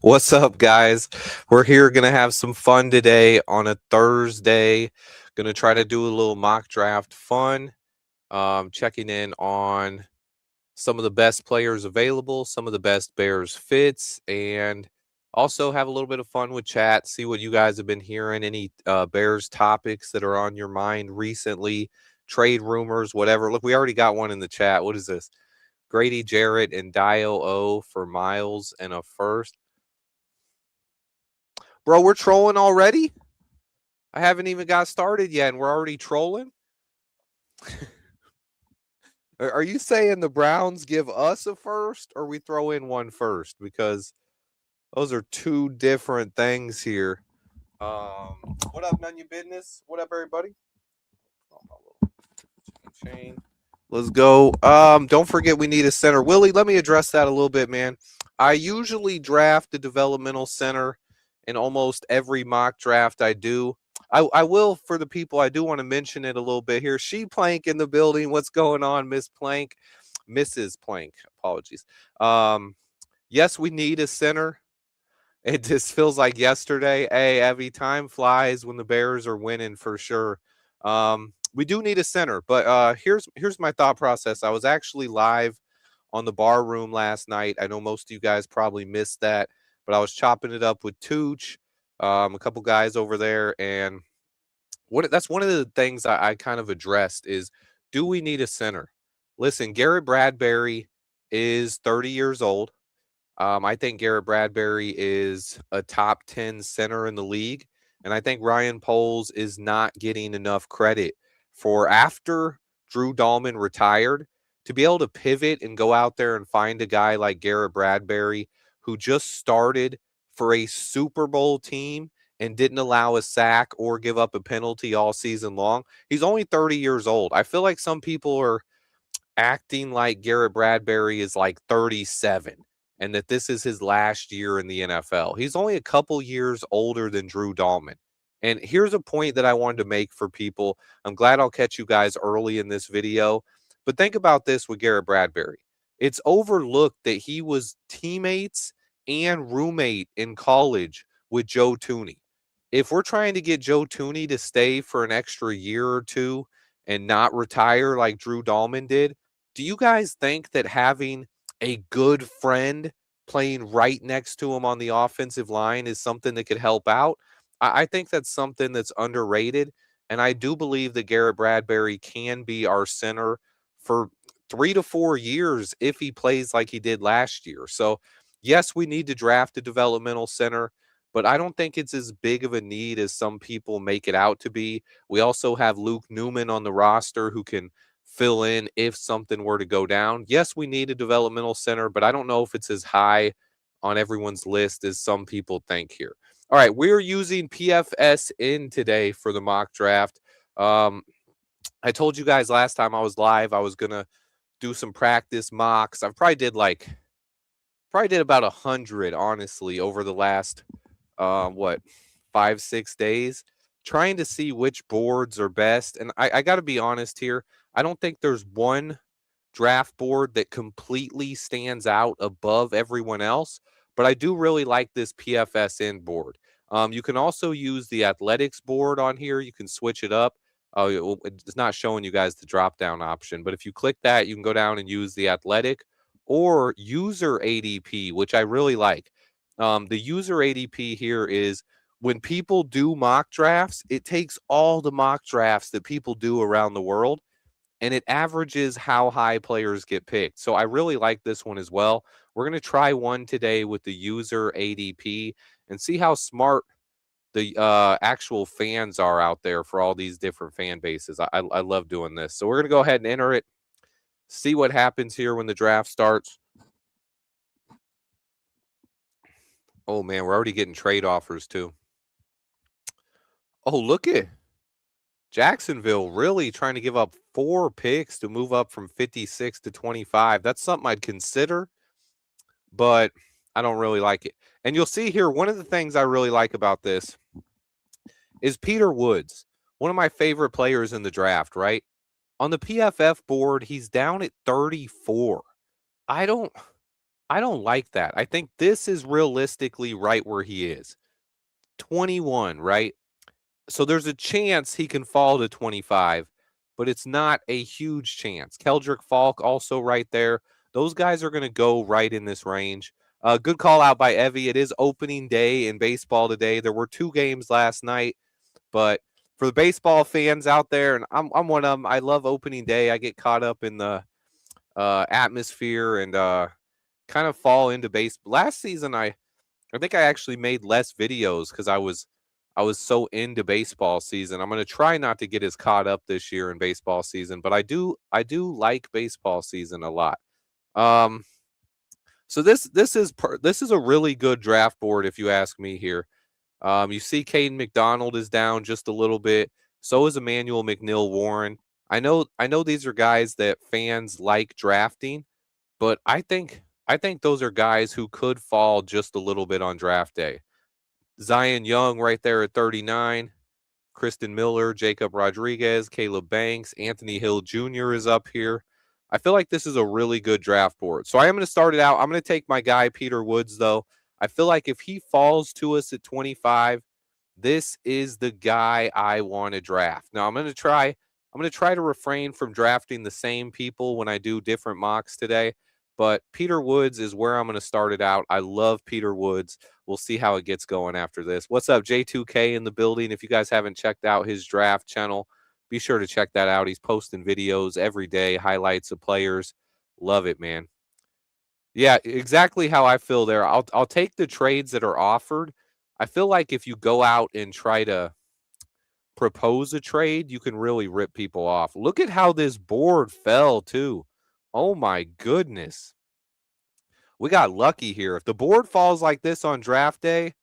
What's up, guys? We're here going to have some fun today on a Thursday. Going to try to do a little mock draft fun, checking in on some of the best players available, some of the best Bears fits, and also have a little bit of fun with chat, see what you guys have been hearing, any Bears topics that are on your mind recently, trade rumors, whatever. Look, we already got one in the chat. What is this? Grady Jarrett and Dio O for Miles and a first. Bro, we're trolling already? I haven't even got started yet, and we're already trolling? Are you saying the Browns give us a first, or we throw in one first? Because those are two different things here. What up, none your business? What up, everybody? Oh, my little chain. Let's go. Don't forget we need a center. Willie, let me address that a little bit, man. I usually draft a developmental center in almost every mock draft I do. I will, for the people, I do want to mention it a little bit here. She Plank in the building. What's going on, Miss Plank? Mrs. Plank. Apologies. Yes, we need a center. It just feels like yesterday. Hey, every time flies when the Bears are winning for sure. We do need a center, but here's my thought process. I was actually live on the bar room last night. I know most of you guys probably missed that, but I was chopping it up with Tooch, a couple guys over there, and that's one of the things I kind of addressed is, do we need a center? Listen, Garrett Bradbury is 30 years old. I think Garrett Bradbury is a top 10 center in the league. And I think Ryan Poles is not getting enough credit for, after Drew Dahlman retired, to be able to pivot and go out there and find a guy like Garrett Bradbury, who just started for a Super Bowl team and didn't allow a sack or give up a penalty all season long. He's only 30 years old. I feel like some people are acting like Garrett Bradbury is like 37 and that this is his last year in the NFL. He's only a couple years older than Drew Dahlman. And here's a point that I wanted to make for people. I'm glad I'll catch you guys early in this video. But think about this with Garrett Bradbury. It's overlooked that he was teammates and roommate in college with Joe Tooney. If we're trying to get Joe Tooney to stay for an extra year or two and not retire like Drew Dahlman did, do you guys think that having a good friend playing right next to him on the offensive line is something that could help out? I think that's something that's underrated. And I do believe that Garrett Bradbury can be our center for 3 to 4 years if he plays like he did last year. So, yes, we need to draft a developmental center, but I don't think it's as big of a need as some people make it out to be. We also have Luke Newman on the roster who can fill in if something were to go down. Yes, we need a developmental center, but I don't know if it's as high on everyone's list as some people think here. All right, we're using PFS in today for the mock draft. I told you guys last time I was live, I was going to do some practice mocks. I probably did about 100, honestly, over the last, what, 5-6 days, trying to see which boards are best. And I got to be honest here. I don't think there's one draft board that completely stands out above everyone else, but I do really like this PFSN board. You can also use the athletics board on here. You can switch it up. It's not showing you guys the drop down option, but if you click that, you can go down and use the athletic or user ADP, which I really like. The user ADP here is when people do mock drafts, it takes all the mock drafts that people do around the world and it averages how high players get picked. So I really like this one as well. We're going to try one today with the user ADP and see how smart the actual fans are out there for all these different fan bases. I love doing this. So we're going to go ahead and enter it, see what happens here when the draft starts. Oh, man, we're already getting trade offers too. Oh, look at Jacksonville really trying to give up 4 picks to move up from 56 to 25. That's something I'd consider, but I don't really like it. And you'll see here, one of the things I really like about this is Peter Woods, one of my favorite players in the draft, right? On the PFF board, he's down at 34. I don't I don't like that. I think this is realistically right where he is. 21, right? So there's a chance he can fall to 25, but it's not a huge chance. Keldrick Falk also right there. Those guys are going to go right in this range. Good call out by Evie. It is opening day in baseball today. There were 2 games last night, but for the baseball fans out there, and I'm one of them. I love opening day. I get caught up in the atmosphere and kind of fall into base. Last season, I think I actually made less videos because I was so into baseball season. I'm gonna try not to get as caught up this year in baseball season, but I do like baseball season a lot. Um, so this is a really good draft board if you ask me here. You see Caden McDonald is down just a little bit. So is Emmanuel McNeil Warren. I know these are guys that fans like drafting, but I think those are guys who could fall just a little bit on draft day. Zion Young right there at 39. Kristen Miller, Jacob Rodriguez, Caleb Banks, Anthony Hill Jr. is up here. I feel like this is a really good draft board. So I am going to start it out. I'm going to take my guy, Peter Woods, though. I feel like if he falls to us at 25, this is the guy I want to draft. Now I'm going to try to refrain from drafting the same people when I do different mocks today, but Peter Woods is where I'm going to start it out. I love Peter Woods. We'll see how it gets going after this. What's up, J2K in the building? If you guys haven't checked out his draft channel, be sure to check that out. He's posting videos every day, highlights of players. Love it, man. Yeah, exactly how I feel there. I'll take the trades that are offered. I feel like if you go out and try to propose a trade, you can really rip people off. Look at how this board fell too. Oh my goodness. We got lucky here. If the board falls like this on draft day,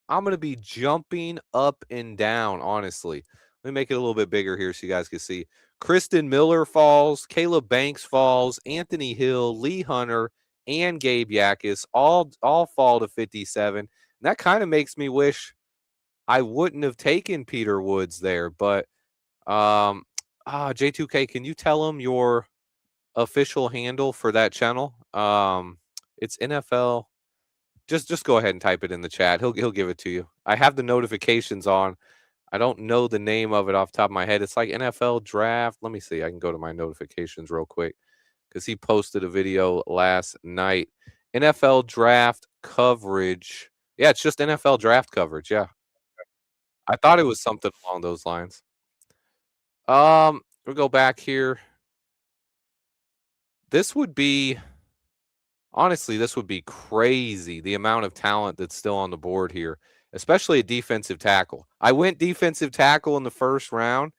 I'm going to be jumping up and down, honestly. Let me make it a little bit bigger here so you guys can see. Kristen Miller falls, Caleb Banks falls, Anthony Hill, Lee Hunter, and Gabe Yakis all fall to 57. And that kind of makes me wish I wouldn't have taken Peter Woods there, but J2K, can you tell him your official handle for that channel? It's NFL. Just go ahead and type it in the chat. He'll give it to you. I have the notifications on. I don't know the name of it off the top of my head. It's like NFL draft. Let me see. I can go to my notifications real quick because he posted a video last night. NFL draft coverage. Yeah, it's just NFL draft coverage. Yeah. I thought it was something along those lines. We'll go back here. This would be honestly, this would be crazy, the amount of talent that's still on the board here, especially a defensive tackle. I went defensive tackle in the first round,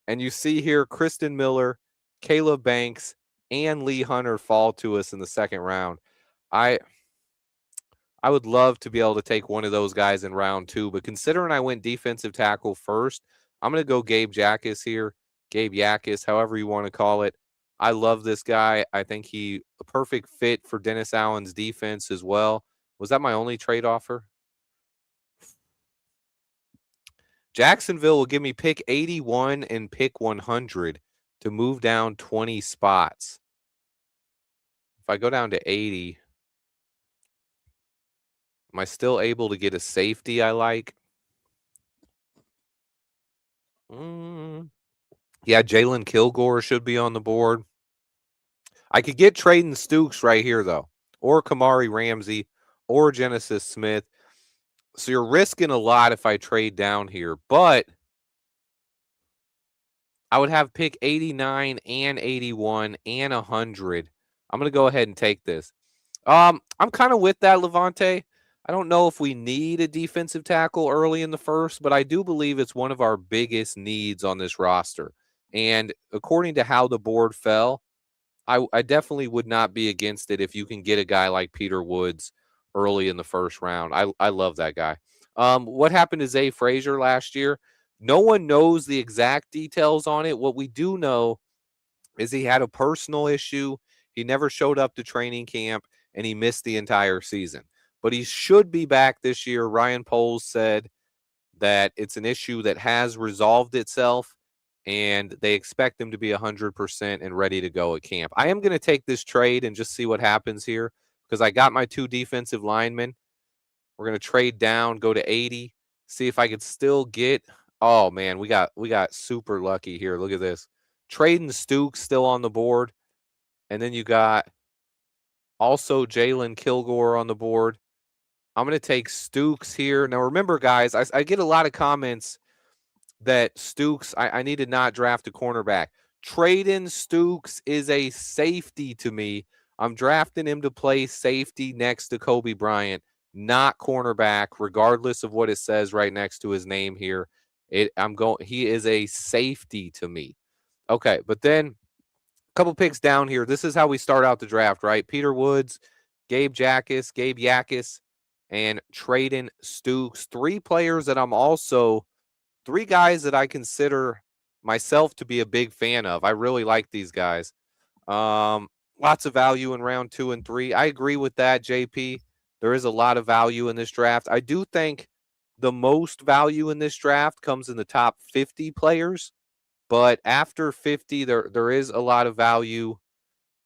and you see here Kristen Miller, Caleb Banks, and Lee Hunter fall to us in the second round. I would love to be able to take one of those guys in round 2, but considering I went defensive tackle first, I'm going to go Gabe Yakis here, Gabe Yakis, however you want to call it. I love this guy. I think he a perfect fit for Dennis Allen's defense as well. Was that my only trade offer? Jacksonville will give me pick 81 and pick 100 to move down 20 spots. If I go down to 80, am I still able to get a safety I like? Yeah, Jalen Kilgore should be on the board. I could get Traden Stukes right here, though, or Kamari Ramsey, or Genesis Smith. So you're risking a lot if I trade down here, but I would have pick 89 and 81 and 100. I'm going to go ahead and take this. I'm kind of with that, Levante. I don't know if we need a defensive tackle early in the first, but I do believe it's one of our biggest needs on this roster. And according to how the board fell, I definitely would not be against it if you can get a guy like Peter Woods early in the first round. I love that guy. What happened to Zay Frazier last year? No one knows the exact details on it. What we do know is he had a personal issue. He never showed up to training camp, and he missed the entire season. But he should be back this year. Ryan Poles said that it's an issue that has resolved itself, and they expect him to be 100% and ready to go at camp. I am going to take this trade and just see what happens here because I got my 2 defensive linemen. We're going to trade down, go to 80, see if I could still get. Oh man, we got super lucky here. Look at this. Trading Stooks still on the board. And then you got also Jalen Kilgore on the board. I'm going to take Stooks here. Now remember, guys, I get a lot of comments that Stooks, I need to not draft a cornerback. Traden Stooks is a safety to me. I'm drafting him to play safety next to Kobe Bryant, not cornerback, regardless of what it says right next to his name here. He is a safety to me. Okay, but then a couple picks down here. This is how we start out the draft, right? Peter Woods, Gabe Yakis, and Traden Stooks. 3 players that I'm also 3 guys that I consider myself to be a big fan of. I really like these guys. Lots of value in round 2 and 3. I agree with that, JP. There is a lot of value in this draft. I do think the most value in this draft comes in the top 50 players, but after 50, there is a lot of value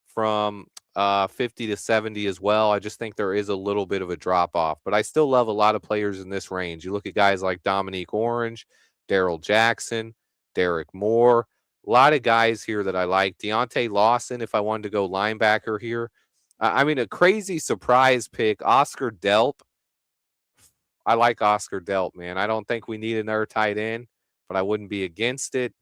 from 50 to 70 as well. I just think there is a little bit of a drop off, but I still love a lot of players in this range. You look at guys like Dominique Orange, Daryl Jackson, Derek Moore, a lot of guys here that I like. Deontay Lawson, if I wanted to go linebacker here. I mean, a crazy surprise pick, Oscar Delp. I like Oscar Delp, man. I don't think we need another tight end, but I wouldn't be against it,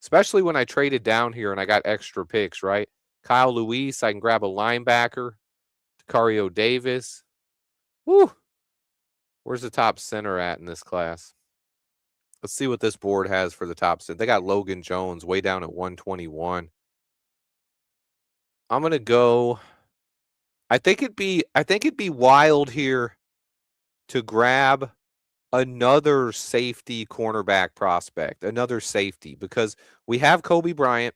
especially when I traded down here and I got extra picks, right? Kyle Luis, I can grab a linebacker. Cario Davis. Woo! Where's the top center at in this class? Let's see what this board has for the top center. They got Logan Jones way down at 121. I'm gonna go. I think it'd be wild here to grab another safety cornerback prospect, another safety, because we have Kobe Bryant.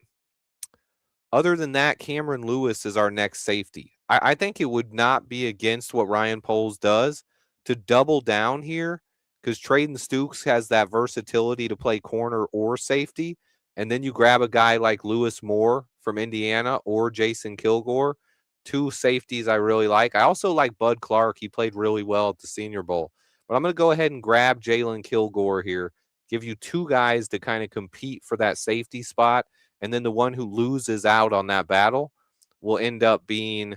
Other than that, Cameron Lewis is our next safety. I think it would not be against what Ryan Poles does to double down here, because Traden Stooks has that versatility to play corner or safety. And then you grab a guy like Lewis Moore from Indiana or Jason Kilgore, 2 safeties I really like. I also like Bud Clark. He played really well at the Senior Bowl. But I'm going to go ahead and grab Jalen Kilgore here, give you 2 guys to kind of compete for that safety spot. And then the one who loses out on that battle will end up being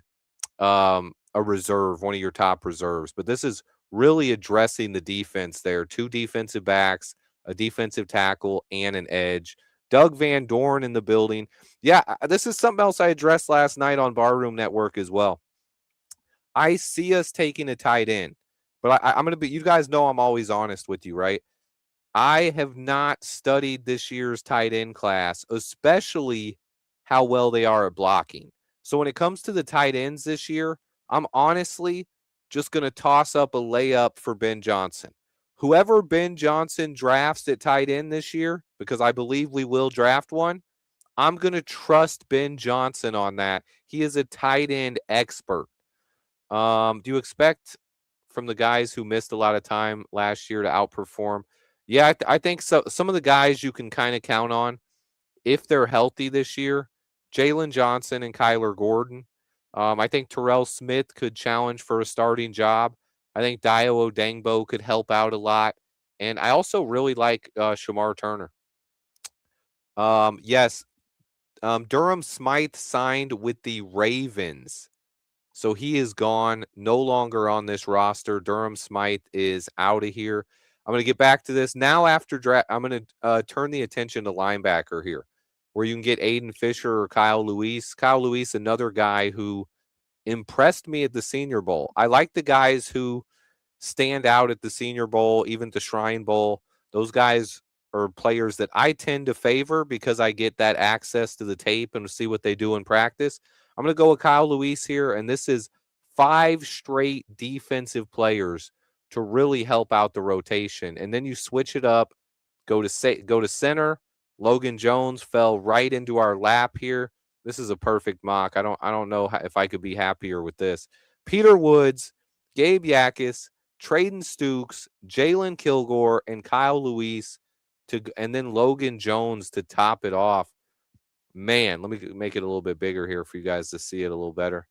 a reserve, one of your top reserves. But this is really addressing the defense there. 2 defensive backs, a defensive tackle, and an edge. Doug Van Dorn in the building. Yeah, this is something else I addressed last night on Barroom Network as well. I see us taking a tight end, but I'm going to be, you guys know I'm always honest with you, right? I have not studied this year's tight end class, especially how well they are at blocking. So when it comes to the tight ends this year, I'm honestly just going to toss up a layup for Ben Johnson. Whoever Ben Johnson drafts at tight end this year, because I believe we will draft one, I'm going to trust Ben Johnson on that. He is a tight end expert. Do you expect from the guys who missed a lot of time last year to outperform? Yeah, I think so. Some of the guys you can kind of count on if they're healthy this year, Jalen Johnson and Kyler Gordon. I think Terrell Smith could challenge for a starting job. I think Dio Odengbo could help out a lot. And I also really like Shamar Turner. Yes, Durham Smythe signed with the Ravens. So he is gone, no longer on this roster. Durham Smythe is out of here. I'm going to get back to this. Now after draft, I'm going to turn the attention to linebacker here, where you can get Aiden Fisher or Kyle Luis. Kyle Luis, another guy who impressed me at the Senior Bowl. I like the guys who stand out at the Senior Bowl, even the Shrine Bowl. Those guys are players that I tend to favor because I get that access to the tape and see what they do in practice. I'm going to go with Kyle Luis here, and this is 5 straight defensive players to really help out the rotation. And then you switch it up, go to center. Logan Jones fell right into our lap here. This is a perfect mock. I don't know if I could be happier with this. Peter Woods, Gabe Yakis, Traden Stooks, Jalen Kilgore, and Kyle Luis and then Logan Jones to top it off. Man, let me make it a little bit bigger here for you guys to see it a little better.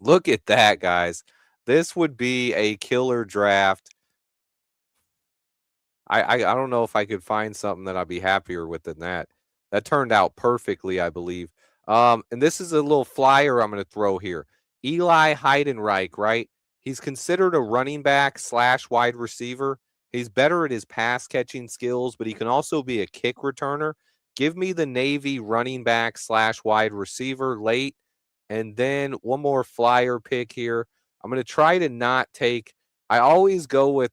Look at that, guys. This would be a killer draft. I don't know if I could find something that I'd be happier with than that. That turned out perfectly, I believe. And this is a little flyer I'm going to throw here. Eli Heidenreich, right? He's considered a running back / wide receiver. He's better at his pass catching skills, but he can also be a kick returner. Give me the Navy running back / wide receiver late. And then one more flyer pick here. I'm going to try to not take. I always go with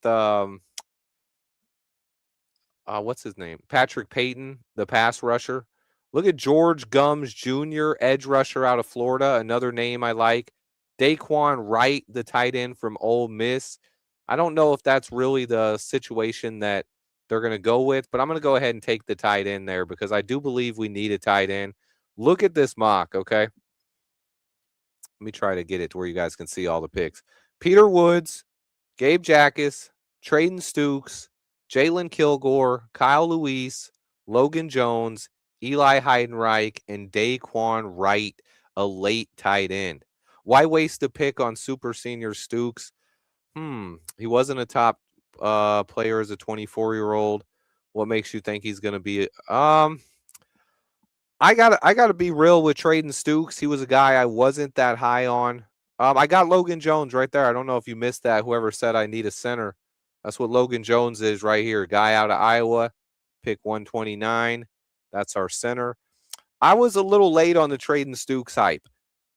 what's his name? Patrick Payton, the pass rusher. Look at George Gums Jr., edge rusher out of Florida. Another name I like. Daquan Wright, the tight end from Ole Miss. I don't know if that's really the situation that they're going to go with, but I'm going to go ahead and take the tight end there because I do believe we need a tight end. Look at this mock, okay? Let me try to get it to where you guys can see all the picks. Peter Woods, Gabe Jackas, Traden Stukes, Jalen Kilgore, Kyle Lewis, Logan Jones, Eli Heidenreich, and Daquan Wright, a late tight end. Why waste a pick on super senior Stukes? He wasn't a top player as a 24-year-old. What makes you think he's going to be? I gotta be real with Traden Stukes. He was a guy I wasn't that high on. I got Logan Jones right there. I don't know if you missed that. Whoever said I need a center, that's what Logan Jones is right here. Guy out of Iowa, pick 129. That's our center. I was a little late on the Traden Stukes hype.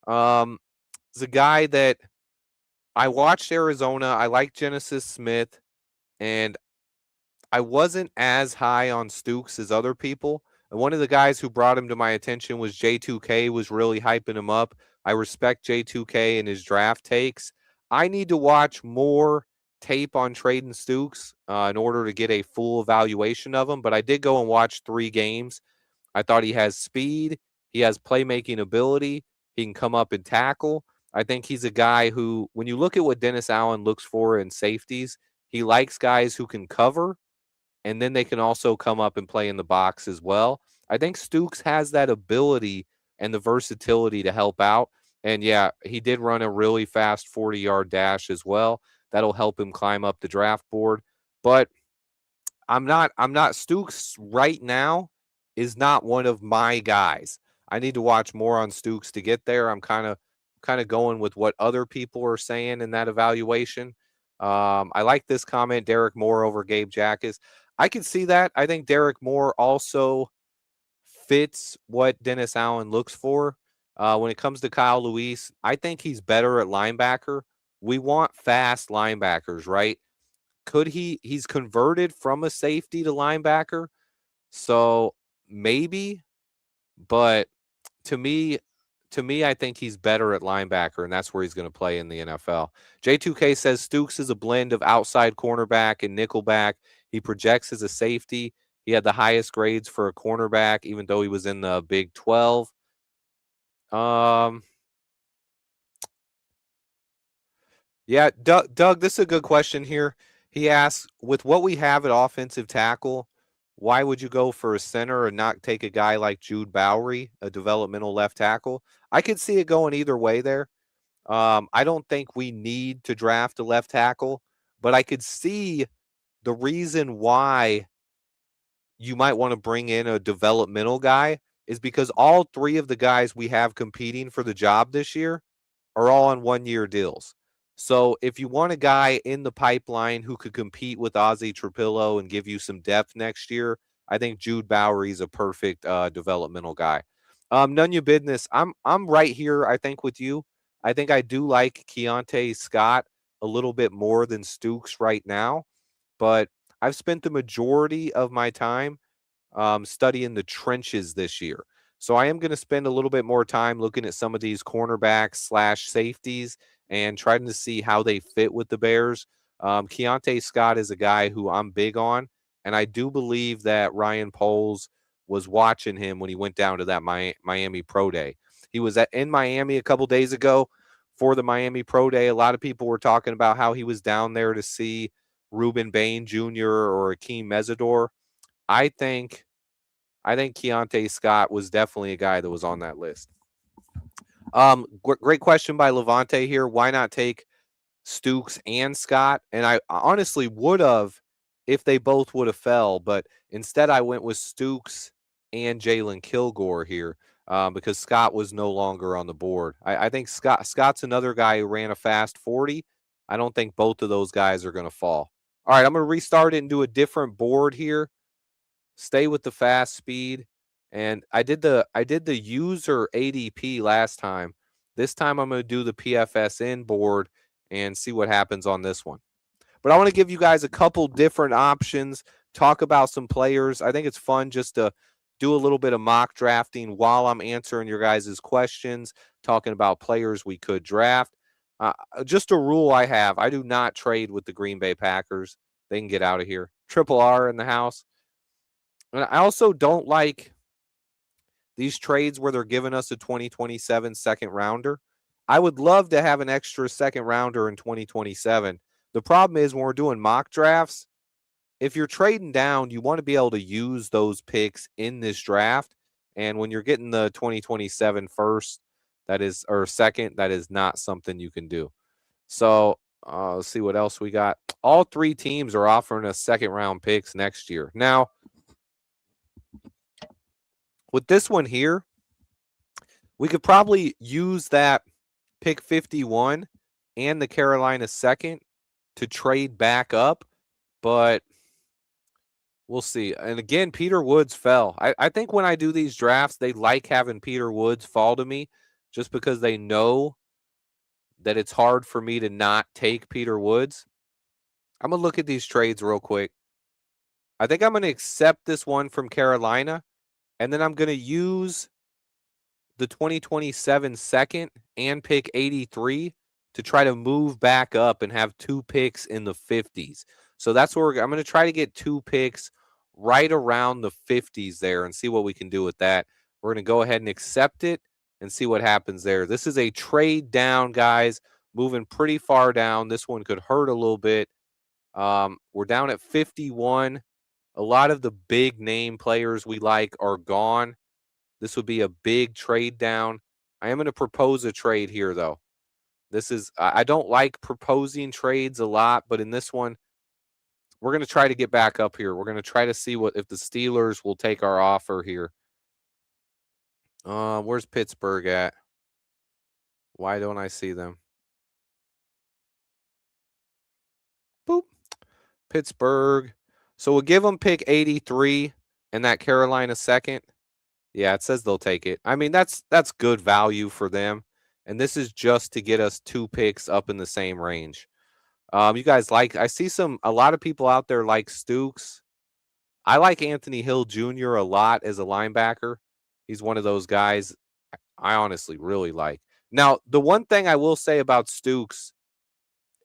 It's a guy that I watched Arizona. I like Genesis Smith, and I wasn't as high on Stukes as other people. And one of the guys who brought him to my attention was J2K, was really hyping him up. I respect J2K and his draft takes. I need to watch more tape on Traden Stukes in order to get a full evaluation of him. But I did go and watch 3 games. I thought he has speed. He has playmaking ability. He can come up and tackle. I think he's a guy who, when you look at what Dennis Allen looks for in safeties, he likes guys who can cover, and then they can also come up and play in the box as well. I think Stukes has that ability and the versatility to help out. And yeah, he did run a really fast 40-yard dash as well. That'll help him climb up the draft board. But I'm not Stukes right now is not one of my guys. I need to watch more on Stukes to get there. I'm kind of going with what other people are saying in that evaluation. I like this comment, Derek Moore over Gabe Jackas. I can see that. I think Derek Moore also fits what Dennis Allen looks for. When it comes to Kyle Lewis, I think he's better at linebacker. We want fast linebackers, right? He's converted from a safety to linebacker, so maybe, but to me, I think he's better at linebacker, and that's where he's going to play in the NFL. J2K says Stukes is a blend of outside cornerback and nickelback. He projects as a safety. He had the highest grades for a cornerback, even though he was in the Big 12. Yeah, Doug, this is a good question here. He asks, with what we have at offensive tackle, why would you go for a center and not take a guy like Jude Bowery, a developmental left tackle? I could see it going either way there. I don't think we need to draft a left tackle, but I could see the reason why you might want to bring in a developmental guy is because all 3 of the guys we have competing for the job this year are all on 1-year deals. So if you want a guy in the pipeline who could compete with Ozzie Trapillo and give you some depth next year, I think Jude Bowery is a perfect developmental guy. None your business. I'm right here, I think, with you. I think I do like Keontae Scott a little bit more than Stukes right now, but I've spent the majority of my time studying the trenches this year. So I am going to spend a little bit more time looking at some of these cornerbacks / safeties and trying to see how they fit with the Bears. Keontae Scott is a guy who I'm big on, and I do believe that Ryan Poles was watching him when he went down to that Miami Pro Day. He was in Miami a couple days ago for the Miami Pro Day. A lot of people were talking about how he was down there to see Ruben Bain Jr. or Akeem Mesidor. I think Keontae Scott was definitely a guy that was on that list. Great question by Levante here. Why not take Stooks and Scott? And I honestly would have if they both would have fell, but instead I went with Stooks and Jalen Kilgore here because Scott was no longer on the board. I think Scott's another guy who ran a fast 40. I don't think both of those guys are going to fall. All right, I'm going to restart it and do a different board here. Stay with the fast speed. And I did the user ADP last time. This time I'm going to do the PFSN board and see what happens on this one. But I want to give you guys a couple different options, talk about some players. I think it's fun just to do a little bit of mock drafting while I'm answering your guys' questions, talking about players we could draft. Just a rule I have, I do not trade with the Green Bay Packers. They can get out of here. Triple R in the house. And I also don't like these trades where they're giving us a 2027 second rounder. I would love to have an extra second rounder in 2027. The problem is when we're doing mock drafts, if you're trading down, you want to be able to use those picks in this draft. And when you're getting the 2027 first, that is, or second, that is not something you can do. So let's see what else we got. All three teams are offering us second round picks next year. Now, with this one here, we could probably use that pick 51 and the Carolina second to trade back up, but we'll see. And again, Peter Woods fell. I think when I do these drafts, they like having Peter Woods fall to me just because they know that it's hard for me to not take Peter Woods. I'm going to look at these trades real quick. I think I'm going to accept this one from Carolina, and then I'm going to use the 2027 second and pick 83 to try to move back up and have two picks in the 50s. So that's where I'm going to try to get two picks right around the 50s there and see what we can do with that. We're going to go ahead and accept it and see what happens there. This is a trade down, guys, moving pretty far down. This one could hurt a little bit. We're down at 51. A lot of the big name players we like are gone. This would be a big trade down. I am going to propose a trade here, though. This is, I don't like proposing trades a lot, but in this one, we're going to try to get back up here. We're going to try to see what if the Steelers will take our offer here. Where's Pittsburgh at? Why don't I see them? Boop. Pittsburgh. So we'll give them pick 83 and that Carolina second. Yeah, it says they'll take it. I mean, that's good value for them. And this is just to get us two picks up in the same range. You guys like, I see a lot of people out there like Stooks. I like Anthony Hill Jr. a lot as a linebacker. He's one of those guys I honestly really like. Now, the one thing I will say about Stooks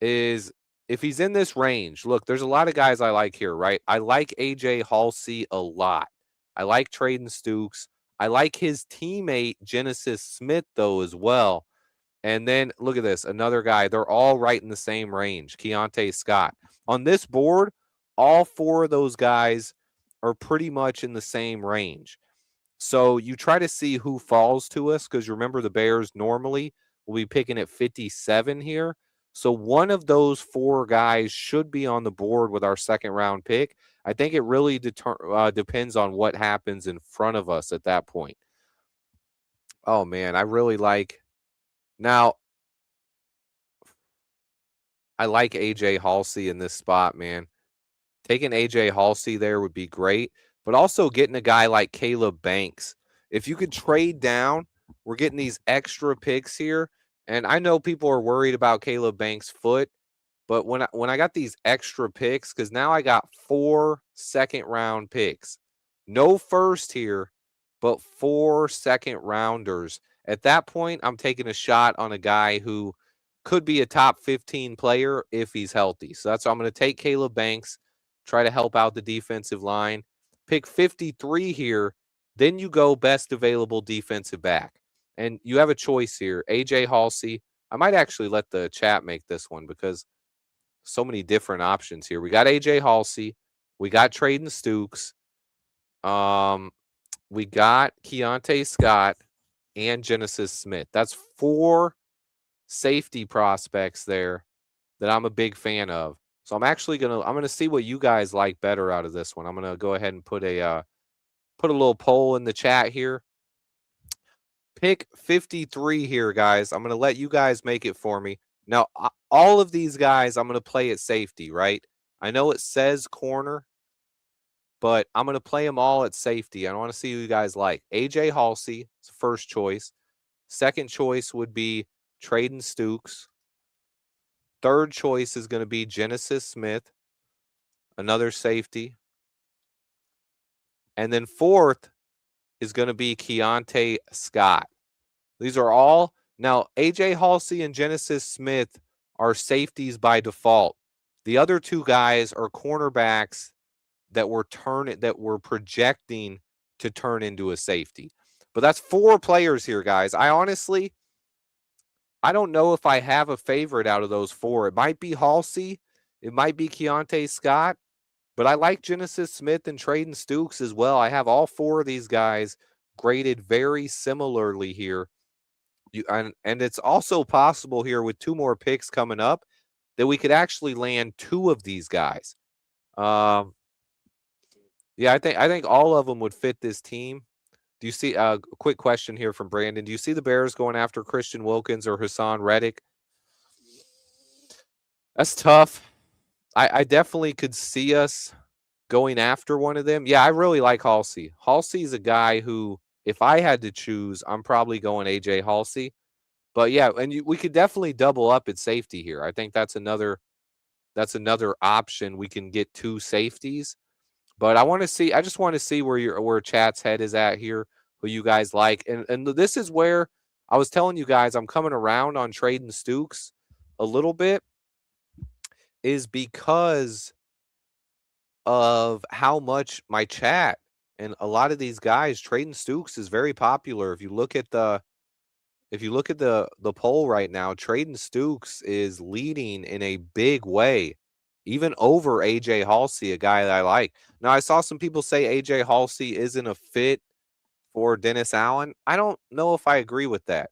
is if he's in this range, look, there's a lot of guys I like here, right? I like AJ Halsey a lot. I like Traden Stooks. I like his teammate, Genesis Smith, though, as well. And then look at this, another guy. They're all right in the same range, Keontae Scott. On this board, all four of those guys are pretty much in the same range. So you try to see who falls to us because remember the Bears normally will be picking at 57 here. So one of those four guys should be on the board with our second round pick. I think it really depends on what happens in front of us at that point. Oh, man, I really like – now, I like A.J. Halsey in this spot, man. Taking A.J. Halsey there would be great, but also getting a guy like Caleb Banks. If you could trade down, we're getting these extra picks here, and I know people are worried about Caleb Banks' foot, but when I got these extra picks, because now I got 4 second-round picks. No first here, but 4 second-rounders. At that point, I'm taking a shot on a guy who could be a top 15 player if he's healthy. So that's why I'm going to take Caleb Banks, try to help out the defensive line. Pick 53 here, then you go best available defensive back. And you have a choice here, A.J. Halsey. I might actually let the chat make this one because so many different options here. We got A.J. Halsey. We got Traden Stooks. We got Keontae Scott. and Genesis Smith. That's 4 safety prospects there that I'm a big fan of. So I'm actually gonna see what you guys like better out of this one. I'm gonna go ahead and put a little poll in the chat here. Pick 53 here, guys. I'm gonna let you guys make it for me. Now, all of these guys, I'm gonna play at safety, right? I know it says corner, but I'm gonna play them all at safety. I want to see who you guys like. AJ Halsey is first choice. Second choice would be Traden Stukes. Third choice is going to be Genesis Smith, another safety. And then fourth is going to be Keontae Scott. These are all now AJ Halsey and Genesis Smith are safeties by default. The other 2 guys are cornerbacks that we're projecting to turn into a safety. But that's 4 players here, guys. I don't know if I have a favorite out of those 4. It might be Halsey, it might be Keontae Scott, but I like Genesis Smith and Traden Stukes as well. I have all 4 of these guys graded very similarly here. And it's also possible here with 2 more picks coming up that we could actually land 2 of these guys. Yeah, I think all of them would fit this team. Do you see a quick question here from Brandon? Do you see the Bears going after Christian Wilkins or Hassan Reddick? That's tough. I definitely could see us going after one of them. Yeah, I really like Halsey. Halsey's a guy who, if I had to choose, I'm probably going AJ Halsey. But yeah, and we could definitely double up at safety here. I think that's another option. We can get 2 safeties. But I just want to see where chat's head is at here, who you guys like. And this is where I was telling you guys I'm coming around on Traden Stukes a little bit, is because of how much my chat and a lot of these guys, Traden Stukes is very popular. If you look at the poll right now, Traden Stukes is leading in a big way, even over AJ Halsey, a guy that I like. Now, I saw some people say AJ Halsey isn't a fit for Dennis Allen. I don't know if I agree with that.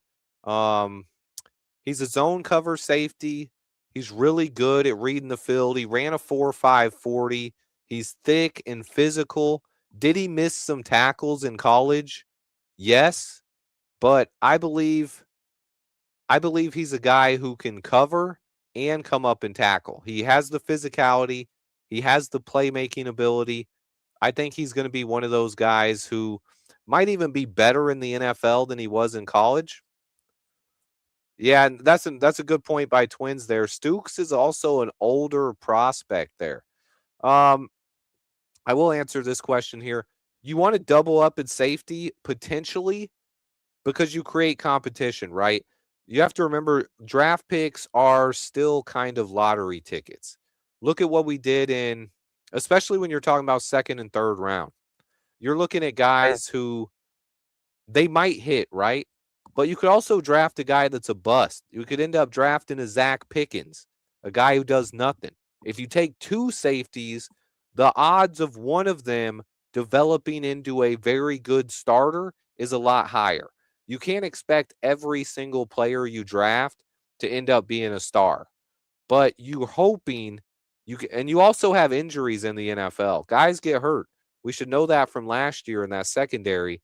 He's a zone cover safety. He's really good at reading the field. He ran a 4.5 40. He's thick and physical. Did he miss some tackles in college? Yes, but I believe he's a guy who can cover and come up and tackle. He has the physicality. He has the playmaking ability. I think he's going to be one of those guys who might even be better in the NFL than he was in college. Yeah, and that's a good point by Twins there. Stukes is also an older prospect there. I will answer this question here. You want to double up at safety potentially because you create competition, right? You have to remember draft picks are still kind of lottery tickets. Look at what we did especially when you're talking about second and third round. You're looking at guys who they might hit, right? But you could also draft a guy that's a bust. You could end up drafting a Zach Pickens, a guy who does nothing. If you take 2 safeties, the odds of one of them developing into a very good starter is a lot higher. You can't expect every single player you draft to end up being a star, but you're hoping and you also have injuries in the NFL. Guys get hurt. We should know that from last year in that secondary.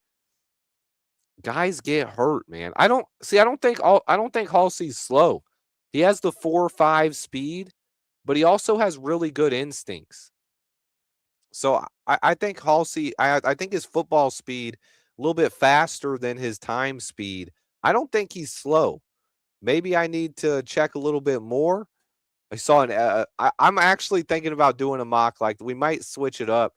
Guys get hurt, man. I don't think Halsey's slow. He has the 4.5 speed, but he also has really good instincts. So I think Halsey, I think his football speed a little bit faster than his time speed. I don't think he's slow. Maybe I need to check a little bit more. I saw I'm actually thinking about doing a mock, like we might switch it up.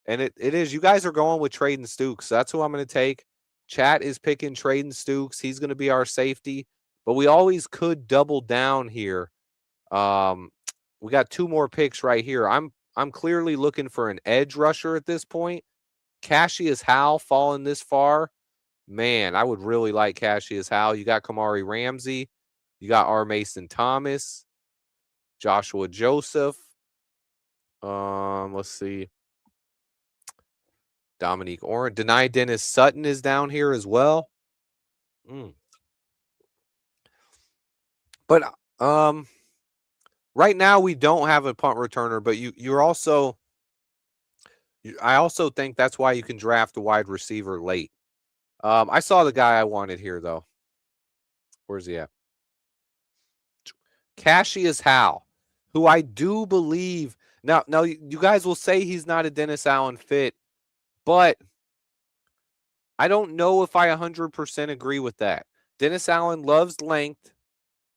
And it is, you guys are going with Traden Stukes. So that's who I'm going to take. Chat is picking Traden Stukes. He's going to be our safety, but we always could double down here. We got 2 more picks right here. I'm clearly looking for an edge rusher at this point. Cassius Howell falling this far. Man, I would really like Cassius Howell. You got Kamari Ramsey. You got R. Mason Thomas. Joshua Joseph. Let's see. Dominique Oren. Denai Dennis Sutton is down here as well. Mm. But right now we don't have a punt returner, but you're also I also think that's why you can draft a wide receiver late. I saw the guy I wanted here though. Where's he at? Cassius Hal, who I do believe now you guys will say he's not a Dennis Allen fit, but I don't know if I 100% agree with that. Dennis Allen loves length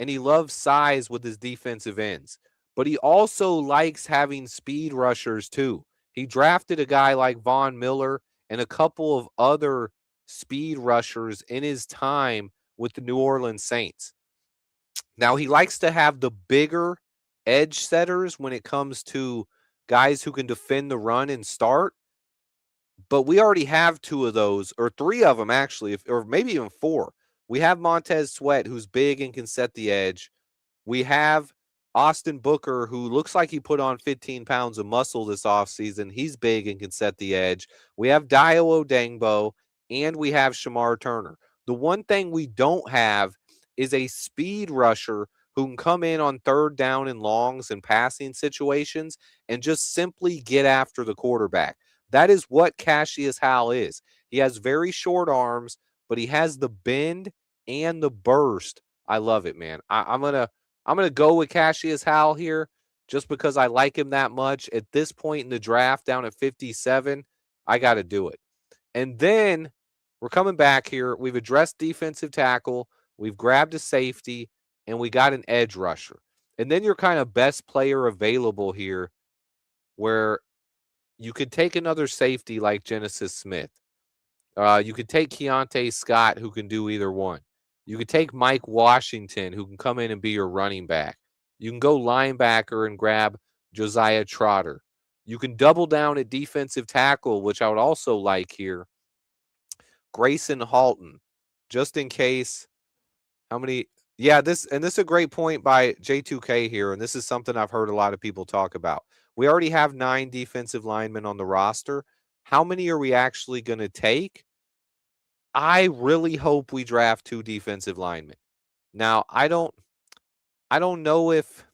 and he loves size with his defensive ends, but he also likes having speed rushers too. He drafted a guy like Von Miller and a couple of other speed rushers in his time with the New Orleans Saints. Now, he likes to have the bigger edge setters when it comes to guys who can defend the run and start, but we already have two of those, or three of them actually, or maybe even four. We have Montez Sweat, who's big and can set the edge. We have Austin Booker, who looks like he put on 15 pounds of muscle this offseason. He's big and can set the edge. We have Dio Odengbo, and we have Shamar Turner. The one thing we don't have is a speed rusher who can come in on third down and longs and passing situations and just simply get after the quarterback. That is what Cassius Hal is. He has very short arms, but he has the bend and the burst. I love it, man. I'm gonna go with Cassius Hal here just because I like him that much. At this point in the draft, down at 57, I got to do it. And then we're coming back here. We've addressed defensive tackle, we've grabbed a safety, and we got an edge rusher. And then you're kind of best player available here, where you could take another safety like Genesis Smith. You could take Keontae Scott, who can do either one. You could take Mike Washington, who can come in and be your running back. You can go linebacker and grab Josiah Trotter. You can double down at defensive tackle, which I would also like here. Grayson Halton, just in case. How many? Yeah, this is a great point by J2K here, and this is something I've heard a lot of people talk about. We already have 9 defensive linemen on the roster. How many are we actually going to take? I really hope we draft 2 defensive linemen. Now, I don't know if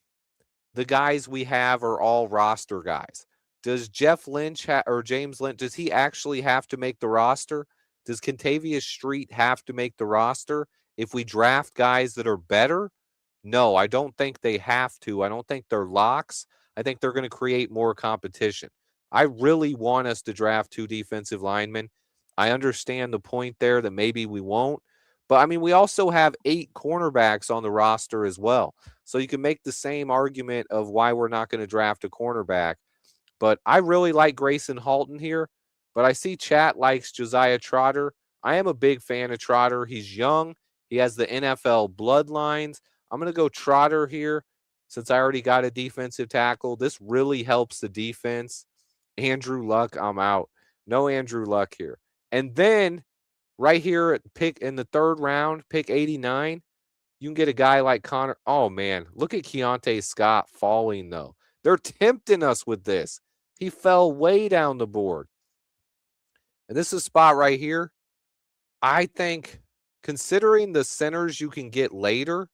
the guys we have are all roster guys. Does Jeff Lynch or James Lynch, does he actually have to make the roster? Does Kentavious Street have to make the roster if we draft guys that are better? No, I don't think they have to. I don't think they're locks. I think they're going to create more competition. I really want us to draft 2 defensive linemen. I understand the point there that maybe we won't. But I mean, we also have 8 cornerbacks on the roster as well. So you can make the same argument of why we're not going to draft a cornerback. But I really like Grayson Halton here. But I see chat likes Josiah Trotter. I am a big fan of Trotter. He's young. He has the NFL bloodlines. I'm going to go Trotter here since I already got a defensive tackle. This really helps the defense. Andrew Luck, I'm out. No Andrew Luck here. And then right here at pick in the 3rd round, pick 89, you can get a guy like Connor. Oh, man. Look at Keontae Scott falling, though. They're tempting us with this. He fell way down the board. And this is a spot right here. I think, considering the centers you can get later,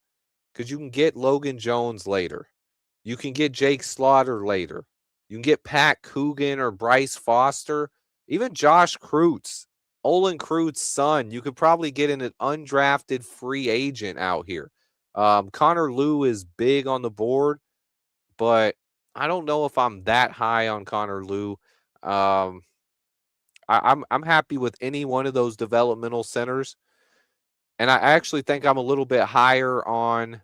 because you can get Logan Jones later. You can get Jake Slaughter later. You can get Pat Coogan or Bryce Foster. Even Josh Kreutz, Olin Kreutz's son. You could probably get an undrafted free agent out here. Connor Lew is big on the board, but I don't know if I'm that high on Connor Lew. I'm happy with any one of those developmental centers, and I actually think I'm a little bit higher on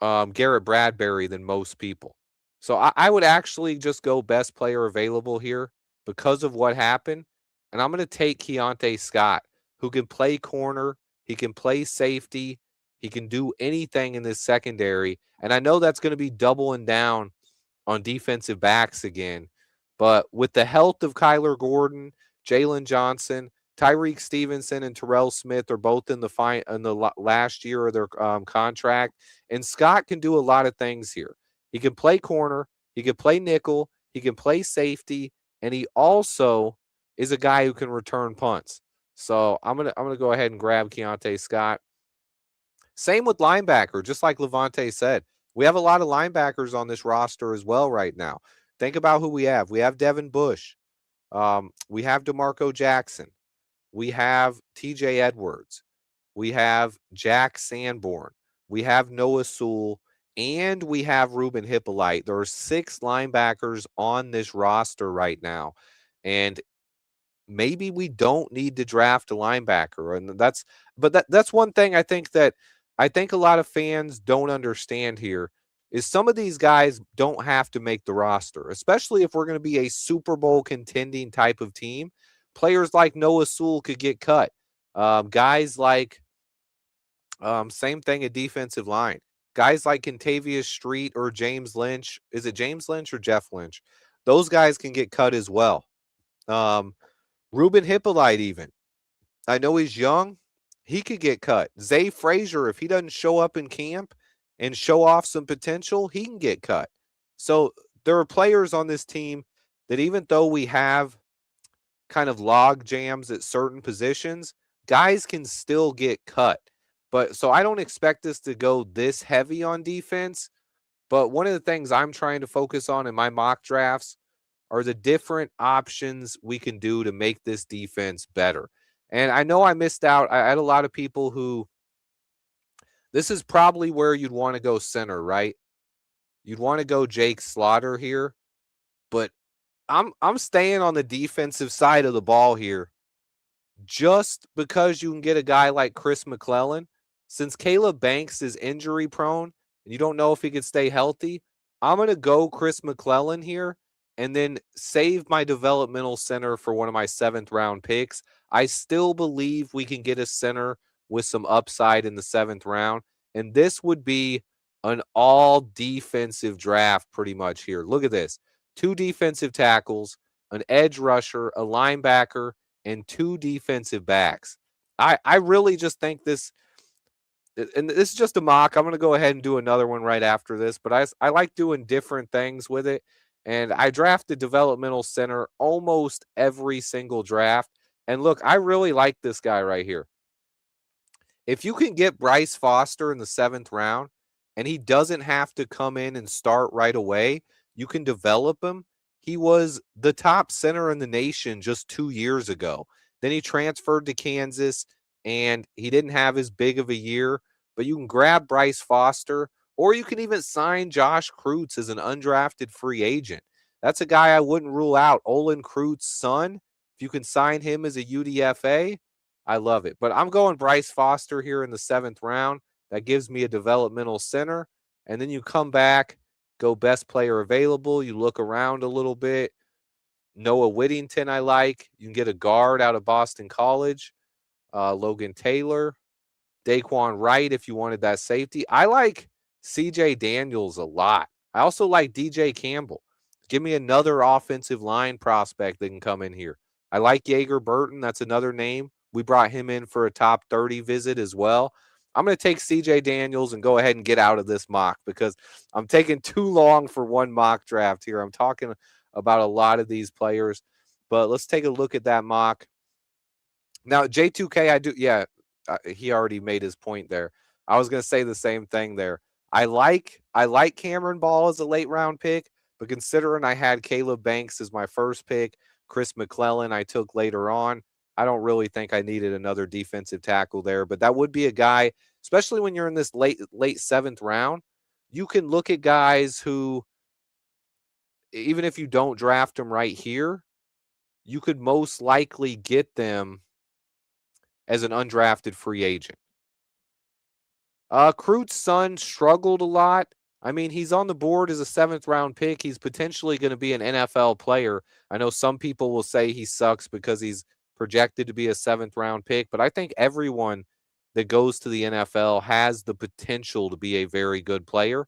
Garrett Bradbury than most people. So I would actually just go best player available here because of what happened. And I'm going to take Keontae Scott, who can play corner. He can play safety. He can do anything in this secondary. And I know that's going to be doubling down on defensive backs again. But with the health of Kyler Gordon, Jalen Johnson, Tyreek Stevenson, and Terrell Smith are both in the last year of their contract. And Scott can do a lot of things here. He can play corner. He can play nickel. He can play safety. And he also is a guy who can return punts. So I'm gonna go ahead and grab Keontae Scott. Same with linebacker, just like Levante said. We have a lot of linebackers on this roster as well right now. Think about who we have. We have Devin Bush. We have DeMarco Jackson. We have TJ Edwards. We have Jack Sanborn. We have Noah Sewell. And we have Ruben Hippolyte. There are 6 linebackers on this roster right now. And maybe we don't need to draft a linebacker. And that's one thing I think a lot of fans don't understand here is some of these guys don't have to make the roster, especially if we're going to be a Super Bowl contending type of team. Players like Noah Sewell could get cut. Guys like same thing at defensive line. Guys like Contavious Street or James Lynch. Is it James Lynch or Jeff Lynch? Those guys can get cut as well. Ruben Hippolyte even. I know he's young. He could get cut. Zay Frazier, if he doesn't show up in camp and show off some potential, he can get cut. So there are players on this team that even though we have kind of log jams at certain positions, guys can still get cut. But so I don't expect us to go this heavy on defense. But one of the things I'm trying to focus on in my mock drafts are the different options we can do to make this defense better. And I know I missed out. I had a lot of people who this is probably where you'd want to go center, right? You'd want to go Jake Slaughter here, but I'm staying on the defensive side of the ball here just because you can get a guy like Chris McClellan. Since Caleb Banks is injury prone and you don't know if he could stay healthy, I'm going to go Chris McClellan here and then save my developmental center for one of my 7th round picks. I still believe we can get a center with some upside in the 7th round. And this would be an all defensive draft pretty much here. Look at this. 2 defensive tackles, an edge rusher, a linebacker, and 2 defensive backs. I really just think this, and this is just a mock. I'm going to go ahead and do another one right after this, but I like doing different things with it. And I drafted developmental center almost every single draft. And look, I really like this guy right here. If you can get Bryce Foster in the 7th round and he doesn't have to come in and start right away, you can develop him. He was the top center in the nation just 2 years ago. Then he transferred to Kansas and he didn't have as big of a year, but you can grab Bryce Foster or you can even sign Josh Kreutz as an undrafted free agent. That's a guy I wouldn't rule out. Olin Kreutz's son, if you can sign him as a UDFA, I love it. But I'm going Bryce Foster here in the 7th round. That gives me a developmental center. And then you come back, go best player available. You look around a little bit. Noah Whittington I like. You can get a guard out of Boston College. Logan Taylor. Daquan Wright if you wanted that safety. I like CJ Daniels a lot. I also like DJ Campbell. Give me another offensive line prospect that can come in here. I like Yeager Burton. That's another name. We brought him in for a top 30 visit as well. I'm going to take CJ Daniels and go ahead and get out of this mock because I'm taking too long for one mock draft here. I'm talking about a lot of these players, but let's take a look at that mock. Now, J2K, I do, yeah, he already made his point there. I was going to say the same thing there. I like Cameron Ball as a late round pick, but considering I had Caleb Banks as my first pick, Chris McClellan I took later on, I don't really think I needed another defensive tackle there. But that would be a guy, especially when you're in this late 7th round, you can look at guys who, even if you don't draft them right here, you could most likely get them as an undrafted free agent. Kreutz's son struggled a lot. I mean, he's on the board as a 7th round pick. He's potentially going to be an NFL player. I know some people will say he sucks because he's projected to be a 7th round pick, but I think everyone that goes to the NFL has the potential to be a very good player.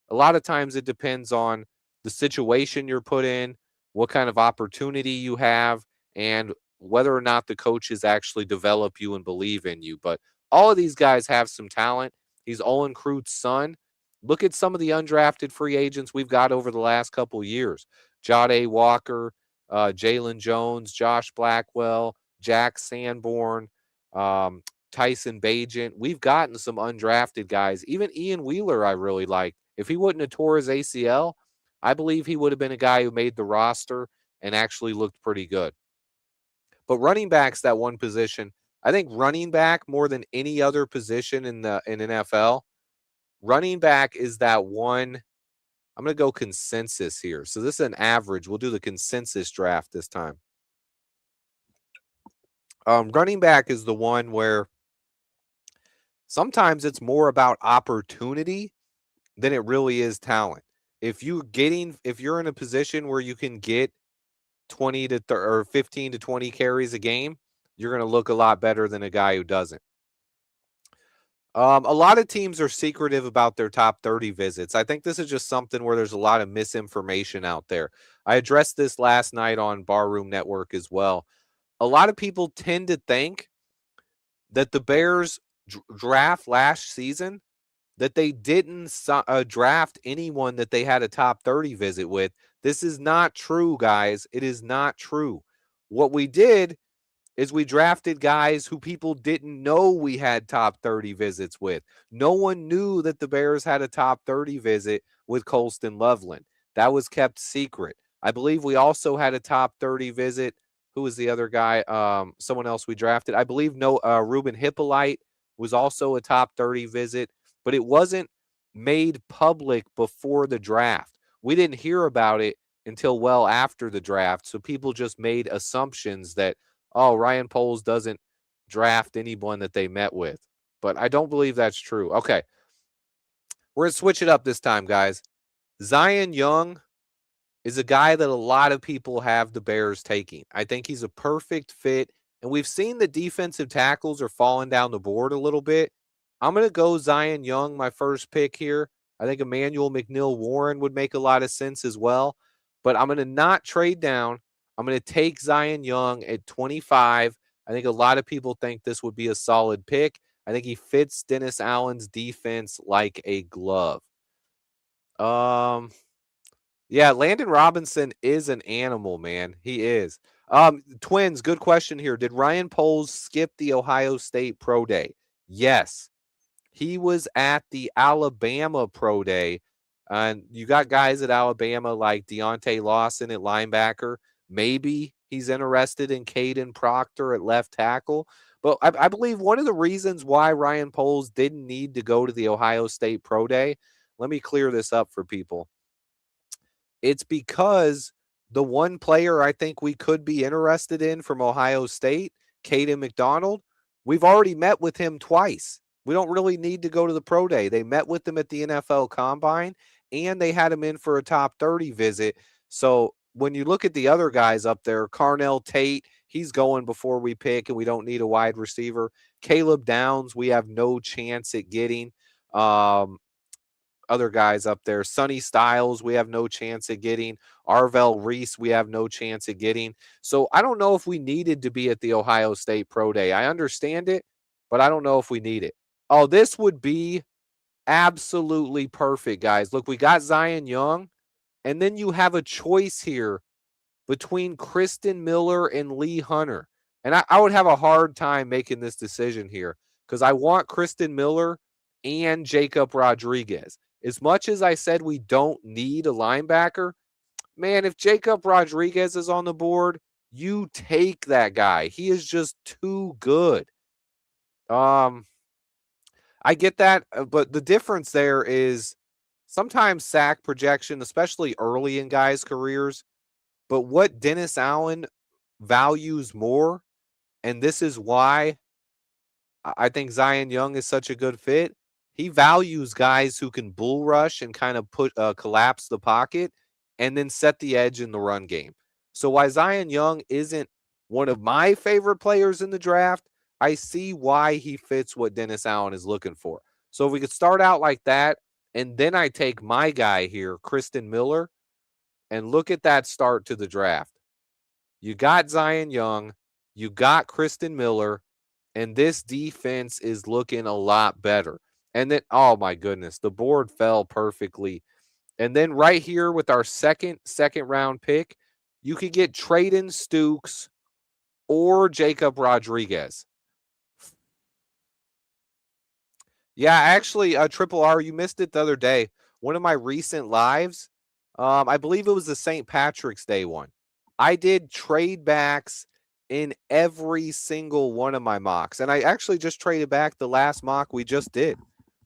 A lot of times it depends on the situation you're put in, what kind of opportunity you have, and whether or not the coaches actually develop you and believe in you. But all of these guys have some talent. He's Olin Kreutz's son. Look at some of the undrafted free agents we've got over the last couple years. Jade Walker, Jalen Jones, Josh Blackwell, Jack Sanborn, Tyson Bagent. We've gotten some undrafted guys. Even Ian Wheeler, I really like. If he wouldn't have tore his ACL, I believe he would have been a guy who made the roster and actually looked pretty good. But running back's that one position. I think running back more than any other position in NFL, running back is that one. I'm going to go consensus here. So this is an average. We'll do the consensus draft this time. Running back is the one where sometimes it's more about opportunity than it really is talent. If you're in a position where you can get 20 to or 15 to 20 carries a game, you're going to look a lot better than a guy who doesn't. A lot of teams are secretive about their top 30 visits. I think this is just something where there's a lot of misinformation out there. I addressed this last night on Barroom Network as well. A lot of people tend to think that the Bears draft last season, that they didn't draft anyone that they had a top 30 visit with. This is not true, guys. It is not true. What we did is we drafted guys who people didn't know we had top 30 visits with. No one knew that the Bears had a top 30 visit with Colston Loveland. That was kept secret. I believe we also had a top 30 visit. Who was the other guy? Someone else we drafted. I believe Ruben Hippolyte was also a top 30 visit, but it wasn't made public before the draft. We didn't hear about it until well after the draft, so people just made assumptions that, oh, Ryan Poles doesn't draft anyone that they met with. But I don't believe that's true. Okay. We're going to switch it up this time, guys. Zion Young is a guy that a lot of people have the Bears taking. I think he's a perfect fit. And we've seen the defensive tackles are falling down the board a little bit. I'm going to go Zion Young, my first pick here. I think Emmanuel McNeil-Warren would make a lot of sense as well. But I'm going to not trade down. I'm going to take Zion Young at 25. I think a lot of people think this would be a solid pick. I think he fits Dennis Allen's defense like a glove. Yeah, Landon Robinson is an animal, man. He is. Twins, good question here. Did Ryan Poles skip the Ohio State Pro Day? Yes. He was at the Alabama Pro Day. And you got guys at Alabama like Deontay Lawson at linebacker. Maybe he's interested in Caden Proctor at left tackle. But I believe one of the reasons why Ryan Poles didn't need to go to the Ohio State Pro Day, let me clear this up for people. It's because the one player I think we could be interested in from Ohio State, Caden McDonald, we've already met with him twice. We don't really need to go to the pro day. They met with him at the NFL Combine, and they had him in for a top 30 visit. So when you look at the other guys up there, Carnell Tate, he's going before we pick, and we don't need a wide receiver. Caleb Downs, we have no chance at getting. Other guys up there. Sonny Styles, we have no chance at getting. Arvell Reese, we have no chance at getting. So I don't know if we needed to be at the Ohio State Pro Day. I understand it, but I don't know if we need it. Oh, this would be absolutely perfect, guys. Look, we got Zion Young, and then you have a choice here between Kristen Miller and Lee Hunter. And I would have a hard time making this decision here because I want Kristen Miller and Jacob Rodriguez. As much as I said we don't need a linebacker, man, if Jacob Rodriguez is on the board, you take that guy. He is just too good. I get that, but the difference there is sometimes sack projection, especially early in guys' careers, but what Dennis Allen values more, and this is why I think Zion Young is such a good fit. He values guys who can bull rush and kind of collapse the pocket and then set the edge in the run game. So why Zion Young isn't one of my favorite players in the draft, I see why he fits what Dennis Allen is looking for. So if we could start out like that, and then I take my guy here, Kristen Miller, and look at that start to the draft. You got Zion Young, you got Kristen Miller, and this defense is looking a lot better. And then, oh my goodness, the board fell perfectly. And then right here with our second round pick, you could get Traden Stukes or Jacob Rodriguez. Yeah, actually, Triple R, you missed it the other day. One of my recent lives, I believe it was the St. Patrick's Day one. I did trade backs in every single one of my mocks. And I actually just traded back the last mock we just did.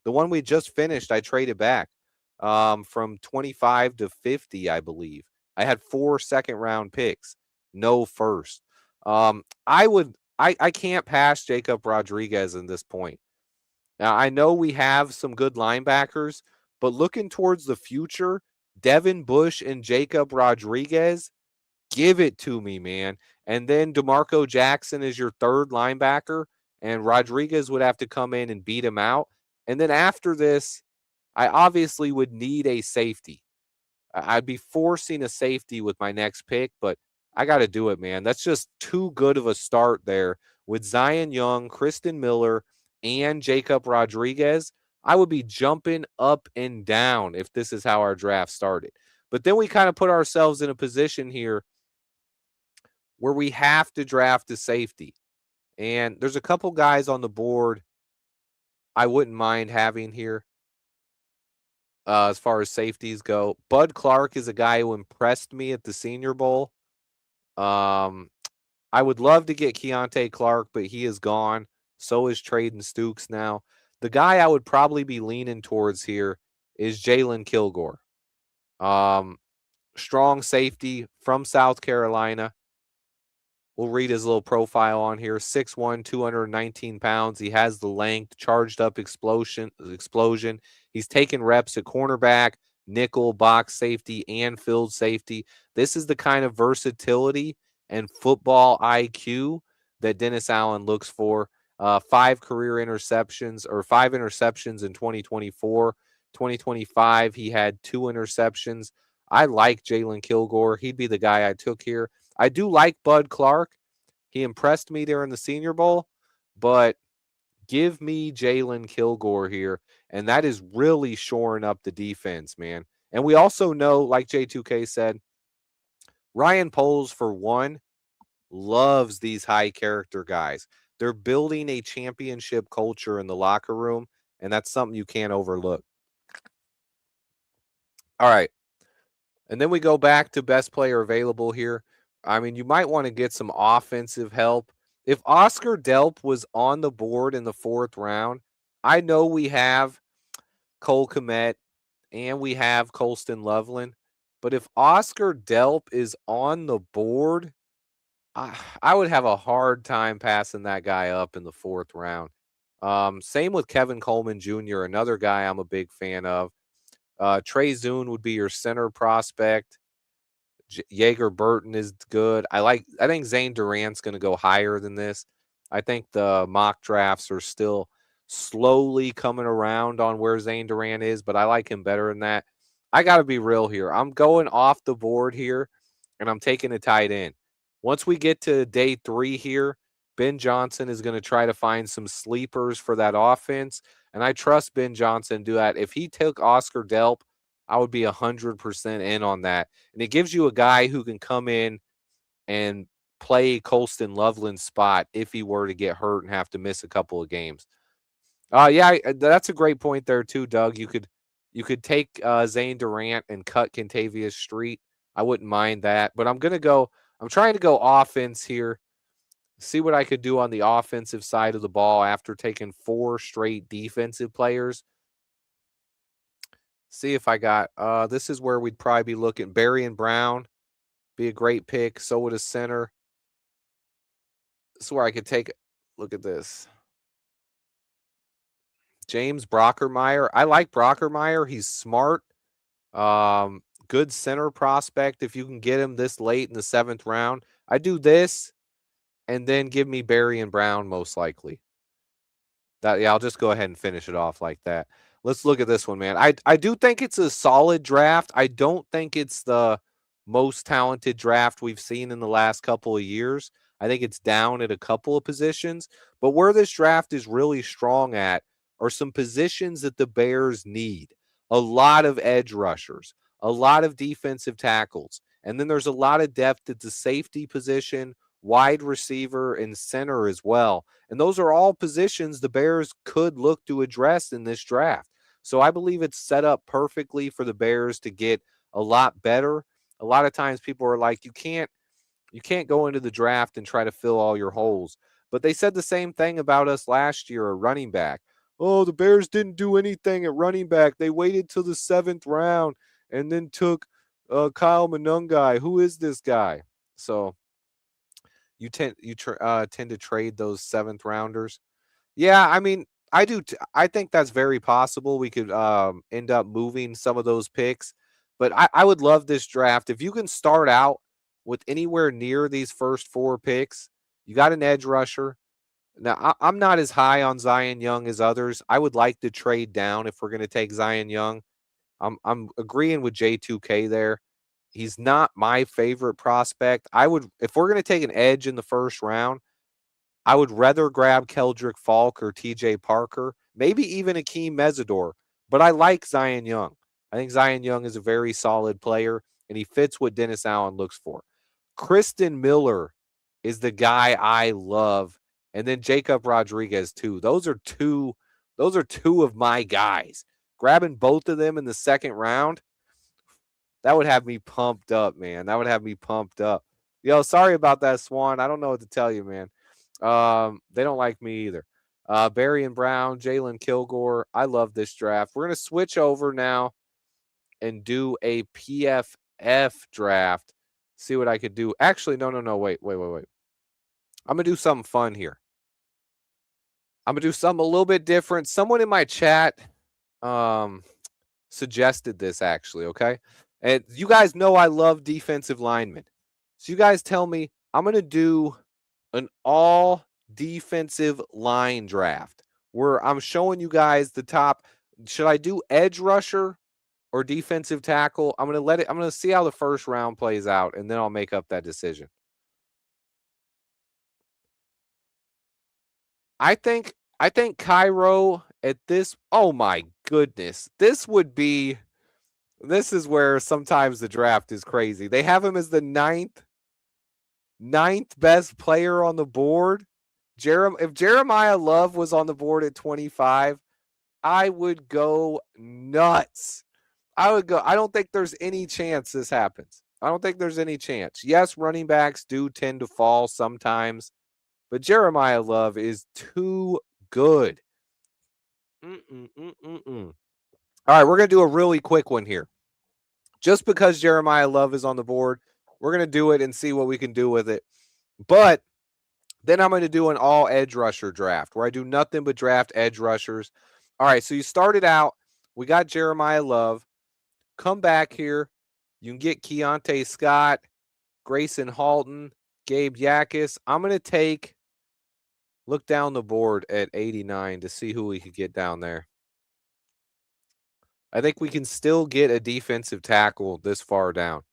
The one we just finished, I traded back from 25 to 50, I believe. I had 4 second round picks, no first. I can't pass Jacob Rodriguez in this point. Now, I know we have some good linebackers, but looking towards the future, Devin Bush and Jacob Rodriguez, give it to me, man. And then DeMarco Jackson is your third linebacker, and Rodriguez would have to come in and beat him out. And then after this, I obviously would need a safety. I'd be forcing a safety with my next pick, but I got to do it, man. That's just too good of a start there with Zion Young, Kristen Miller, and Jacob Rodriguez. I would be jumping up and down if this is how our draft started. But then we kind of put ourselves in a position here where we have to draft a safety. And there's a couple guys on the board I wouldn't mind having here as far as safeties go. Bud Clark is a guy who impressed me at the Senior Bowl. Um, I would love to get Keontae Clark, but he is gone. So is Traden Stukes now. The guy I would probably be leaning towards here is Jalen Kilgore. Strong safety from South Carolina. We'll read his little profile on here. 6'1", 219 pounds. He has the length, charged up explosion. He's taken reps at cornerback, nickel, box safety, and field safety. This is the kind of versatility and football IQ that Dennis Allen looks for. 5 interceptions in 2024. 2025, he had 2 interceptions. I like Jalen Kilgore. He'd be the guy I took here. I do like Bud Clark. He impressed me there in the Senior Bowl, but give me Jalen Kilgore here, and that is really shoring up the defense, man. And we also know, like J2K said, Ryan Poles, for one, loves these high character guys. They're building a championship culture in the locker room, and that's something you can't overlook. All right. And then we go back to best player available here. I mean, you might want to get some offensive help. If Oscar Delp was on the board in the 4th round, I know we have Cole Kmet and we have Colston Loveland. But if Oscar Delp is on the board, I would have a hard time passing that guy up in the 4th round. Same with Kevin Coleman Jr., another guy I'm a big fan of. Trey Zune would be your center prospect. Jaeger Burton is good. I think Zane Durant's going to go higher than this. I think the mock drafts are still slowly coming around on where Zane Durant is, but I like him better than that. I got to be real here. I'm going off the board here, and I'm taking a tight end. Once we get to day 3 here, Ben Johnson is going to try to find some sleepers for that offense, and I trust Ben Johnson to do that. If he took Oscar Delp, I would be 100% in on that. And it gives you a guy who can come in and play Colston Loveland's spot if he were to get hurt and have to miss a couple of games. That's a great point there too, Doug. You could take Zane Durant and cut Kentavious Street. I wouldn't mind that, but I'm trying to go offense here. See what I could do on the offensive side of the ball after taking 4 straight defensive players. See if I got this is where we'd probably be looking. Barry and Brown be a great pick. So would a center. This is where I could take look at this. James Brockermeyer. I like Brockermeyer. He's smart. Good center prospect if you can get him this late in the 7th round. I do this and then give me Barry and Brown most likely. I'll just go ahead and finish it off like that. Let's look at this one, man. I do think it's a solid draft. I don't think it's the most talented draft we've seen in the last couple of years. I think it's down at a couple of positions. But where this draft is really strong at are some positions that the Bears need. A lot of edge rushers, a lot of defensive tackles, and then there's a lot of depth at the safety position wide receiver, and center as well. And those are all positions the Bears could look to address in this draft. So I believe it's set up perfectly for the Bears to get a lot better. A lot of times people are like, you can't go into the draft and try to fill all your holes. But they said the same thing about us last year, a running back. Oh, the Bears didn't do anything at running back. They waited till the 7th round and then took Kyle Monungai. Who is this guy? So you tend to trade those 7th rounders. Yeah, I mean, I do. I think that's very possible. We could end up moving some of those picks, but I would love this draft if you can start out with anywhere near these first 4 picks. You got an edge rusher. Now I'm not as high on Zion Young as others. I would like to trade down if we're going to take Zion Young. I'm agreeing with J2K there. He's not my favorite prospect. I would, if we're going to take an edge in the first round, I would rather grab Keldrick Falk or TJ Parker, maybe even Akeem Mesidor, but I like Zion Young. I think Zion Young is a very solid player, and he fits what Dennis Allen looks for. Kristen Miller is the guy I love, and then Jacob Rodriguez too. Those are two of my guys. Grabbing both of them in the 2nd round, that would have me pumped up, man. That would have me pumped up. Yo, sorry about that, Swan. I don't know what to tell you, man. They don't like me either. Barry and Brown, Jalen Kilgore. I love this draft. We're gonna switch over now and do a PFF draft. See what I could do. Actually, no. Wait. I'm gonna do something fun here. I'm gonna do something a little bit different. Someone in my chat suggested this actually, okay? And you guys know I love defensive linemen. So you guys tell me I'm gonna do an all defensive line draft where I'm showing you guys the top. Should I do edge rusher or defensive tackle? I'm going to see how the first round plays out and then I'll make up that decision. I think Cairo at this, oh my goodness. This is where sometimes the draft is crazy. They have him as the ninth best player on the board. If Jeremiah Love was on the board at 25, I would go nuts. I don't think there's any chance this happens. I don't think there's any chance. Yes, running backs do tend to fall sometimes, but Jeremiah Love is too good. All right, we're going to do a really quick one here. Just because Jeremiah Love is on the board, we're going to do it and see what we can do with it. But then I'm going to do an all edge rusher draft where I do nothing but draft edge rushers. All right, so you started out. We got Jeremiah Love. Come back here. You can get Keontae Scott, Grayson Halton, Gabe Yakis. I'm going to look down the board at 89 to see who we could get down there. I think we can still get a defensive tackle this far down.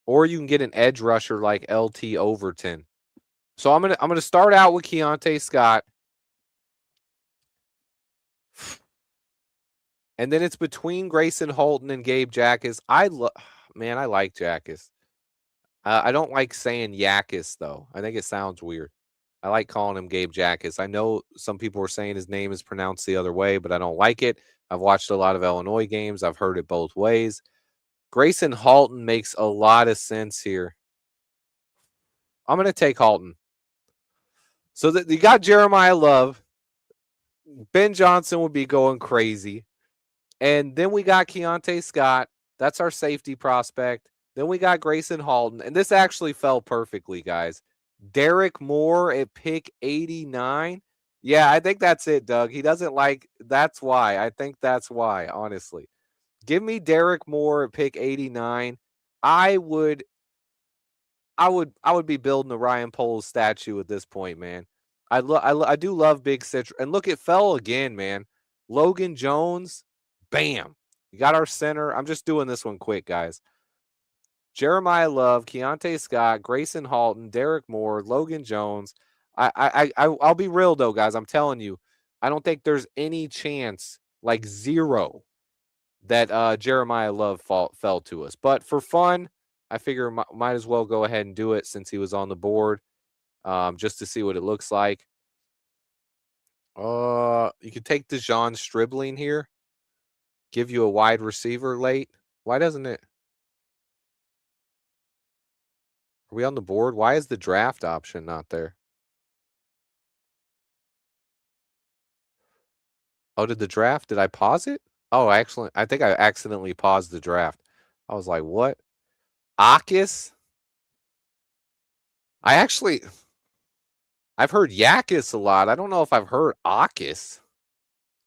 Or you can get an edge rusher like LT Overton. So I'm gonna start out with Keontae Scott. And then it's between Grayson Halton and Gabe Jackas. I like Jackas. I don't like saying Yakis, though. I think it sounds weird. I like calling him Gabe Jackas. I know some people are saying his name is pronounced the other way, but I don't like it. I've watched a lot of Illinois games. I've heard it both ways. Grayson Halton makes a lot of sense here. I'm going to take Halton. So that you got Jeremiah Love. Ben Johnson would be going crazy. And then we got Keontae Scott. That's our safety prospect. Then we got Grayson Halton. And this actually fell perfectly, guys. Derek Moore at pick 89. Yeah, I think that's it, Doug. He doesn't like, that's why. I think that's why, honestly. Give me Derek Moore at pick 89. I would be building a Ryan Poles statue at this point, man. I do love Big Citra. And look, it fell again, man. Logan Jones, bam. You got our center. I'm just doing this one quick, guys. Jeremiah Love, Keontae Scott, Grayson Halton, Derek Moore, Logan Jones. I'll be real though, guys. I'm telling you, I don't think there's any chance, like zero, that Jeremiah Love fell to us. But for fun, I figure might as well go ahead and do it since he was on the board. just to see what it looks like. You could take DeJon Stribling here, give you a wide receiver late. Why doesn't it? Are we on the board? Why is the draft option not there? Oh, did I pause it? Oh, actually, I think I accidentally paused the draft. I was like, what? Akis? I've heard Yakis a lot. I don't know if I've heard Akis.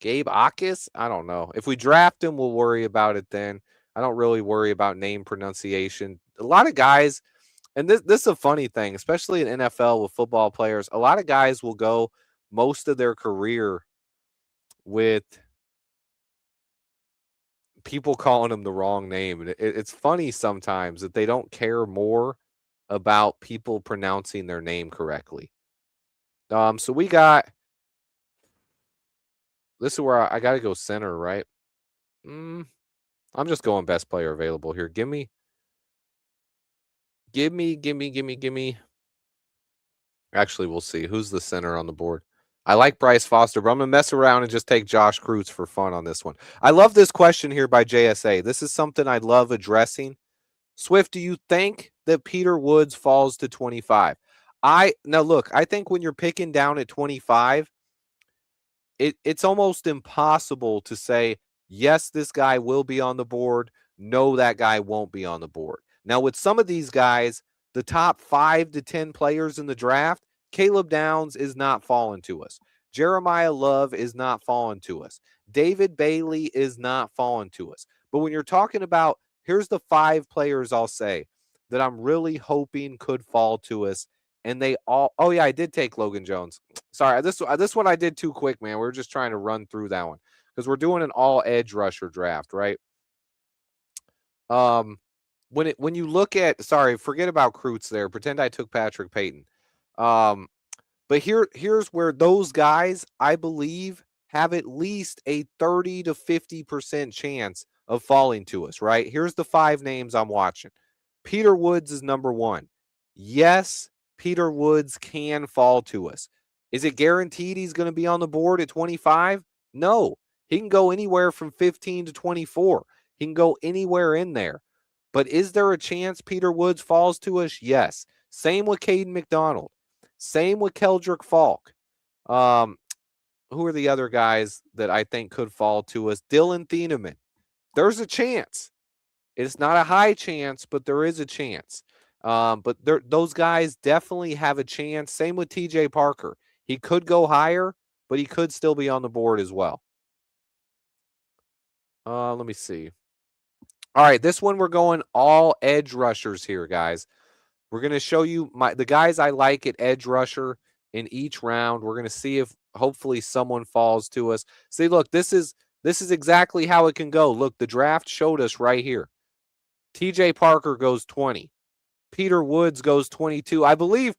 Gabe Akis? I don't know. If we draft him, we'll worry about it then. I don't really worry about name pronunciation. A lot of guys, and this is a funny thing, especially in NFL with football players. A lot of guys will go most of their career with people calling them the wrong name. And it's funny sometimes that they don't care more about people pronouncing their name correctly. So we got this is where I got to go center, right? Mm, I'm just going best player available here. Give me. Actually, we'll see who's the center on the board. I like Bryce Foster, but I'm gonna mess around and just take Josh Kreutz for fun on this one. I love this question here by JSA. This is something I love addressing. Swift, do you think that Peter Woods falls to 25? Now look, I think when you're picking down at 25, it's almost impossible to say, yes, this guy will be on the board. No, that guy won't be on the board. Now, with some of these guys, the top 5 to 10 players in the draft, Caleb Downs is not falling to us. Jeremiah Love is not falling to us. David Bailey is not falling to us. But when you're talking about, here's the 5 players I'll say that I'm really hoping could fall to us. And they all, oh yeah, I did take Logan Jones. Sorry, this one I did too quick, man. We were just trying to run through that one because we're doing an all edge rusher draft, right? Um, when you look at, sorry, forget about Kreutz there. Pretend I took Patrick Payton. But here's where those guys, I believe, have at least a 30 to 50% chance of falling to us, right? Here's the 5 names I'm watching. Peter Woods is number 1. Yes, Peter Woods can fall to us. Is it guaranteed he's going to be on the board at 25? No. He can go anywhere from 15 to 24. He can go anywhere in there. But is there a chance Peter Woods falls to us? Yes. Same with Caden McDonald. Same with Keldrick Falk. Who are the other guys that I think could fall to us? Dylan Thieneman. There's a chance. It's not a high chance, but there is a chance. But those guys definitely have a chance. Same with TJ Parker. He could go higher, but he could still be on the board as well. Let me see. All right, this one we're going all edge rushers here, guys. We're going to show you the guys I like at edge rusher in each round. We're going to see if hopefully someone falls to us. See, look, this is exactly how it can go. Look, the draft showed us right here. TJ Parker goes 20. Peter Woods goes 22. I believe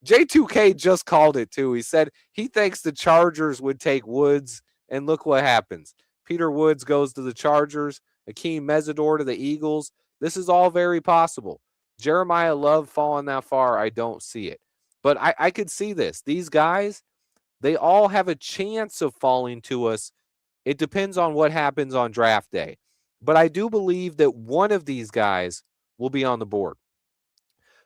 J2K just called it too. He said he thinks the Chargers would take Woods, and look what happens. Peter Woods goes to the Chargers, Akeem Mesidor to the Eagles. This is all very possible. Jeremiah Love falling that far, I don't see it. But I could see this. These guys, they all have a chance of falling to us. It depends on what happens on draft day. But I do believe that one of these guys will be on the board.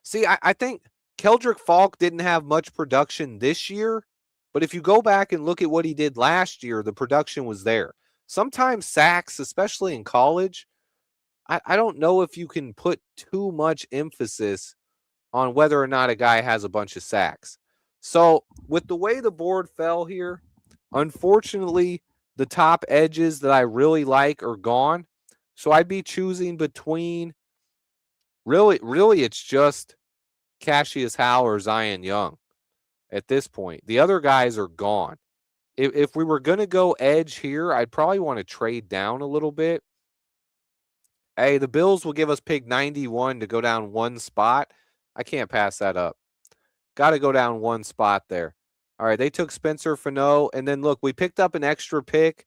See, I think Keldrick Falk didn't have much production this year, but if you go back and look at what he did last year, the production was there. Sometimes sacks, especially in college, I don't know if you can put too much emphasis on whether or not a guy has a bunch of sacks. So, with the way the board fell here, unfortunately, the top edges that I really like are gone. So, I'd be choosing between really, it's just Cassius Howe or Zion Young at this point. The other guys are gone. If we were going to go edge here, I'd probably want to trade down a little bit. Hey, the Bills will give us pick 91 to go down one spot. I can't pass that up. Got to go down one spot there. All right, they took Spencer Fano, and then look, we picked up an extra pick,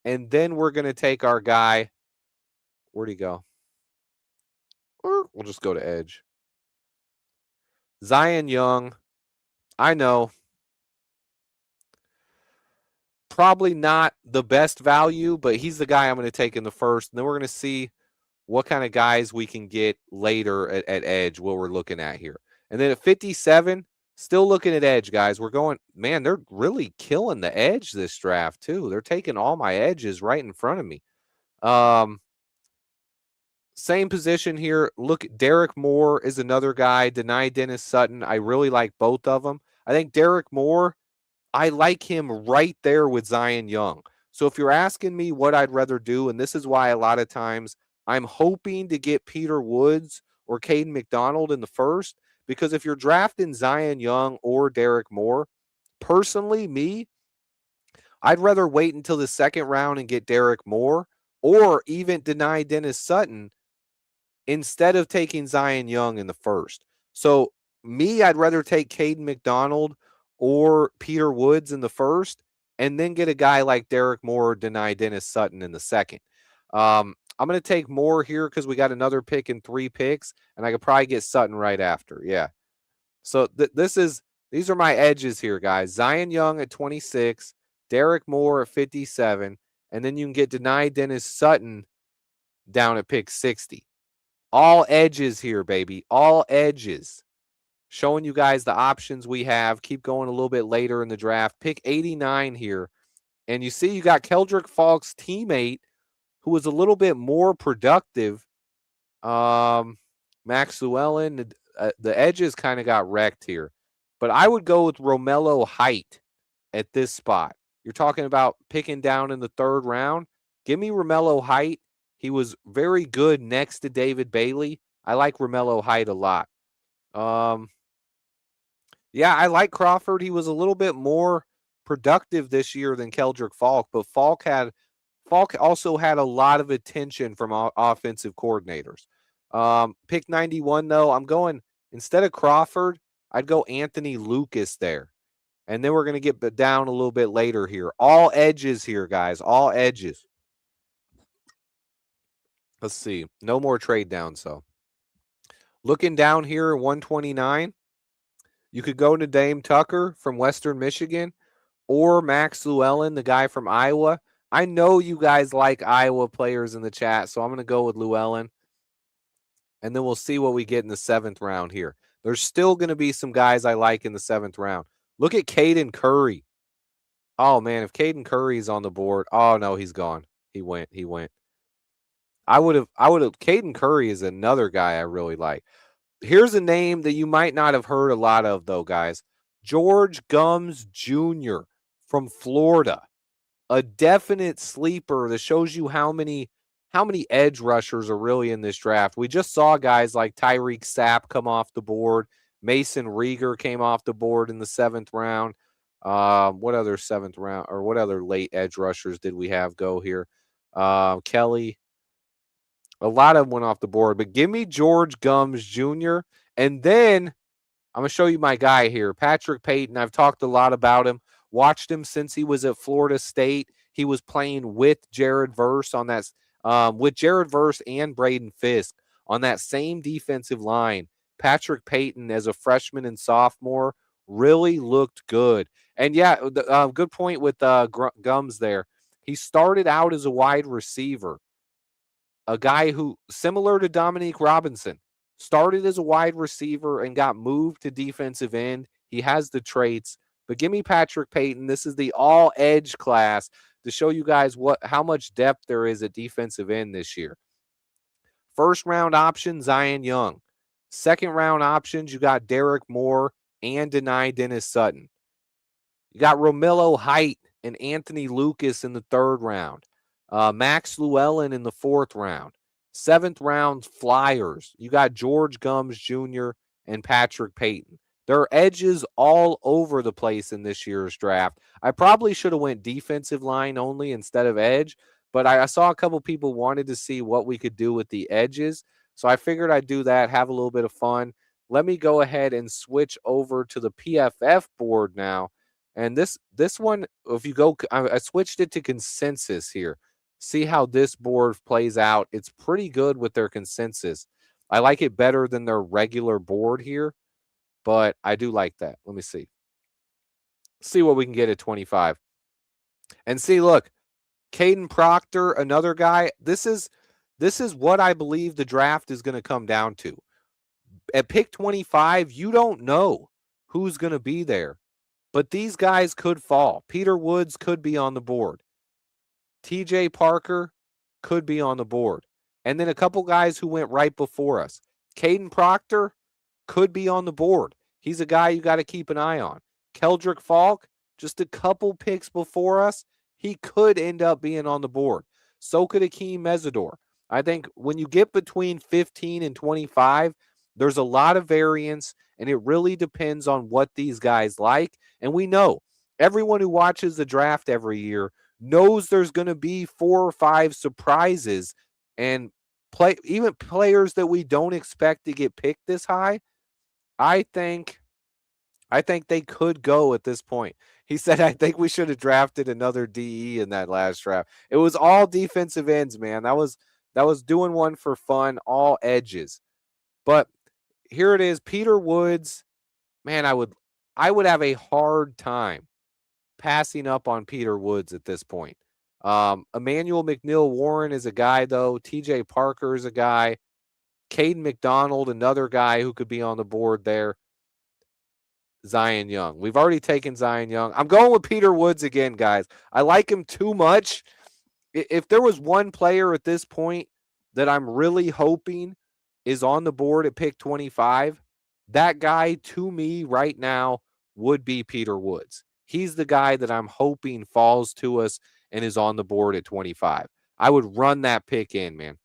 and then we're going to take our guy. Where'd he go? Or we'll just go to edge. Zion Young. I know. Probably not the best value, but he's the guy I'm going to take in the first. And then we're going to see what kind of guys we can get later at edge, what we're looking at here. And then at 57, still looking at edge, guys. We're going, man, they're really killing the edge this draft, too. They're taking all my edges right in front of me. Same position here. Look, Derek Moore is another guy. Deny Dennis Sutton. I really like both of them. I think Derek Moore, I like him right there with Zion Young. So if you're asking me what I'd rather do, and this is why a lot of times I'm hoping to get Peter Woods or Caden McDonald in the first, because if you're drafting Zion Young or Derek Moore, personally, I'd rather wait until the second round and get Derek Moore or even deny Dennis Sutton instead of taking Zion Young in the first. So I'd rather take Caden McDonald or Peter Woods in the first and then get a guy like Derek Moore or deny Dennis Sutton in the second. I'm going to take Moore here because we got another pick and 3 picks, and I could probably get Sutton right after. Yeah. So these are my edges here, guys. Zion Young at 26, Derek Moore at 57, and then you can get deny Dennis Sutton down at pick 60. All edges here, baby. All edges. Showing you guys the options we have. Keep going a little bit later in the draft. Pick 89 here. And you see you got Keldrick Falk's teammate who was a little bit more productive. Max Llewellyn, the edges kind of got wrecked here. But I would go with Romello Height at this spot. You're talking about picking down in the third round. Give me Romello Height. He was very good next to David Bailey. I like Romello Height a lot. Yeah, I like Crawford. He was a little bit more productive this year than Keldrick Falk, but Falk also had a lot of attention from offensive coordinators. Pick 91, though, I'm going, instead of Crawford, I'd go Anthony Lucas there. And then we're going to get down a little bit later here. All edges here, guys. All edges. Let's see. No more trade downs, so. Looking down here, 129, you could go to Dame Tucker from Western Michigan or Max Llewellyn, the guy from Iowa. I know you guys like Iowa players in the chat, so I'm going to go with Llewellyn. And then we'll see what we get in the 7th round here. There's still going to be some guys I like in the 7th round. Look at Caden Curry. Oh, man, if Caden Curry's on the board, oh, no, he's gone. He went. Caden Curry is another guy I really like. Here's a name that you might not have heard a lot of, though, guys. George Gums Jr. from Florida. A definite sleeper that shows you how many edge rushers are really in this draft. We just saw guys like Tyreek Sapp come off the board. Mason Rieger came off the board in the 7th round. What other 7th round or what other late edge rushers did we have go here? Kelly. A lot of them went off the board, but give me George Gums Jr. And then I'm going to show you my guy here, Patrick Payton. I've talked a lot about him. Watched him since he was at Florida State. He was playing with Jared Verse on that, with Jared Verse and Braden Fisk on that same defensive line. Patrick Payton, as a freshman and sophomore, really looked good. And yeah, good point with Gums there. He started out as a wide receiver, a guy who, similar to Dominique Robinson, started as a wide receiver and got moved to defensive end. He has the traits, but give me Patrick Payton. This is the all edge class to show you guys how much depth there is at defensive end this year. First round option, Zion Young. Second round options, you got Derek Moore and deny Dennis Sutton. You got Romello Height and Anthony Lucas in the 3rd round. Max Llewellyn in the 4th round. 7th round Flyers. You got George Gums Jr. and Patrick Payton. There are edges all over the place in this year's draft. I probably should have went defensive line only instead of edge, but I saw a couple people wanted to see what we could do with the edges. So I figured I'd do that, have a little bit of fun. Let me go ahead and switch over to the PFF board now. And this one, if you go, I switched it to consensus here. See how this board plays out. It's pretty good with their consensus. I like it better than their regular board here, but I do like that. Let me see. See what we can get at 25. And see, look, Caden Proctor, another guy. This is what I believe the draft is going to come down to. At pick 25, you don't know who's going to be there, but these guys could fall. Peter Woods could be on the board. TJ Parker could be on the board. And then a couple guys who went right before us. Caden Proctor could be on the board. He's a guy you got to keep an eye on. Keldrick Falk, just a couple picks before us, he could end up being on the board. So could Akeem Mesidor. I think when you get between 15 and 25, there's a lot of variance, and it really depends on what these guys like. And we know everyone who watches the draft every year knows there's going to be 4 or 5 surprises, and even players that we don't expect to get picked this high. I think they could go at this point. He said, I think we should have drafted another DE in that last draft. It was all defensive ends, man. That was doing one for fun, all edges. But here it is, Peter Woods. Man, I would have a hard time passing up on Peter Woods at this point. Emmanuel McNeil Warren is a guy, though. TJ Parker is a guy. Caden McDonald, another guy who could be on the board there. Zion Young. We've already taken Zion Young. I'm going with Peter Woods again, guys. I like him too much. If there was one player at this point that I'm really hoping is on the board at pick 25, that guy to me right now would be Peter Woods. He's the guy that I'm hoping falls to us and is on the board at 25. I would run that pick in, man.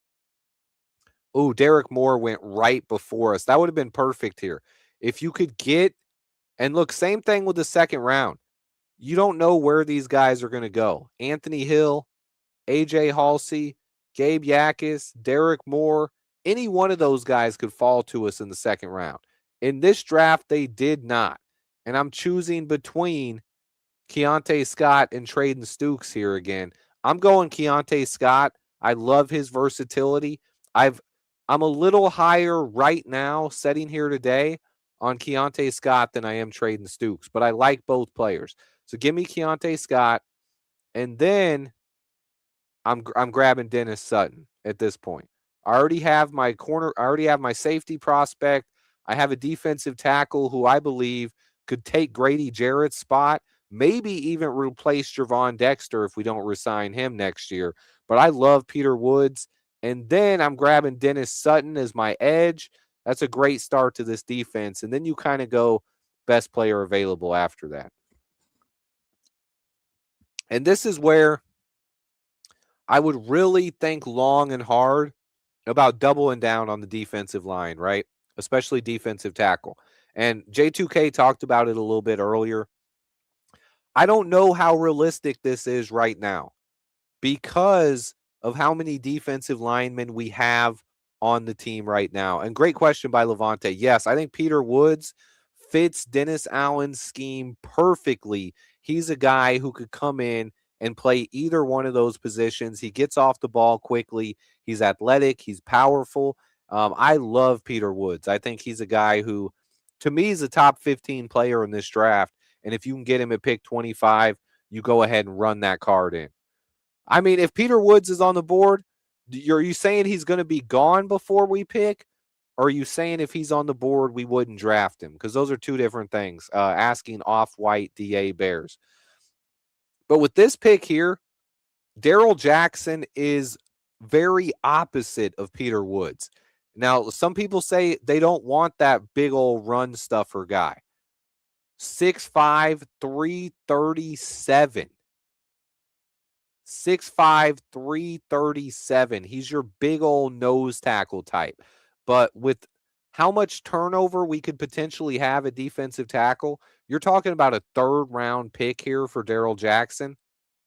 Oh, Derek Moore went right before us. That would have been perfect here. If you could get, and look, same thing with the second round. You don't know where these guys are going to go. Anthony Hill, AJ Halsey, Gabe Yakis, Derek Moore, any one of those guys could fall to us in the second round. In this draft, they did not. And I'm choosing between Keontae Scott and Traden Stukes here again. I'm going Keontae Scott. I love his versatility. I'm a little higher right now, sitting here today, on Keontae Scott than I am Traden Stukes, but I like both players. So give me Keontae Scott, and then I'm grabbing Dennis Sutton at this point. I already have my corner. I already have my safety prospect. I have a defensive tackle who I believe could take Grady Jarrett's spot, maybe even replace Javon Dexter if we don't resign him next year. But I love Peter Woods. And then I'm grabbing Dennis Sutton as my edge. That's a great start to this defense. And then you kind of go best player available after that. And this is where I would really think long and hard about doubling down on the defensive line, right? Especially defensive tackle. And J2K talked about it a little bit earlier. I don't know how realistic this is right now because of how many defensive linemen we have on the team right now. And great question by Levante. Yes, I think Peter Woods fits Dennis Allen's scheme perfectly. He's a guy who could come in and play either one of those positions. He gets off the ball quickly. He's athletic. He's powerful. I love Peter Woods. I think he's a guy who, to me, is a top 15 player in this draft. And if you can get him at pick 25, you go ahead and run that card in. I mean, if Peter Woods is on the board, are you saying he's going to be gone before we pick? Or are you saying if he's on the board, we wouldn't draft him? Because those are two different things, asking off-white DA Bears. But with this pick here, Darrell Jackson is very opposite of Peter Woods. Now, some people say they don't want that big old run stuffer guy. 6'5", 337. 6'5", 337. He's your big old nose tackle type. But with how much turnover we could potentially have at defensive tackle, you're talking about a third-round pick here for Darrell Jackson.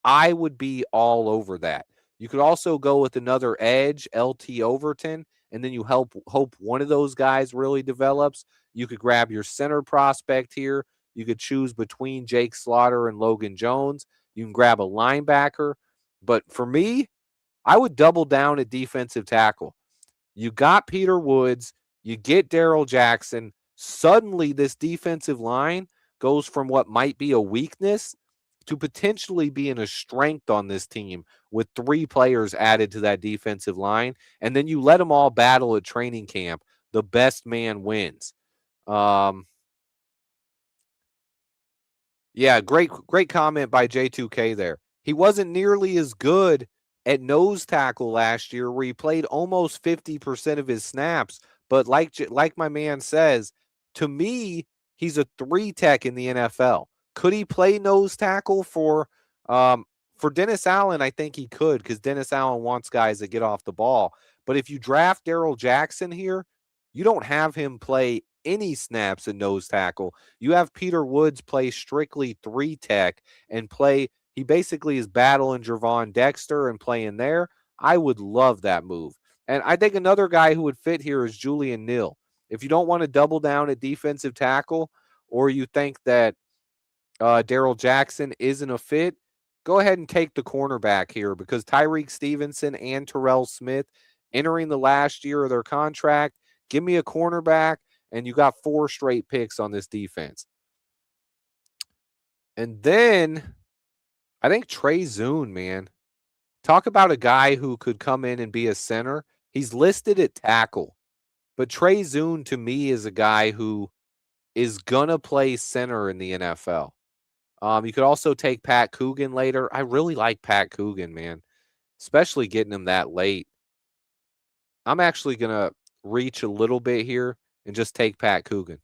I would be all over that. You could also go with another edge, LT Overton, and then you hope one of those guys really develops. You could grab your center prospect here. You could choose between Jake Slaughter and Logan Jones. You can grab a linebacker. But for me, I would double down at defensive tackle. You got Peter Woods. You get Darrell Jackson. Suddenly, this defensive line goes from what might be a weakness to potentially being a strength on this team with 3 players added to that defensive line. And then you let them all battle at training camp. The best man wins. Um, Yeah, great comment by J2K there. He wasn't nearly as good at nose tackle last year where he played almost 50% of his snaps, but like my man says, to me, he's a 3 tech in the NFL. Could he play nose tackle for Dennis Allen? I think he could cuz Dennis Allen wants guys that get off the ball. But if you draft Daryl Jackson here, you don't have him play any snaps in nose tackle. You have Peter Woods play strictly 3 tech and play. He basically is battling Gervon Dexter and playing there. I would love that move. And I think another guy who would fit here is Julian Neal. If you don't want to double down at defensive tackle, or you think that Daryl Jackson isn't a fit, go ahead and take the cornerback here because Tyreek Stevenson and Terrell Smith entering the last year of their contract. Give me a cornerback, and you got 4 straight picks on this defense. And then I think Trey Zune, man. Talk about a guy who could come in and be a center. He's listed at tackle, but Trey Zune to me is a guy who is going to play center in the NFL. You could also take Pat Coogan later. I really like Pat Coogan, man, especially getting him that late. I'm actually going to reach a little bit here and just take Pat Coogan.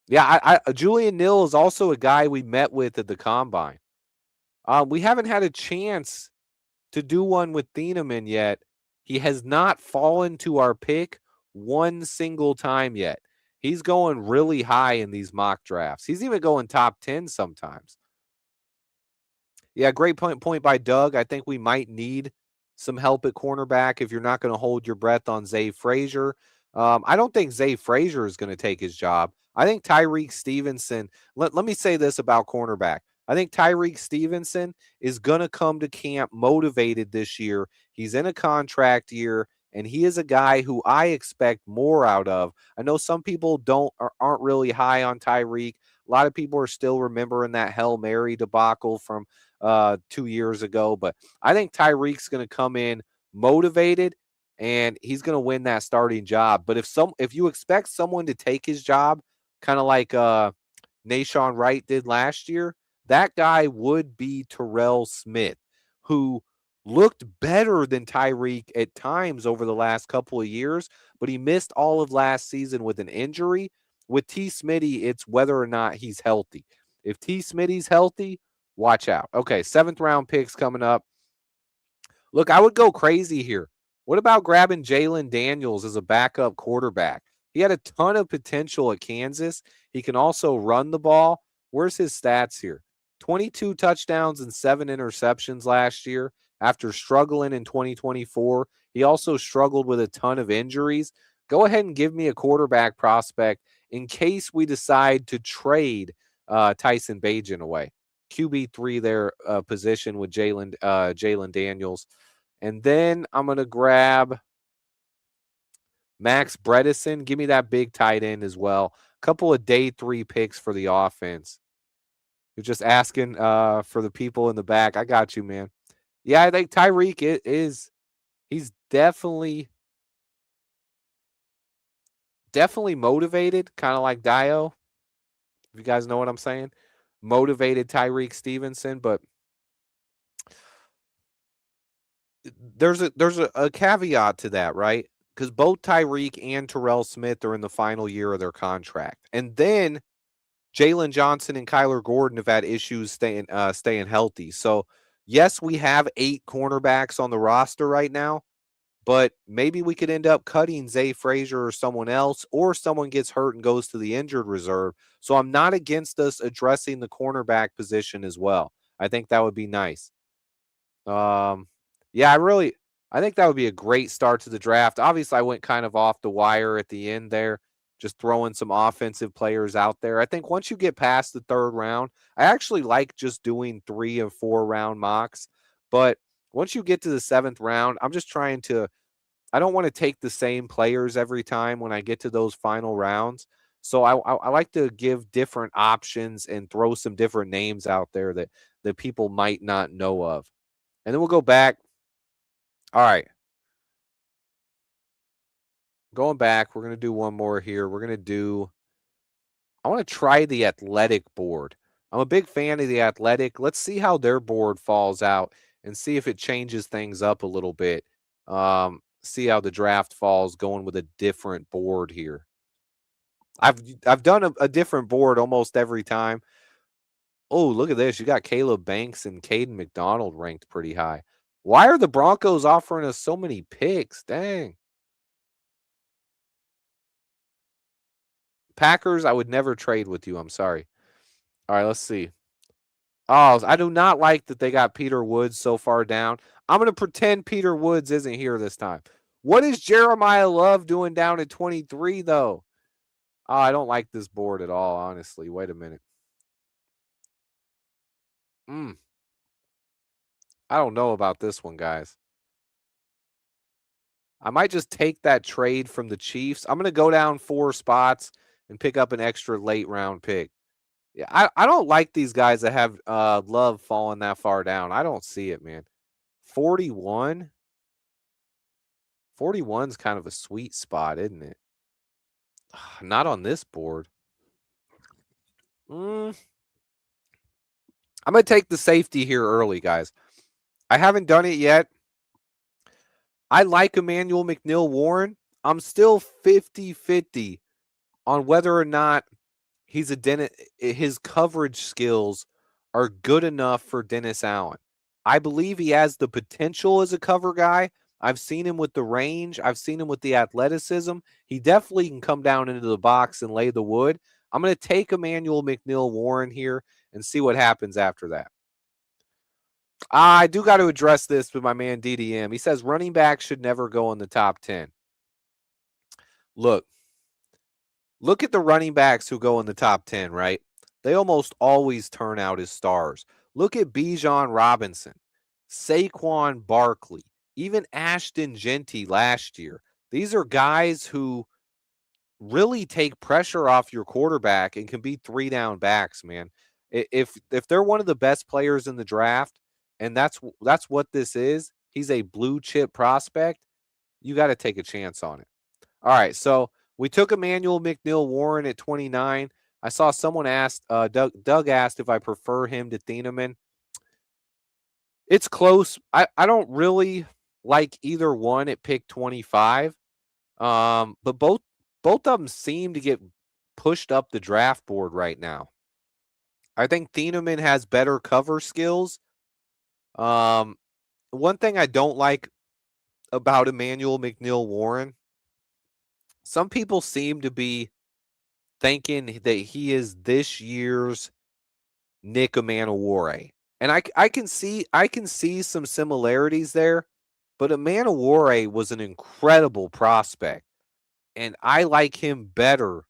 Yeah, Julian Neal is also a guy we met with at the combine. We haven't had a chance to do one with Thieneman yet. He has not fallen to our pick one single time yet. He's going really high in these mock drafts. He's even going top 10 sometimes. Yeah, great point by Doug. I think we might need some help at cornerback if you're not going to hold your breath on Zay Frazier. I don't think Zay Frazier is going to take his job. I think Tyreek Stevenson, let me say this about cornerback. I think Tyreek Stevenson is going to come to camp motivated this year. He's in a contract year, and he is a guy who I expect more out of. I know some people aren't really high on Tyreek. A lot of people are still remembering that Hail Mary debacle from 2 years ago, but I think Tyreek's going to come in motivated and he's going to win that starting job. But if you expect someone to take his job, kind of like Nashawn Wright did last year, that guy would be Terrell Smith, who looked better than Tyreek at times over the last couple of years, but he missed all of last season with an injury. With T. Smitty, it's whether or not he's healthy. If T. Smitty's healthy, watch out. Okay, 7th round picks coming up. Look, I would go crazy here. What about grabbing Jalen Daniels as a backup quarterback? He had a ton of potential at Kansas. He can also run the ball. Where's his stats here? 22 touchdowns and 7 interceptions last year after struggling in 2024. He also struggled with a ton of injuries. Go ahead and give me a quarterback prospect in case we decide to trade Tyson Bagent away. QB3 there position with Jalen Daniels. And then I'm going to grab Max Bredesen. Give me that big tight end as well. A couple of day 3 picks for the offense. You're just asking for the people in the back. I got you, man. Yeah, I think Tyreek he's definitely motivated, kind of like Dio. If you guys know what I'm saying. Motivated Tyreek Stevenson, but there's a caveat to that, right? Because both Tyreek and Terrell Smith are in the final year of their contract. And then Jalen Johnson and Kyler Gordon have had issues staying healthy. So, yes, we have 8 cornerbacks on the roster right now, but maybe we could end up cutting Zay Frazier or someone else, or someone gets hurt and goes to the injured reserve. So I'm not against us addressing the cornerback position as well. I think that would be nice. Yeah, I think that would be a great start to the draft. Obviously, I went kind of off the wire at the end there, just throwing some offensive players out there. I think once you get past the 3rd round, I actually like just doing 3 and 4 round mocks. But once you get to the 7th round, I'm just I don't want to take the same players every time when I get to those final rounds. So I like to give different options and throw some different names out there that people might not know of. And then we'll go back. All right. Going back, we're going to do one more here. We're going to do I want to try the athletic board. I'm a big fan of the athletic. Let's see how their board falls out and see if it changes things up a little bit. See how the draft falls going with a different board here. I've done a different board almost every time. Oh, look at this. You got Caleb Banks and Caden McDonald ranked pretty high. Why are the Broncos offering us so many picks? Dang. Packers, I would never trade with you. I'm sorry. All right, let's see. Oh, I do not like that they got Peter Woods so far down. I'm going to pretend Peter Woods isn't here this time. What is Jeremiah Love doing down at 23, though? Oh, I don't like this board at all, honestly. Wait a minute. I don't know about this one, guys. I might just take that trade from the Chiefs. I'm going to go down 4 spots and pick up an extra late round pick. Yeah, I don't like these guys that have Love falling that far down. I don't see it, man. 41? 41's kind of a sweet spot, isn't it? Not on this board. I'm going to take the safety here early, guys. I haven't done it yet. I like Emmanuel McNeil-Warren. I'm still 50-50 on whether or not his coverage skills are good enough for Dennis Allen. I believe he has the potential as a cover guy. I've seen him with the range. I've seen him with the athleticism. He definitely can come down into the box and lay the wood. I'm going to take Emmanuel McNeil-Warren here and see what happens after that. I do got to address this with my man DDM. He says running backs should never go in the top 10. Look at the running backs who go in the top 10, right? They almost always turn out as stars. Look at Bijan Robinson, Saquon Barkley, even Ashton Genty last year. These are guys who really take pressure off your quarterback and can be 3-down backs, man. If they're one of the best players in the draft, and that's what this is, he's a blue chip prospect, you got to take a chance on it. All right, so we took Emmanuel McNeil-Warren at 29. I saw someone asked, Doug asked if I prefer him to Thieneman. It's close. I don't really like either one at pick 25. But both of them seem to get pushed up the draft board right now. I think Thieneman has better cover skills. One thing I don't like about Emmanuel McNeil-Warren, some people seem to be thinking that he is this year's Nick Emmanwori. And I can see some similarities there, but Emmanwori was an incredible prospect, and I like him better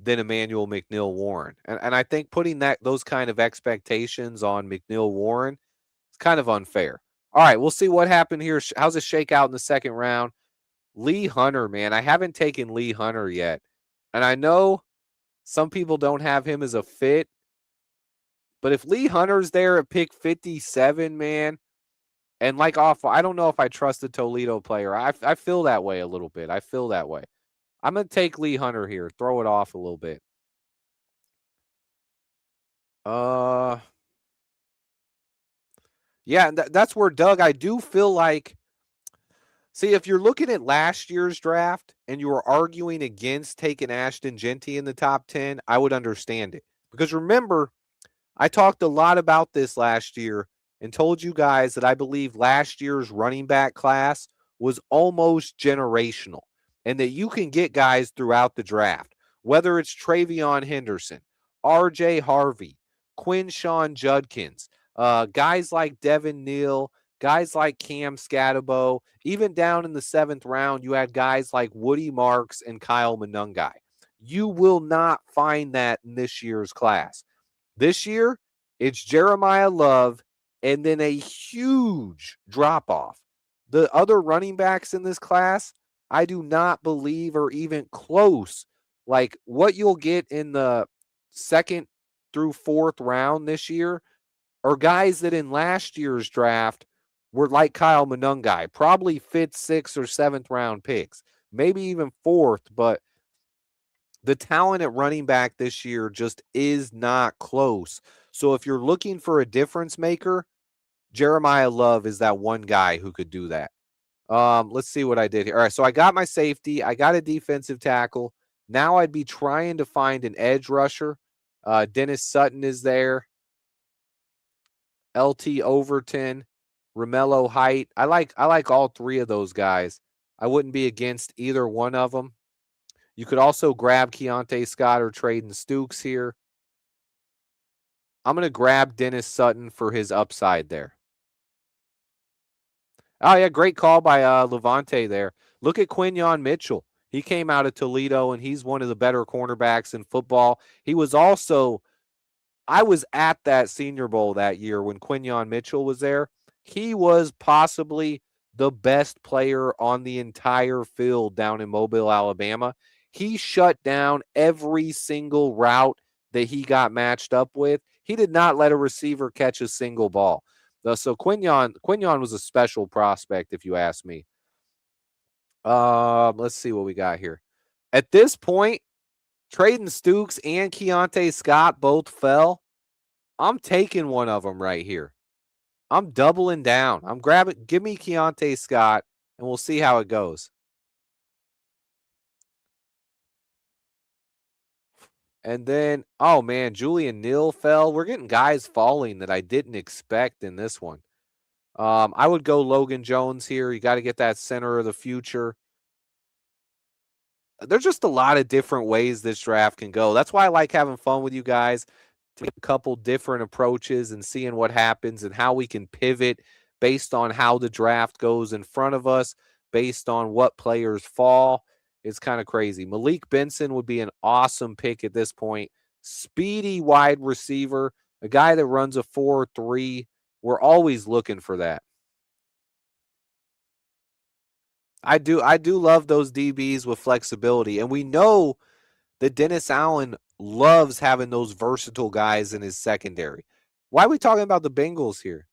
than Emmanuel McNeil-Warren. And I think putting those kind of expectations on McNeil-Warren is kind of unfair. All right, we'll see what happened here. How's it shake out in the second round? Lee Hunter, man. I haven't taken Lee Hunter yet. And I know some people don't have him as a fit, but if Lee Hunter's there at pick 57, man, and I don't know if I trust the Toledo player. I feel that way a little bit. I feel that way. I'm going to take Lee Hunter here. Throw it off a little bit. Yeah, that's where, Doug, I do feel like, see, if you're looking at last year's draft and you were arguing against taking Ashton Genty in the top 10, I would understand it. Because remember, I talked a lot about this last year and told you guys that I believe last year's running back class was almost generational and that you can get guys throughout the draft, whether it's Travion Henderson, RJ Harvey, Quinshawn Judkins, guys like Devin Neal, guys like Cam Scatabo. Even down in the 7th round, you had guys like Woody Marks and Kyle Monungai. You will not find that in this year's class. This year, it's Jeremiah Love and then a huge drop-off. The other running backs in this class, I do not believe are even close Like what you'll get in the second through fourth round this year are guys that in last year's draft were like Kyle Monungai, probably fifth, sixth, or seventh round picks, maybe even fourth, but the talent at running back this year just is not close. So if you're looking for a difference maker, Jeremiah Love is that one guy who could do that. Let's see what I did here. All right, so I got my safety, I got a defensive tackle. Now I'd be trying to find an edge rusher. Dennis Sutton is there. LT Overton, Romello Height. I like all three of those guys. I wouldn't be against either one of them. You could also grab Keontae Scott or Traden Stukes here. I'm going to grab Dennis Sutton for his upside there. Oh, yeah, great call by Levante there. Look at Quinyon Mitchell. He came out of Toledo, and he's one of the better cornerbacks in football. He was also I was at that Senior Bowl that year when Quinyon Mitchell was there. He was possibly the best player on the entire field down in Mobile, Alabama. He shut down every single route that he got matched up with. He did not let a receiver catch a single ball. So Quinyon was a special prospect, if you ask me. Let's see what we got here. At this point, Traden Stukes and Keontae Scott both fell. I'm taking one of them right here. I'm doubling down. I'm grabbing. Give me Keontae Scott, and we'll see how it goes. And then, oh man, Julian Neal fell. We're getting guys falling that I didn't expect in this one. I would go Logan Jones here. You got to get that center of the future. There's just a lot of different ways this draft can go. That's why I like having fun with you guys. Take a couple different approaches and seeing what happens and how we can pivot based on how the draft goes in front of us, based on what players fall. It's kind of crazy. Malik Benson would be an awesome pick at this point. Speedy wide receiver, a guy that runs a 4.3. We're always looking for that. I do love those DBs with flexibility. And we know that Dennis Allen loves having those versatile guys in his secondary. Why are we talking about the Bengals here?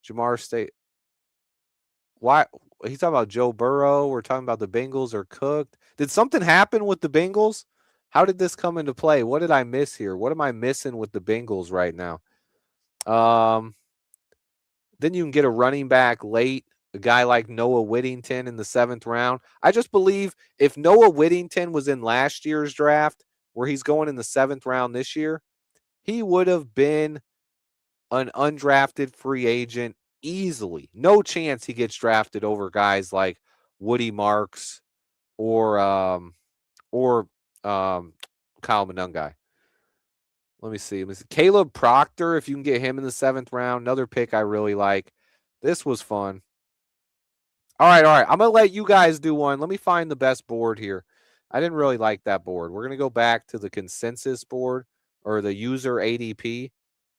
Jamar State. Why he's talking about Joe Burrow? We're talking about the Bengals are cooked. Did something happen with the Bengals? How did this come into play? What did I miss here? What am I missing with the Bengals right now? Um, then you can get a running back late, a guy like Noah Whittington in the 7th round. I just believe if Noah Whittington was in last year's draft, where he's going in the 7th round this year, he would have been an undrafted free agent easily. No chance he gets drafted over guys like Woody Marks or or um Kyle Monungai. Let me see. Caleb Proctor, if you can get him in the 7th round, another pick I really like. This was fun. All right, all right. I'm gonna let you guys do one. Let me find the best board here. I didn't really like that board. We're gonna go back to the consensus board or the user ADP.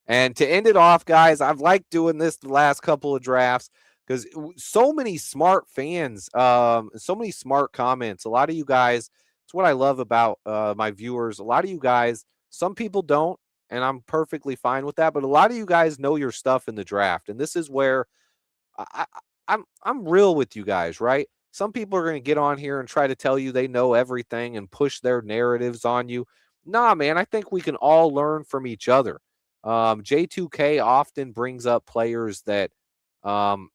And to end it off, guys, I've liked doing this the last couple of drafts because so many smart fans, so many smart comments. A lot of you guys, it's what I love about my viewers. A lot of you guys, some people don't, and I'm perfectly fine with that. But a lot of you guys know your stuff in the draft, and this is where I, I'm real with you guys, right? Some people are going to get on here and try to tell you they know everything and push their narratives on you. Nah, man, I think we can all learn from each other. J2K often brings up players that um,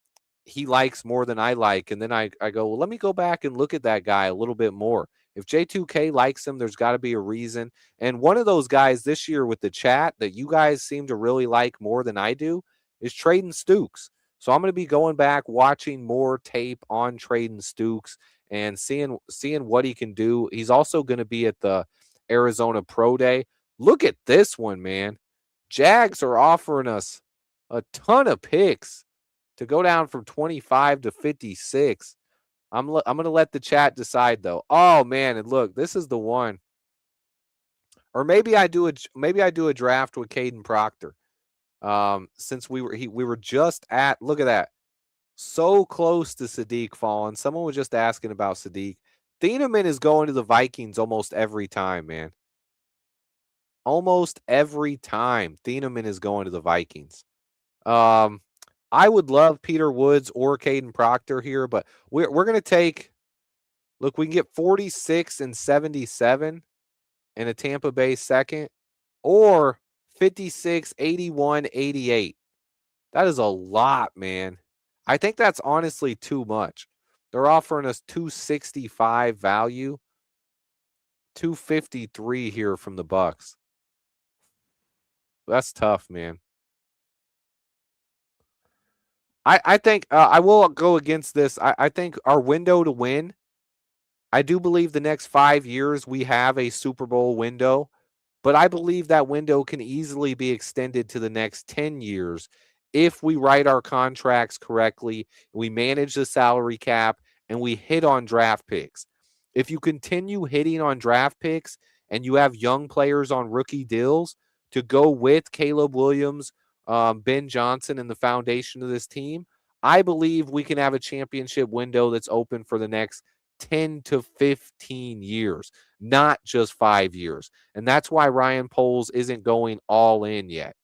he likes more than I like. And then I go, well, let me go back and look at that guy a little bit more. If J2K likes him, there's got to be a reason. And one of those guys this year with the chat that you guys seem to really like more than I do is Traden Stukes. So I'm going to be going back, watching more tape on Traden Stukes and seeing what he can do. He's also going to be at the Arizona Pro Day. Look at this one, man. Jags are offering us a ton of picks to go down from 25 to 56. I'm going to let the chat decide though. Oh man, and look, this is the one. Or maybe I do a draft with Caden Proctor. Since we were just at, look at that, so close to Sadiq falling. Someone was just asking about Sadiq. Thieneman is going to the Vikings almost every time, man. Almost every time Thieneman is going to the Vikings. Um, I would love Peter Woods or Caden Proctor here, but we're gonna take. Look, we can get 46 and 77 in a Tampa Bay second, or 56, 81, 88. That is a lot, man. I think that's honestly too much. They're offering us 265 value, 253 here from the Bucks. That's tough, man. I think I will go against this. I think our window to win, I do believe the next 5 years we have a Super Bowl window. But I believe that window can easily be extended to the next 10 years if we write our contracts correctly, we manage the salary cap, and we hit on draft picks. If you continue hitting on draft picks and you have young players on rookie deals to go with Caleb Williams, Ben Johnson, and the foundation of this team, I believe we can have a championship window that's open for the next 10 to 15 years, not just 5 years. And that's why Ryan Poles isn't going all in yet.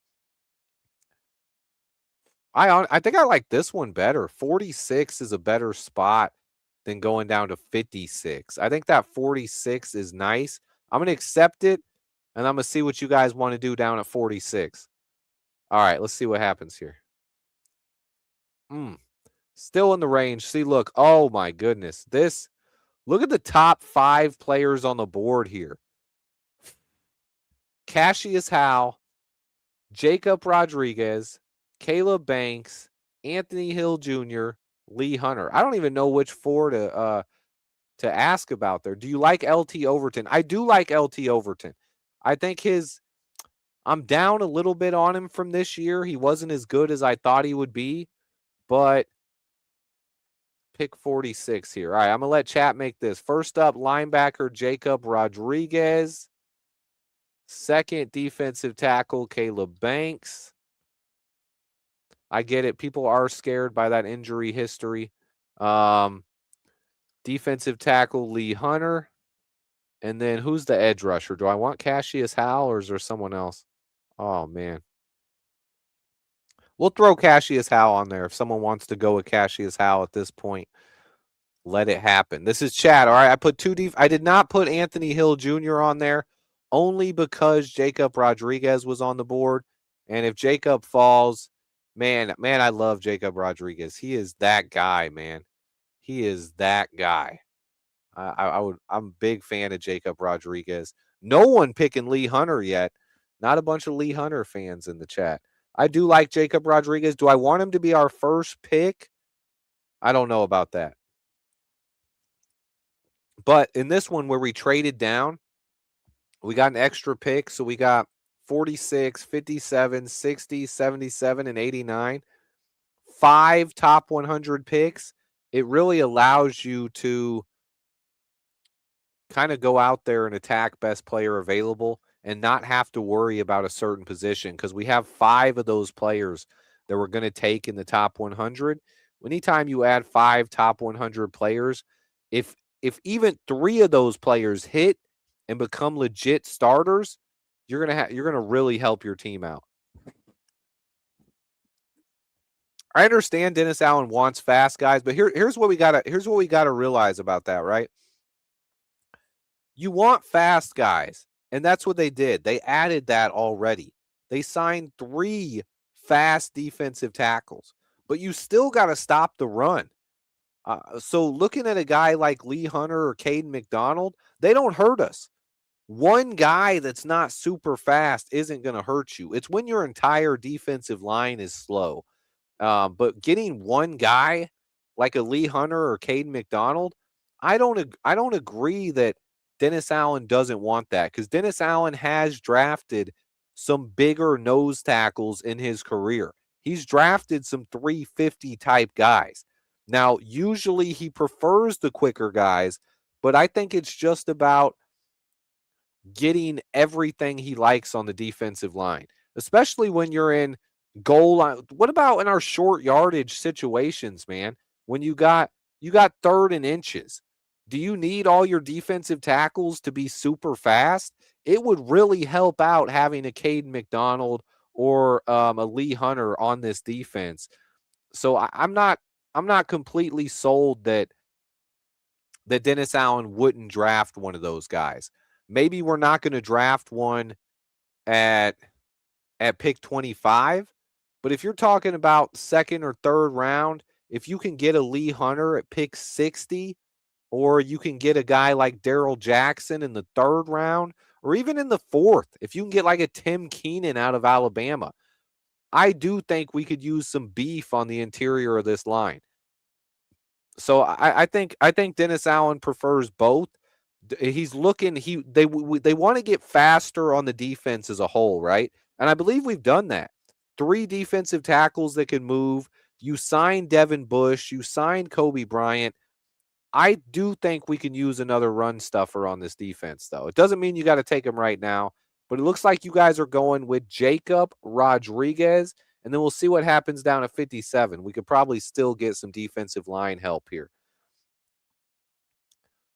I think I like this one better. 46 is a better spot than going down to 56. I think that 46 is nice. I'm going to accept it, and I'm going to see what you guys want to do down at 46. All right, let's see what happens here. Still in the range. See, look. Oh, my goodness. Look at the top 5 players on the board here. Cassius Howe, Jacob Rodriguez, Caleb Banks, Anthony Hill Jr., Lee Hunter. I don't even know which 4 to ask about there. Do you like LT Overton? I do like LT Overton. I think I'm down a little bit on him from this year. He wasn't as good as I thought he would be, but pick 46 here. All right, I'm going to let chat make this. First up, linebacker Jacob Rodriguez. Second, defensive tackle Caleb Banks. I get it. People are scared by that injury history. Defensive tackle Lee Hunter. And then who's the edge rusher? Do I want Cassius Howe or is there someone else? Oh, man. We'll throw Cassius Howe on there if someone wants to go with Cassius Howe at this point. Let it happen. This is chat. All right. I did not put Anthony Hill Jr. on there only because Jacob Rodriguez was on the board. And if Jacob falls, man, I love Jacob Rodriguez. He is that guy, man. He is that guy. I'm a big fan of Jacob Rodriguez. No one picking Lee Hunter yet. Not a bunch of Lee Hunter fans in the chat. I do like Jacob Rodriguez. Do I want him to be our first pick? I don't know about that. But in this one where we traded down, we got an extra pick. So we got 46, 57, 60, 77, and 89. 5 top 100 picks. It really allows you to kind of go out there and attack best player available and not have to worry about a certain position because we have 5 of those players that we're going to take in the top 100. Anytime you add 5 top 100 players, if even 3 of those players hit and become legit starters, you're gonna really help your team out. I understand Dennis Allen wants fast guys, but here's what we gotta realize about that, right? You want fast guys, and that's what they did. They added that already. They signed 3 fast defensive tackles, but you still got to stop the run. So looking at a guy like Lee Hunter or Caden McDonald, they don't hurt us. One guy that's not super fast isn't going to hurt you. It's when your entire defensive line is slow. But getting one guy like a Lee Hunter or Caden McDonald, I don't agree that Dennis Allen doesn't want that because Dennis Allen has drafted some bigger nose tackles in his career. He's drafted some 350 type guys. Now, usually he prefers the quicker guys, but I think it's just about getting everything he likes on the defensive line, especially when you're in goal line. What about in our short yardage situations, man? When you got 3rd and inches, Do you need all your defensive tackles to be super fast? It would really help out having a Caden McDonald or a Lee Hunter on this defense. So I'm not completely sold that Dennis Allen wouldn't draft one of those guys. Maybe we're not going to draft one at pick 25, but if you're talking about second or third round, if you can get a Lee Hunter at pick 60, or you can get a guy like Darrell Jackson in the third round, or even in the fourth, if you can get like a Tim Keenan out of Alabama, I do think we could use some beef on the interior of this line. So I think Dennis Allen prefers both. He's looking. They want to get faster on the defense as a whole, right? And I believe we've done that. 3 defensive tackles that can move. You signed Devin Bush. You signed Kobe Bryant. I do think we can use another run stuffer on this defense, though. It doesn't mean you got to take him right now, but it looks like you guys are going with Jacob Rodriguez, and then we'll see what happens down at 57. We could probably still get some defensive line help here.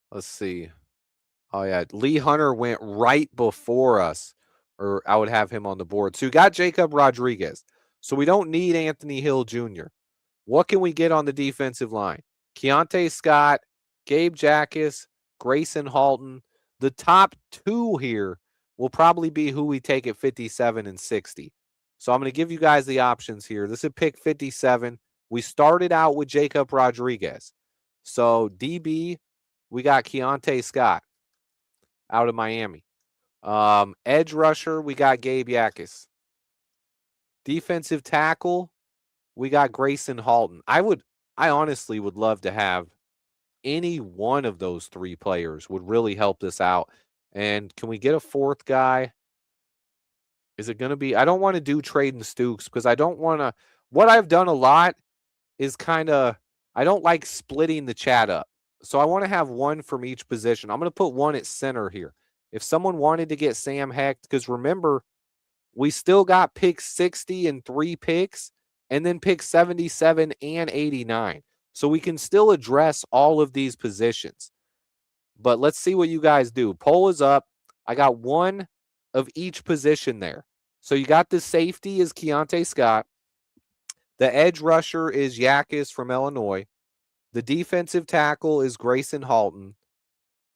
Let's see. Oh, yeah. Lee Hunter went right before us, or I would have him on the board. So you got Jacob Rodriguez. So we don't need Anthony Hill Jr. What can we get on the defensive line? Keontae Scott, Gabe Jackas, Grayson Halton. The top 2 here will probably be who we take at 57 and 60. So I'm going to give you guys the options here. This is pick 57. We started out with Jacob Rodriguez. So DB, we got Keontae Scott out of Miami. Edge rusher, we got Gabe Jackas. Defensive tackle, we got Grayson Halton. I honestly would love to have any one of those 3 players would really help this out. And can we get a 4th guy? Is it going to be? I don't want to do Traden Stukes because I don't want to. What I've done a lot is I don't like splitting the chat up. So I want to have one from each position. I'm going to put one at center here. If someone wanted to get Sam Hecht, because remember, we still got pick 60 and 3 picks, and then pick 77 and 89. So we can still address all of these positions. But let's see what you guys do. Poll is up. I got one of each position there. So you got the safety is Keontae Scott. The edge rusher is Jackas from Illinois. The defensive tackle is Grayson Halton.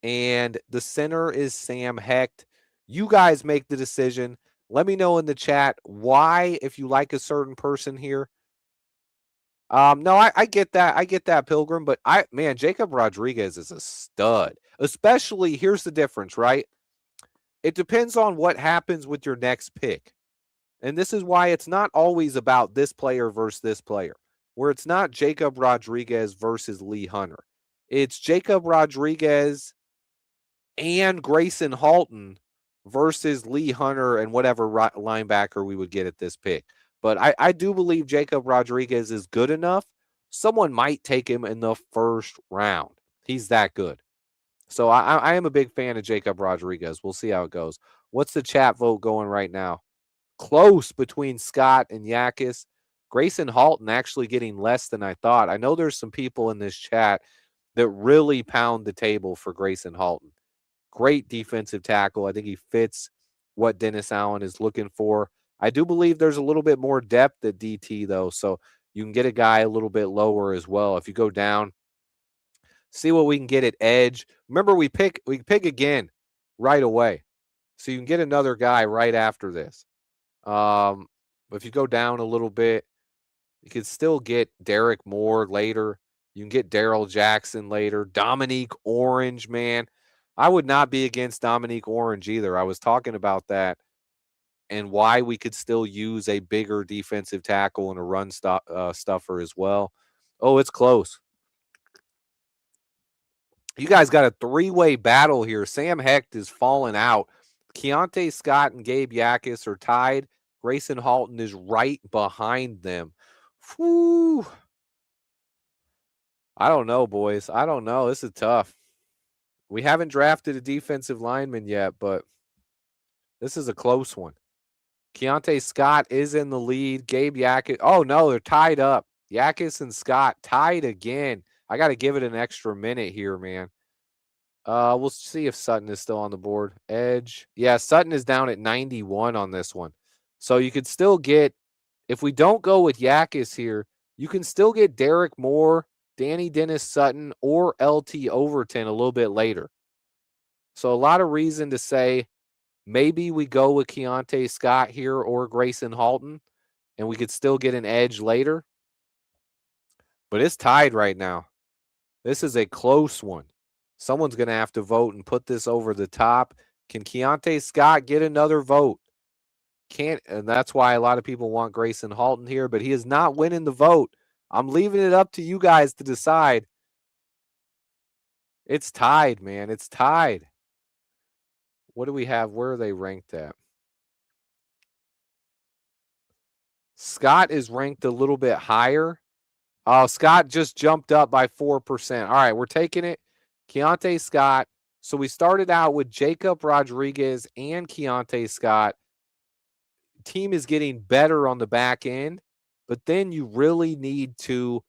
And the center is Sam Hecht. You guys make the decision. Let me know in the chat why, if you like a certain person here. No, I get that. I get that, Pilgrim. But Jacob Rodriguez is a stud. Especially, here's the difference, right? It depends on what happens with your next pick. And this is why it's not always about this player versus this player, where it's not Jacob Rodriguez versus Lee Hunter. It's Jacob Rodriguez and Grayson Halton versus Lee Hunter and whatever linebacker we would get at this pick. But I do believe Jacob Rodriguez is good enough. Someone might take him in the first round. He's that good. So I am a big fan of Jacob Rodriguez. We'll see how it goes. What's the chat vote going right now? Close between Scott and Jackas. Grayson Halton actually getting less than I thought. I know there's some people in this chat that really pound the table for Grayson Halton. Great defensive tackle. I think he fits what Dennis Allen is looking for. I do believe there's a little bit more depth at DT, though, so you can get a guy a little bit lower as well. If you go down, see what we can get at edge. Remember, we pick again right away, so you can get another guy right after this. If you go down a little bit, you can still get Derek Moore later. You can get Darrell Jackson later. Dominique Orange, man. I would not be against Dominique Orange either. I was talking about that and why we could still use a bigger defensive tackle and a run stuffer as well. Oh, it's close. You guys got a 3-way battle here. Sam Hecht is falling out. Keontae Scott and Gabe Jackas are tied. Grayson Halton is right behind them. Whew. I don't know, boys. I don't know. This is tough. We haven't drafted a defensive lineman yet, but this is a close one. Keontae Scott is in the lead. Gabe Jackas. Oh, no, they're tied up. Jackas and Scott tied again. I got to give it an extra minute here, man. We'll see if Sutton is still on the board. Edge. Yeah, Sutton is down at 91 on this one. So you could still get, if we don't go with Yakis here, you can still get Derek Moore, Danny Dennis Sutton, or LT Overton a little bit later. So a lot of reason to say maybe we go with Keontae Scott here or Grayson Halton, and we could still get an edge later. But it's tied right now. This is a close one. Someone's going to have to vote and put this over the top. Can Keontae Scott get another vote? Can't, and that's why a lot of people want Grayson Halton here, but he is not winning the vote. I'm leaving it up to you guys to decide. It's tied, man. It's tied. What do we have? Where are they ranked at? Scott is ranked a little bit higher. Oh, Scott just jumped up by 4%. All right, we're taking it. Keontae Scott. So we started out with Jacob Rodriguez and Keontae Scott. Team is getting better on the back end, but then you really need to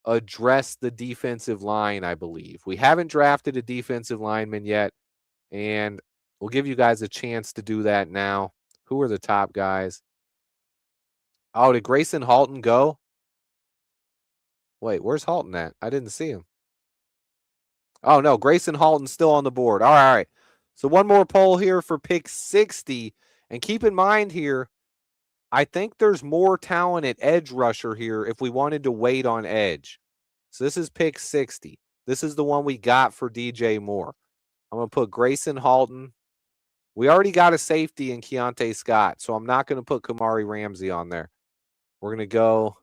address the defensive line, I believe. We haven't drafted a defensive lineman yet, and we'll give you guys a chance to do that now. Who are the top guys? Oh, did Grayson Halton go? Wait, where's Halton at? I didn't see him. Oh, no, Grayson Halton's still on the board. All right. So one more poll here for pick 60. And keep in mind here, I think there's more talent at edge rusher here if we wanted to wait on edge. So this is pick 60. This is the one we got for DJ Moore. I'm going to put Grayson Halton. We already got a safety in Keontae Scott, so I'm not going to put Kamari Ramsey on there. We're going to go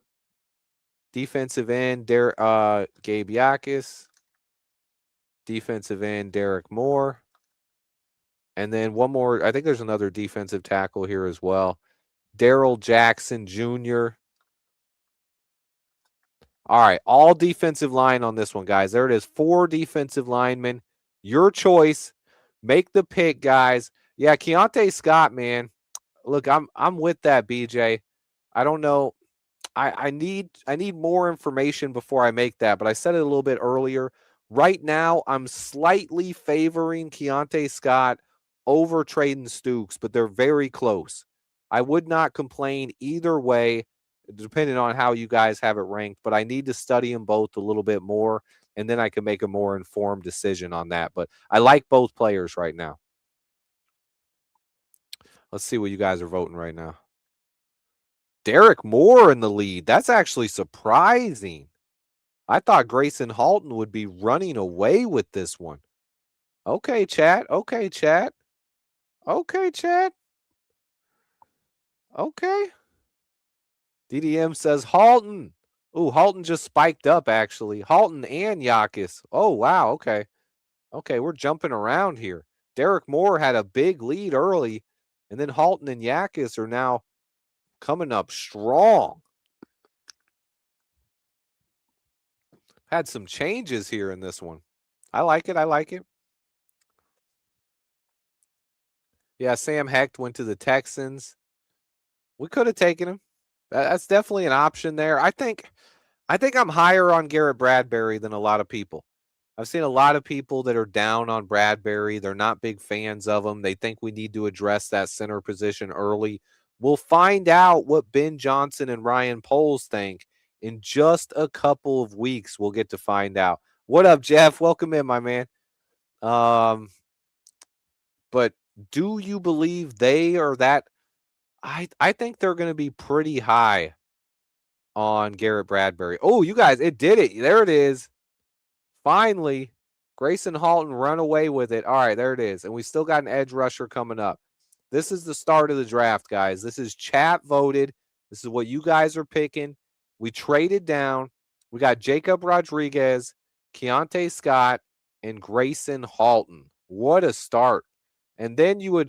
defensive end, Gabe Yakis. Defensive end, Derek Moore. And then one more. I think there's another defensive tackle here as well. Daryl Jackson Jr. All right, all defensive line on this one, guys. There it is. 4 defensive linemen. Your choice. Make the pick, guys. Yeah, Keontae Scott, man. Look, I'm with that, BJ. I don't know. I need more information before I make that, but I said it a little bit earlier. Right now, I'm slightly favoring Keontae Scott over Traden Stukes, but they're very close. I would not complain either way, depending on how you guys have it ranked, but I need to study them both a little bit more, and then I can make a more informed decision on that. But I like both players right now. Let's see what you guys are voting right now. Derek Moore in the lead. That's actually surprising. I thought Grayson Halton would be running away with this one. Okay, chat. Okay, chat. Okay, chat. Okay. DDM says Halton. Ooh, Halton just spiked up, actually. Halton and Yakis. Oh, wow. Okay. Okay, we're jumping around here. Derek Moore had a big lead early, and then Halton and Yakis are now coming up strong. Had some changes here in this one. I like it. I like it. Yeah, Sam Hecht went to the Texans. We could have taken him. That's definitely an option there. I think I'm higher on Garrett Bradbury than a lot of people. I've seen a lot of people that are down on Bradbury. They're not big fans of him. They think we need to address that center position early. We'll find out what Ben Johnson and Ryan Poles think in just a couple of weeks. We'll get to find out. What up, Jeff? Welcome in, my man. But do you believe they are that? I think they're going to be pretty high on Garrett Bradbury. Oh, you guys, it did it. There it is. Finally, Grayson Halton run away with it. All right, there it is. And we still got an edge rusher coming up. This is the start of the draft, guys. This is chat voted. This is what you guys are picking. We traded down. We got Jacob Rodriguez, Keontae Scott, and Grayson Halton. What a start. And then you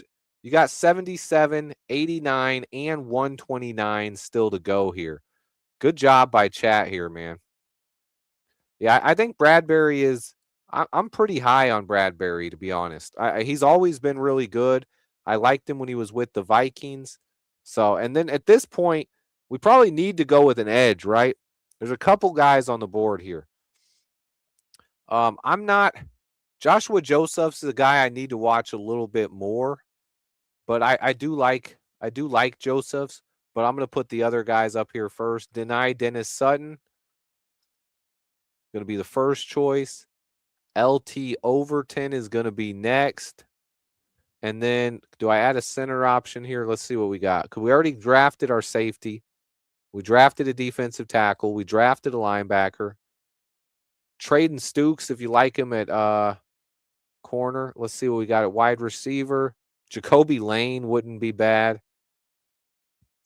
got 77, 89, and 129 still to go here. Good job by chat here, man. Yeah, I think Bradbury is I'm pretty high on Bradbury, to be honest. He's always been really good. I liked him when he was with the Vikings. So, and then at this point, we probably need to go with an edge, right? There's a couple guys on the board here. I'm not Joshua Joseph's the guy I need to watch a little bit more, but I do like Joseph's, but I'm going to put the other guys up here first. Deny Dennis Sutton, going to be the first choice. LT Overton is going to be next. And then do I add a center option here? Let's see what we got. Because we already drafted our safety. We drafted a defensive tackle. We drafted a linebacker. Traden Stukes, if you like him at corner. Let's see what we got at wide receiver. Jacoby Lane wouldn't be bad.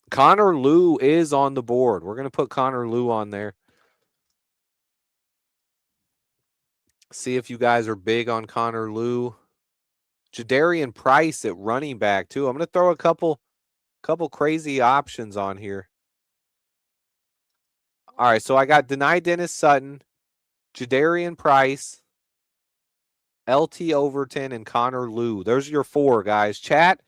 Connor Lew is on the board. We're going to put Connor Lew on there. See if you guys are big on Connor Lew. Jadarian Price at running back, too. I'm going to throw a couple crazy options on here. All right, so I got Deny Dennis Sutton, Jadarian Price, LT Overton, and Connor Lew. There's your 4, guys. Chat,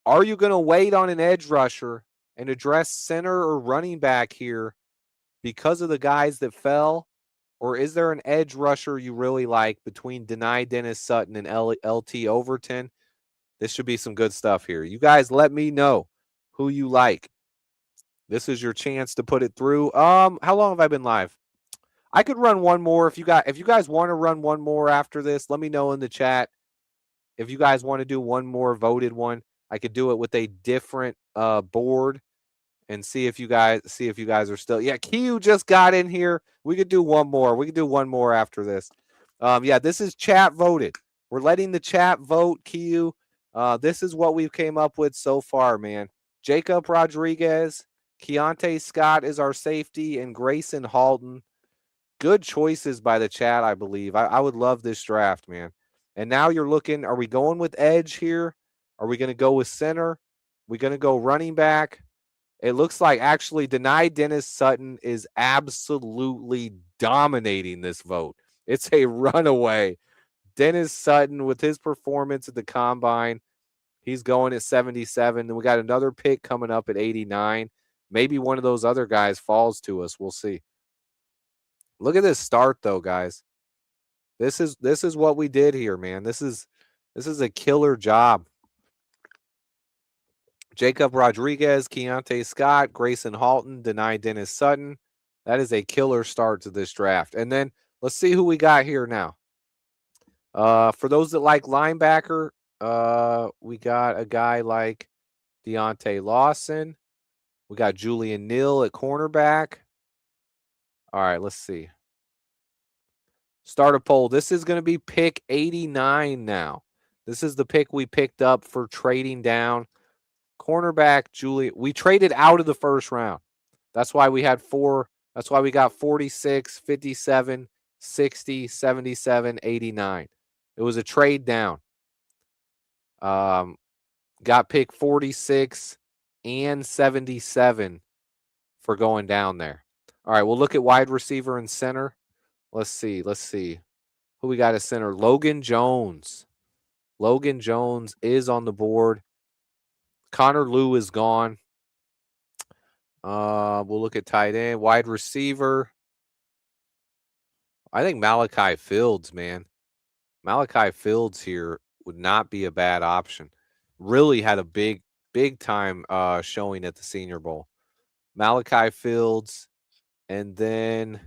are you going to wait on an edge rusher and address center or running back here because of the guys that fell? Or is there an edge rusher you really like between Deny Dennis Sutton and LT Overton? This should be some good stuff here. You guys let me know who you like. This is your chance to put it through. How long have I been live? I could run one more. If you guys want to run one more after this, let me know in the chat. If you guys want to do one more voted one, I could do it with a different board and see if you guys are still. Yeah, Q just got in here. We could do one more. We could do one more after this. Yeah, this is chat voted. We're letting the chat vote, Q. This is what we've came up with so far, man. Jacob Rodriguez, Keontae Scott is our safety, and Grayson Halton. Good choices by the chat, I believe. I would love this draft, man. And now you're looking, are we going with edge here? Are we going to go with center? Are we going to go running back? It looks like actually Deny Dennis Sutton is absolutely dominating this vote. It's a runaway. Dennis Sutton, with his performance at the combine, he's going at 77. Then we got another pick coming up at 89. Maybe one of those other guys falls to us. We'll see. Look at this start, though, guys. This is what we did here, man. This is a killer job. Jacob Rodriguez, Keontae Scott, Grayson Halton, Deny Dennis Sutton. That is a killer start to this draft. And then let's see who we got here now. For those that like linebacker, we got a guy like Deontay Lawson. We got Julian Neal at cornerback. All right, let's see. Start a poll. This is going to be pick 89 now. This is the pick we picked up for trading down. Cornerback, Julian. We traded out of the first round. That's why we had 4. That's why we got 46, 57, 60, 77, 89. It was a trade down. Got pick 46 and 77 for going down there. All right, we'll look at wide receiver and center. Let's see. Who we got at center? Logan Jones. Logan Jones is on the board. Connor Lew is gone. We'll look at tight end. Wide receiver. I think Malachi Fields, man. Malachi Fields here would not be a bad option. Really had a big time showing at the Senior Bowl. Malachi Fields. And then let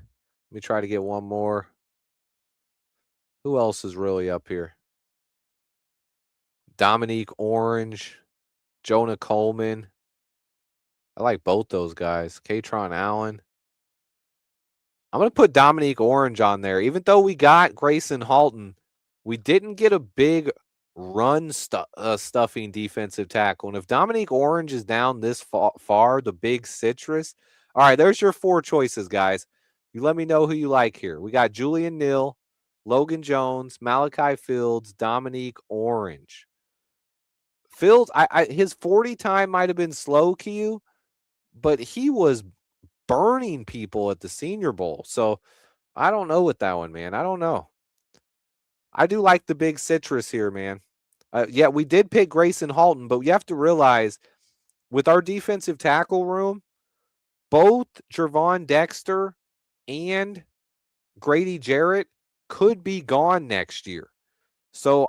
me try to get one more. Who else is really up here? Dominique Orange, Jonah Coleman. I like both those guys. Katron Allen. I'm going to put Dominique Orange on there. Even though we got Grayson Halton, we didn't get a big run stuffing defensive tackle. And if Dominique Orange is down this far, the big citrus. All right, there's your 4 choices, guys. You let me know who you like here. We got Julian Neal, Logan Jones, Malachi Fields, Dominique Orange. Fields, his 40 time might have been slow, Q, but he was burning people at the Senior Bowl. So I don't know with that one, man. I don't know. I do like the big citrus here, man. Yeah, we did pick Grayson Halton, but you have to realize with our defensive tackle room, both Jervon Dexter and Grady Jarrett could be gone next year. So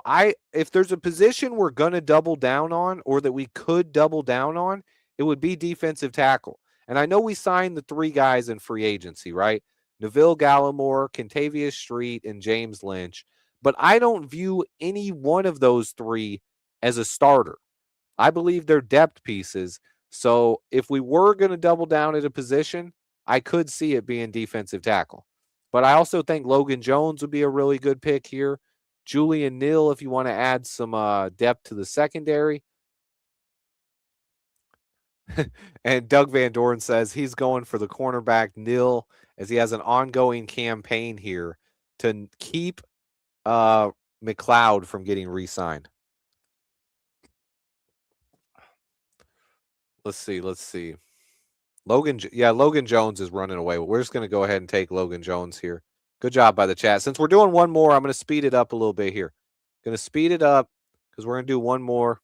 if there's a position we're going to double down on or that we could double down on, it would be defensive tackle. And I know we signed the 3 guys in free agency, right? Neville Gallimore, Kentavious Street, and James Lynch. But I don't view any one of those 3 as a starter. I believe they're depth pieces. So if we were going to double down at a position, I could see it being defensive tackle. But I also think Logan Jones would be a really good pick here. Julian Neal, if you want to add some depth to the secondary. And Doug Van Dorn says he's going for the cornerback Neal as he has an ongoing campaign here to keep McLeod from getting re-signed. Let's see. Logan Jones is running away. We're just going to go ahead and take Logan Jones here. Good job by the chat. Since we're doing one more, I'm going to speed it up a little bit here. Going to speed it up because we're going to do one more.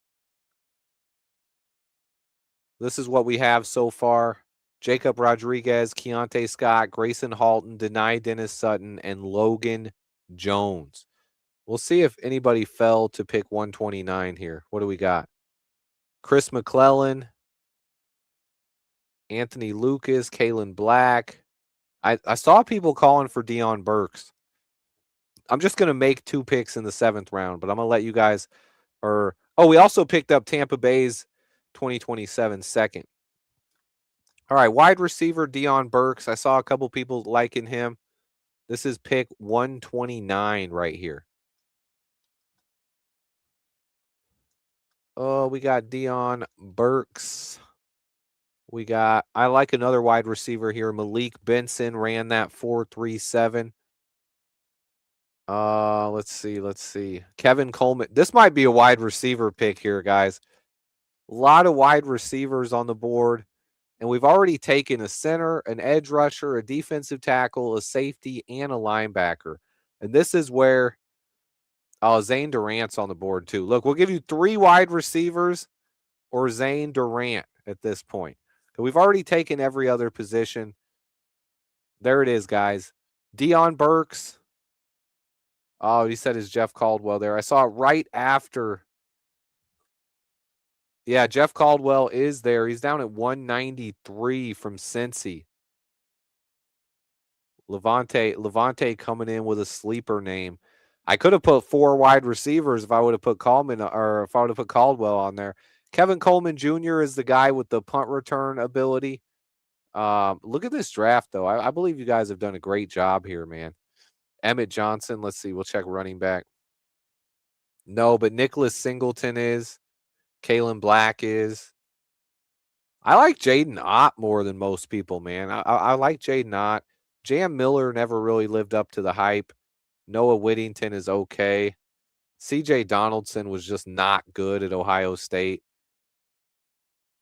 This is what we have so far. Jacob Rodriguez, Keontae Scott, Grayson Halton, Denai Dennis Sutton, and Logan Jones. We'll see if anybody fell to pick 129 here. What do we got? Chris McClellan, Anthony Lucas, Kalen Black. I saw people calling for Deion Burks. I'm just going to make 2 picks in the 7th round, but I'm going to let you guys we also picked up Tampa Bay's 2027 second. All right, wide receiver Deion Burks. I saw a couple people liking him. This is pick 129 right here. Oh, we got Deion Burks. I like another wide receiver here. Malik Benson ran that 4.37. Let's see. Kevin Coleman. This might be a wide receiver pick here, guys. A lot of wide receivers on the board. And we've already taken a center, an edge rusher, a defensive tackle, a safety, and a linebacker. And this is where Zane Durant's on the board too. Look, we'll give you 3 wide receivers or Zane Durant at this point. We've already taken every other position. There it is, guys. Deion Burks. Oh, he said it's Jeff Caldwell there. I saw it right after. Yeah, Jeff Caldwell is there. He's down at 193 from Cincy. Levante coming in with a sleeper name. I could have put 4 wide receivers if I would have put Coleman or if I would have put Caldwell on there. Kevin Coleman Jr. is the guy with the punt return ability. Look at this draft, though. I believe you guys have done a great job here, man. Emmett Johnson. Let's see. We'll check running back. No, but Nicholas Singleton is. Kalen Black is. I like Jaden Ott more than most people, man. I like Jaden Ott. Jam Miller never really lived up to the hype. Noah Whittington is okay. C.J. Donaldson was just not good at Ohio State.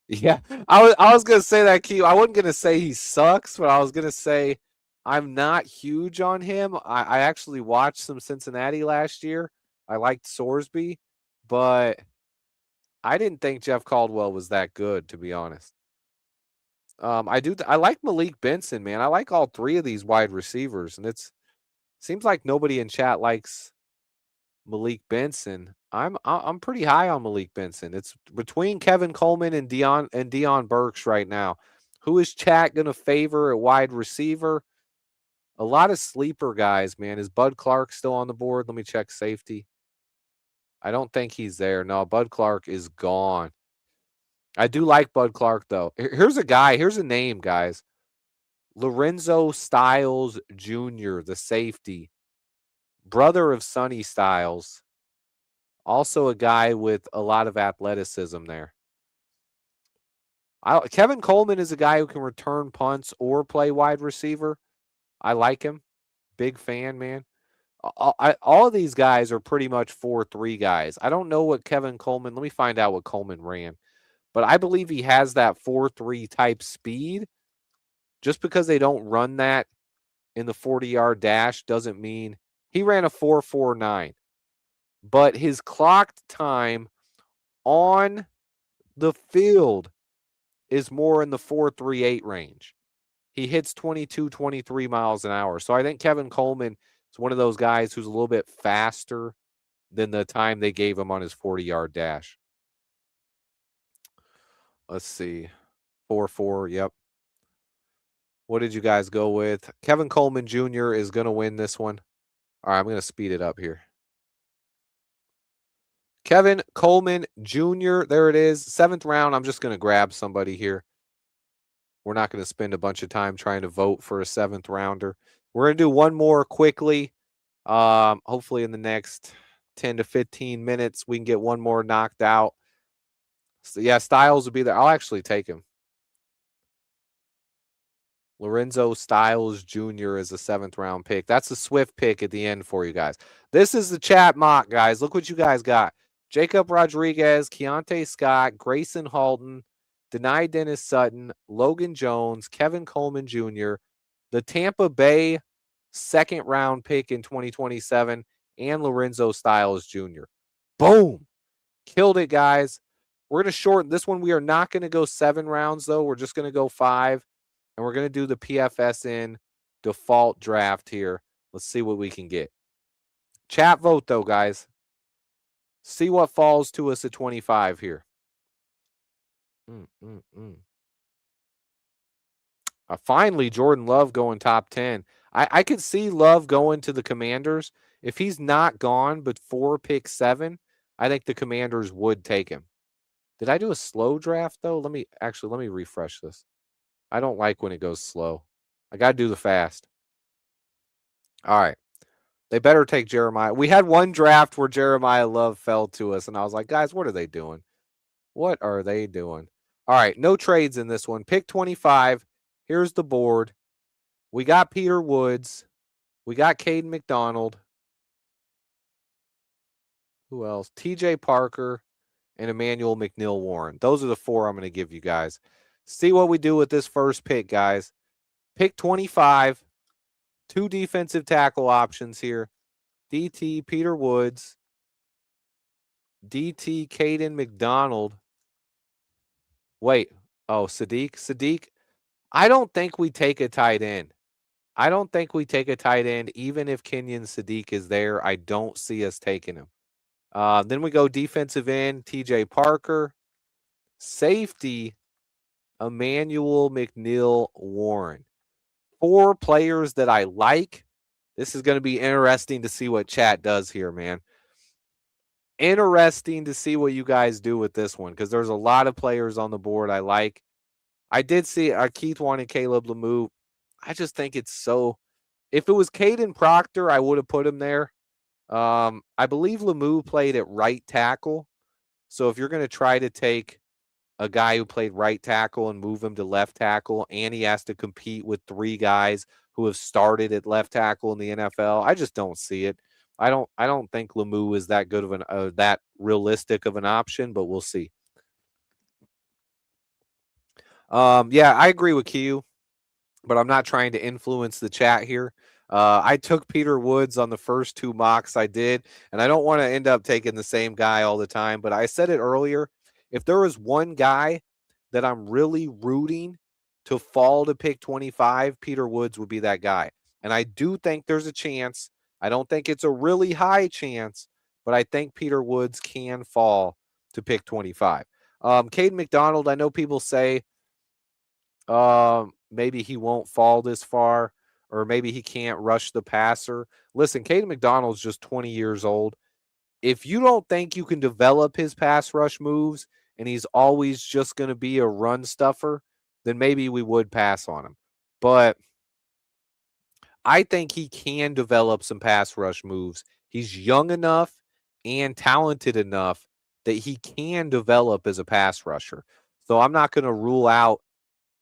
Yeah, I was gonna say that, Key. I wasn't gonna say he sucks, but I was gonna say I'm not huge on him. I actually watched some Cincinnati last year. I liked Sorsby, but I didn't think Jeff Caldwell was that good, to be honest. I like Malik Benson, man. I like all 3 of these wide receivers, and seems like nobody in chat likes Malik Benson. I'm pretty high on Malik Benson. It's between Kevin Coleman and Deion Burks right now. Who is chat going to favor at wide receiver? A lot of sleeper guys, man. Is Bud Clark still on the board? Let me check safety. I don't think he's there. No, Bud Clark is gone. I do like Bud Clark, though. Here's a name, guys. Lorenzo Styles Jr., the safety. Brother of Sonny Styles. Also a guy with a lot of athleticism there. Kevin Coleman is a guy who can return punts or play wide receiver. I like him. Big fan, man. All of these guys are pretty much 4.3 guys. I don't know what Kevin Coleman, let me find out what Coleman ran. But I believe he has that 4.3 type speed. Just because they don't run that in the 40-yard dash doesn't mean he ran a 4.49. But his clocked time on the field is more in the 4.38 range. He hits 22, 23 miles an hour. So I think Kevin Coleman It's one of those guys who's a little bit faster than the time they gave him on his 40-yard dash. Let's see. 4-4. Yep. What did you guys go with? Kevin Coleman Jr. is going to win this one. All right, I'm going to speed it up here. Kevin Coleman Jr. There it is. 7th round. I'm just going to grab somebody here. We're not going to spend a bunch of time trying to vote for a 7th rounder. We're going to do one more quickly. Hopefully in the next 10 to 15 minutes, we can get one more knocked out. So yeah, Styles will be there. I'll actually take him. Lorenzo Styles Jr. is a 7th round pick. That's a Swift pick at the end for you guys. This is the chat mock, guys. Look what you guys got. Jacob Rodriguez, Keontae Scott, Grayson Halton, Denai Dennis Sutton, Logan Jones, Kevin Coleman Jr., the Tampa Bay 2nd round pick in 2027, and Lorenzo Styles Jr. Boom. Killed it, guys. We're going to shorten this one. We are not going to go 7 rounds, though. We're just going to go 5. And we're going to do the PFSN default draft here. Let's see what we can get. Chat vote, though, guys. See what falls to us at 25 here. Finally, Jordan Love going top 10. I could see Love going to the Commanders. If he's not gone before pick 7, I think the Commanders would take him. Did I do a slow draft, though? Let me refresh this. I don't like when it goes slow. I got to do the fast. All right. They better take Jeremiah. We had one draft where Jeremiah Love fell to us, and I was like, guys, what are they doing? What are they doing? All right. No trades in this one. Pick 25. Here's the board. We got Peter Woods. We got Caden McDonald. Who else? TJ Parker and Emmanuel McNeil Warren. Those are the 4 I'm going to give you guys. See what we do with this first pick, guys. Pick 25. 2 defensive tackle options here. DT Peter Woods. DT Caden McDonald. Wait. Oh, Sadiq. I don't think we take a tight end. Even if Kenyon Sadiq is there. I don't see us taking him. Then we go defensive end, TJ Parker. Safety, Emmanuel McNeil Warren. 4 players that I like. This is going to be interesting to see what chat does here, man. Interesting to see what you guys do with this one, because there's a lot of players on the board I like. I did see Keith wanted Caleb Lemieux. I just think it's so. If it was Caden Proctor, I would have put him there. I believe Lemieux played at right tackle. So if you're going to try to take a guy who played right tackle and move him to left tackle, and he has to compete with 3 guys who have started at left tackle in the NFL, I just don't see it. I don't think Lemieux is that good of that realistic of an option, but we'll see. Yeah, I agree with Q, but I'm not trying to influence the chat here. I took Peter Woods on the first 2 mocks I did, and I don't want to end up taking the same guy all the time, but I said it earlier. If there was one guy that I'm really rooting to fall to pick 25, Peter Woods would be that guy. And I do think there's a chance. I don't think it's a really high chance, but I think Peter Woods can fall to pick 25. Caden McDonald, I know people say maybe he won't fall this far, or maybe he can't rush the passer. Listen, Caden McDonald's just 20 years old. If you don't think you can develop his pass rush moves and he's always just going to be a run stuffer, then maybe we would pass on him. But I think he can develop some pass rush moves. He's young enough and talented enough that he can develop as a pass rusher. So I'm not going to rule out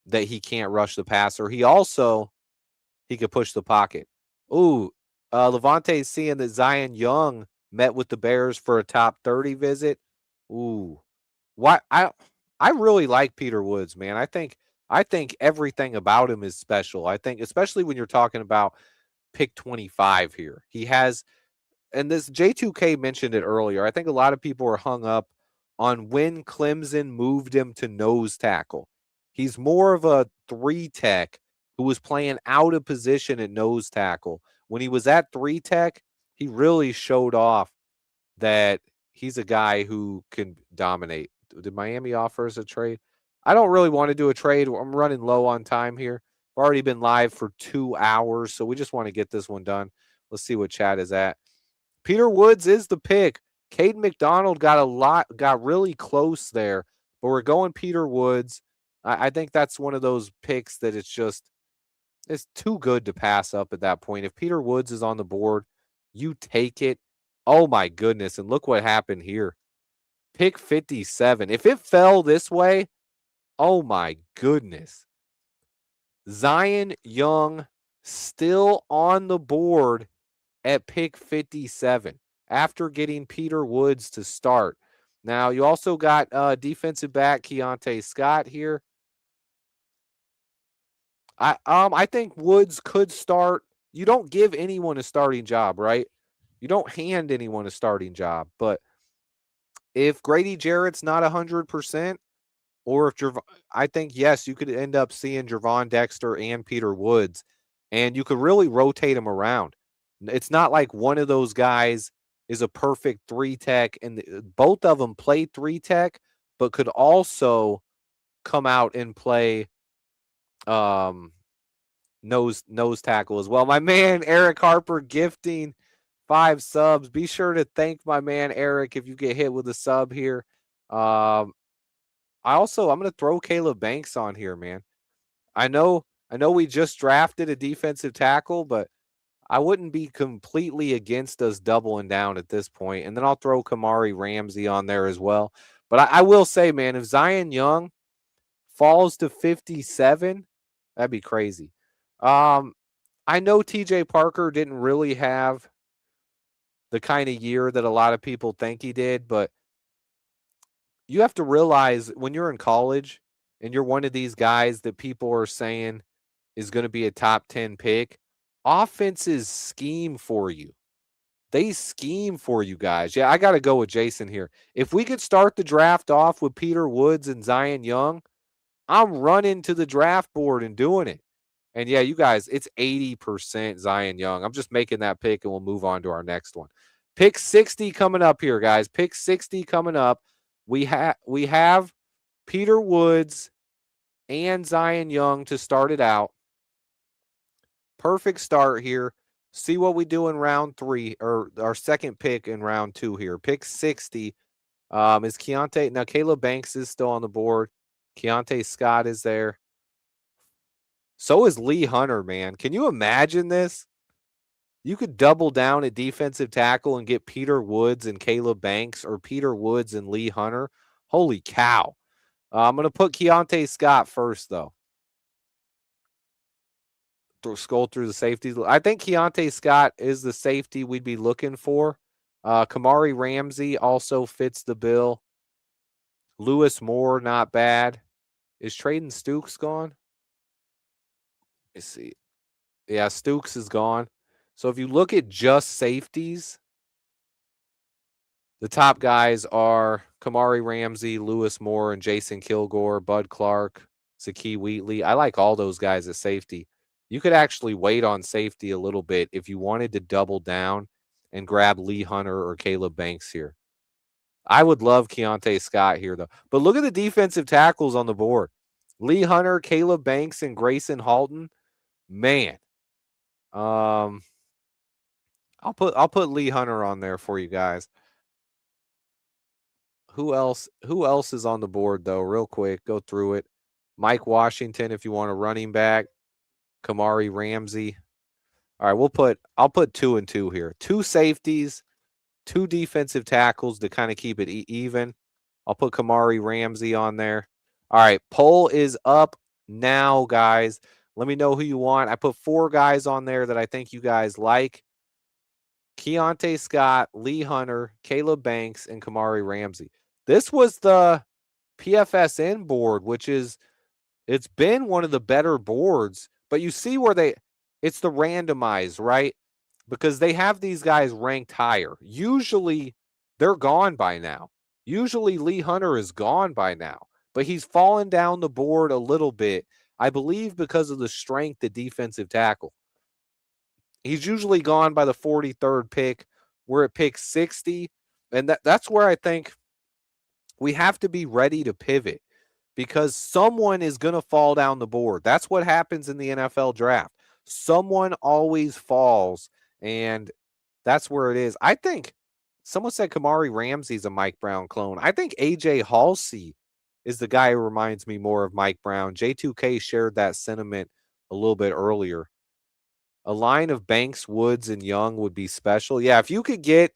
that he can't rush the passer. He could push the pocket. Ooh, Levante is seeing that Zion Young met with the Bears for a top 30 visit. Ooh, I really like Peter Woods, man. I think everything about him is special. I think, especially when you're talking about pick 25 here, he has, and this J2K mentioned it earlier. I think a lot of people are hung up on when Clemson moved him to nose tackle. He's more of a 3 tech who was playing out of position at nose tackle when he was at 3-tech, he really showed off that he's a guy who can dominate. Did Miami offer us a trade? I don't really want to do a trade. I'm running low on time here. I've already been live for 2 hours, so we just want to get this one done. Let's see what chat is at. Peter Woods is the pick. Caden McDonald got really close there, but we're going Peter Woods. I think that's one of those picks that it's too good to pass up at that point. If Peter Woods is on the board, you take it. Oh my goodness. And look what happened here. Pick 57. If it fell this way, oh my goodness. Zion Young still on the board at pick 57 after getting Peter Woods to start. Now, you also got defensive back Keontae Scott here. I think Woods could start. You don't give anyone a starting job, right? You don't hand anyone a starting job. But if Grady Jarrett's not 100%, or if I think, yes, you could end up seeing Javon Dexter and Peter Woods, and you could really rotate them around. It's not like one of those guys is a perfect 3-tech, and both of them play 3-tech, but could also come out and play nose tackle as well. My man Eric Harper gifting 5 subs. Be sure to thank my man Eric if you get hit with a sub here. I'm going to throw Caleb Banks on here, man. I know we just drafted a defensive tackle, but I wouldn't be completely against us doubling down at this point. And then I'll throw Kamari Ramsey on there as well. But I will say, man, if Zion Young falls to 57, that'd be crazy. I know TJ Parker didn't really have the kind of year that a lot of people think he did, but you have to realize when you're in college and you're one of these guys that people are saying is going to be a top 10 pick, offenses scheme for you. They scheme for you guys. Yeah, I got to go with Jason here. If we could start the draft off with Peter Woods and Zion Young, I'm running to the draft board and doing it. And yeah, you guys, it's 80% Zion Young. I'm just making that pick and we'll move on to our next one. Pick 60 coming up here, guys. Pick 60 coming up. We have Peter Woods and Zion Young to start it out. Perfect start here. See what we do in round 3, or our second pick in round 2 here. Pick 60 is Keontae. Now, Caleb Banks is still on the board. Keontae Scott is there. So is Lee Hunter, man. Can you imagine this? You could double down at defensive tackle and get Peter Woods and Caleb Banks, or Peter Woods and Lee Hunter. Holy cow. I'm going to put Keontae Scott first, though. Scroll through the safeties. I think Keontae Scott is the safety we'd be looking for. Kamari Ramsey also fits the bill. Lewis Moore, not bad. Is Traden Stukes gone? Let's see. Yeah, Stukes is gone. So if you look at just safeties, the top guys are Kamari Ramsey, Lewis Moore, and Jason Kilgore, Bud Clark, Zakee Wheatley. I like all those guys at safety. You could actually wait on safety a little bit if you wanted to double down and grab Lee Hunter or Caleb Banks here. I would love Keontae Scott here, though. But look at the defensive tackles on the board. Lee Hunter, Caleb Banks, and Grayson Halton. Man. I'll put Lee Hunter on there for you guys. Who else is on the board, though? Real quick, go through it. Mike Washington, if you want a running back. Kamari Ramsey. All right, I'll put 2 and 2 here. 2 safeties, 2 defensive tackles to kind of keep it even. I'll put Kamari Ramsey on there. All right, poll is up now, guys. Let me know who you want. I put 4 guys on there that I think you guys like. Keontae Scott, Lee Hunter, Caleb Banks, and Kamari Ramsey. This was the PFSN board, it's been one of the better boards, but you see where it's the randomized, right? Because they have these guys ranked higher. Usually they're gone by now. Usually Lee Hunter is gone by now, but he's fallen down the board a little bit, I believe, because of the strength at defensive tackle. He's usually gone by the 43rd pick. We're at pick 60. And that's where I think we have to be ready to pivot because someone is going to fall down the board. That's what happens in the NFL draft. Someone always falls, and that's where it is. I think someone said Kamari Ramsey's a Mike Brown clone. I think AJ Halsey is the guy who reminds me more of Mike Brown. J2K shared that sentiment a little bit earlier. A line of Banks, Woods, and Young would be special. Yeah, if you could get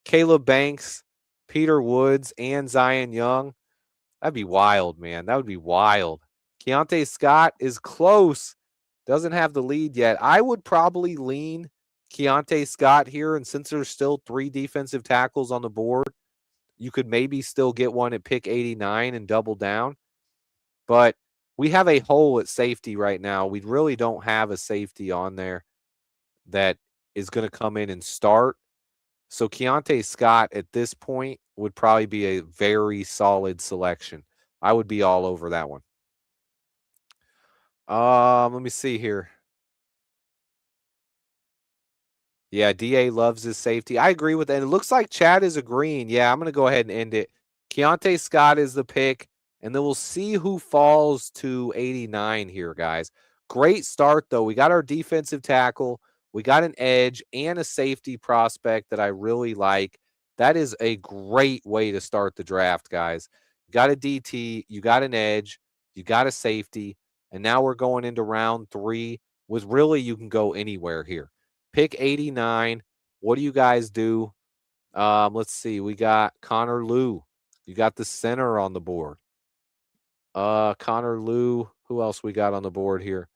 Caleb Banks, Peter Woods, and Zion Young, that'd be wild, man. That would be wild. Keontae Scott is close. Doesn't have the lead yet. I would probably lean Keontae Scott here. And since there's still 3 defensive tackles on the board, you could maybe still get one at pick 89 and double down. But we have a hole at safety right now. We really don't have a safety on there that is going to come in and start. So Keontae Scott at this point would probably be a very solid selection. I would be all over that one. Let me see here. Yeah, DA loves his safety. I agree with that. It looks like Chad is agreeing. Yeah, I'm going to go ahead and end it. Keontae Scott is the pick, and then we'll see who falls to 89 here, guys. Great start, though. We got our defensive tackle. We got an edge and a safety prospect that I really like. That is a great way to start the draft, guys. You got a DT, you got an edge, you got a safety, and now we're going into round 3 with really you can go anywhere here. Pick 89. What do you guys do? Let's see. We got Connor Liu. You got the center on the board. Connor Liu. Who else we got on the board here?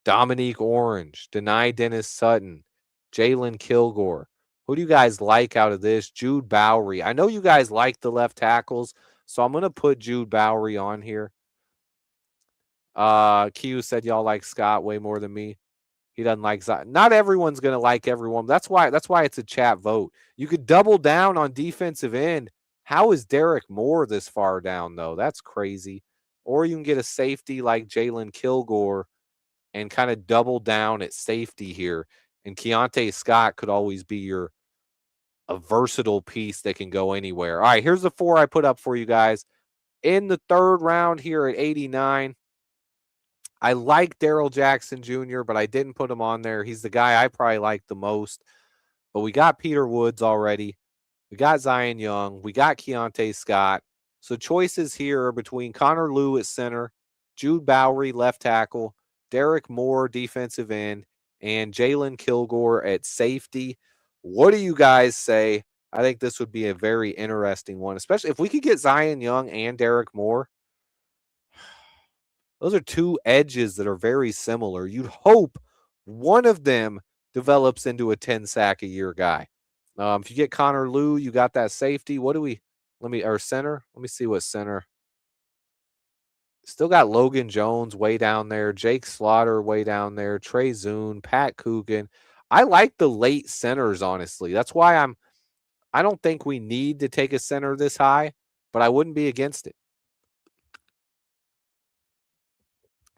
Dominique Orange. Denai Dennis Sutton. Jalen Kilgore. Who do you guys like out of this? Jude Bowery. I know you guys like the left tackles, so I'm going to put Jude Bowery on here. Q said y'all like Scott way more than me. He doesn't like Zion. Not everyone's going to like everyone. That's why it's a chat vote. You could double down on defensive end. How is Derek Moore this far down, though? That's crazy. Or you can get a safety like Jalen Kilgore and kind of double down at safety here. And Keontae Scott could always be a versatile piece that can go anywhere. All right, here's the 4 I put up for you guys. In the 3rd round here at 89, I like Daryl Jackson Jr., but I didn't put him on there. He's the guy I probably like the most. But we got Peter Woods already. We got Zion Young. We got Keontae Scott. So choices here are between Connor Liu at center, Jude Bowery left tackle, Derek Moore defensive end, and Jalen Kilgore at safety. What do you guys say? I think this would be a very interesting one, especially if we could get Zion Young and Derek Moore. Those are 2 edges that are very similar. You'd hope one of them develops into a 10 sack a year guy. If you get Connor Liu, you got that safety. Our center? Let me see what center. Still got Logan Jones way down there, Jake Slaughter way down there, Trey Zune, Pat Coogan. I like the late centers, honestly. That's why I don't think we need to take a center this high, but I wouldn't be against it.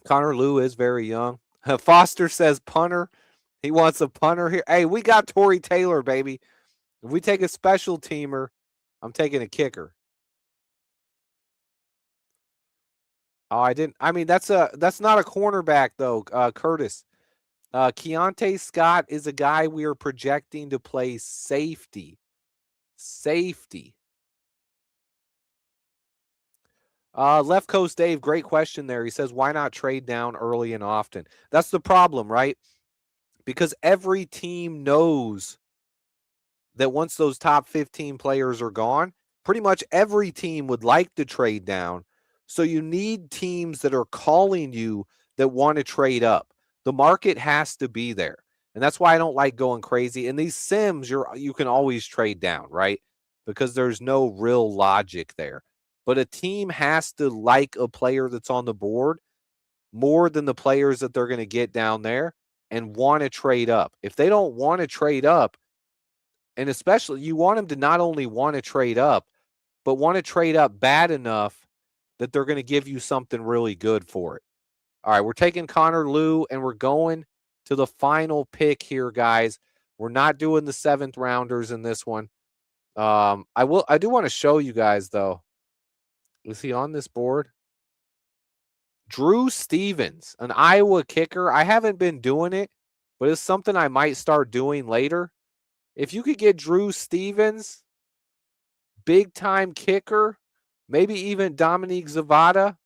Connor Liu is very young. Foster says punter. He wants a punter here. Hey, we got Torrey Taylor, baby. If we take a special teamer, I'm taking a kicker. Oh, I didn't. I mean, that's not a cornerback though, Curtis. Keontae Scott is a guy we are projecting to play safety. Safety. Left Coast Dave, great question there. He says, why not trade down early and often? That's the problem, right? Because every team knows that once those top 15 players are gone, pretty much every team would like to trade down. So you need teams that are calling you that want to trade up. The market has to be there. And that's why I don't like going crazy. In these sims, you can always trade down, right? Because there's no real logic there. But a team has to like a player that's on the board more than the players that they're going to get down there and want to trade up. If they don't want to trade up, and especially you want them to not only want to trade up, but want to trade up bad enough that they're going to give you something really good for it. All right, we're taking Connor Liu and we're going to the final pick here, guys. We're not doing the 7th rounders in this one. I do want to show you guys though. Is he on this board? Drew Stevens, an Iowa kicker. I haven't been doing it, but it's something I might start doing later. If you could get Drew Stevens, big time kicker, maybe even Dominique Zavada,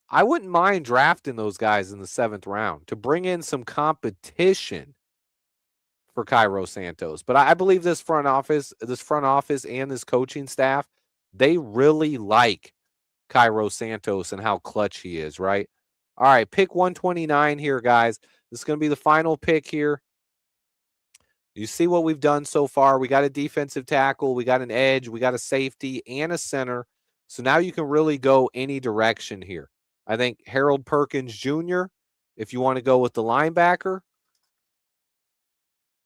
I wouldn't mind drafting those guys in the 7th round to bring in some competition for Cairo Santos. But I believe this front office and this coaching staff, they really like Cairo Santos and how clutch he is, right? All right, pick 129 here, guys. This is going to be the final pick here. You see what we've done so far. We got a defensive tackle, we got an edge, we got a safety, and a center. So now you can really go any direction here. I think Harold Perkins Jr., if you want to go with the linebacker,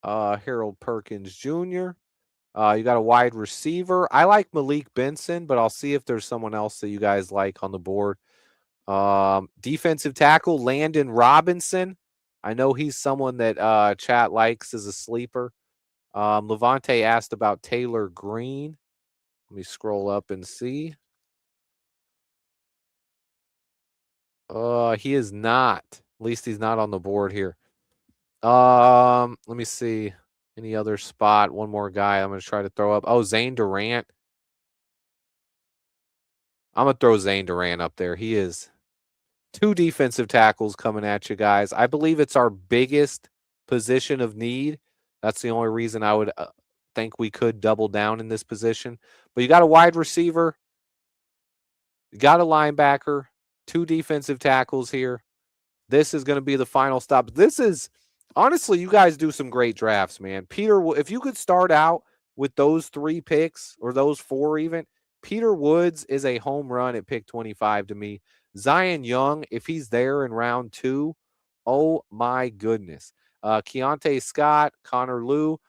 Harold Perkins Jr., you got a wide receiver. I like Malik Benson, but I'll see if there's someone else that you guys like on the board. Defensive tackle, Landon Robinson. I know he's someone that chat likes as a sleeper. Levante asked about Taylor Green. Let me scroll up and see. He is not. At least he's not on the board here. Let me see. Any other spot? One more guy I'm going to try to throw up. Oh, Zane Durant. I'm going to throw Zane Durant up there. He is 2 defensive tackles coming at you guys. I believe it's our biggest position of need. That's the only reason I would think we could double down in this position. But you got a wide receiver. You got a linebacker. 2 defensive tackles here. This is going to be the final stop. This is, honestly, you guys do some great drafts, man. Peter, if you could start out with those 3 picks or those 4 even, Peter Woods is a home run at pick 25 to me. Zion Young, if he's there in round 2, oh my goodness. Keontae Scott, Connor Liu.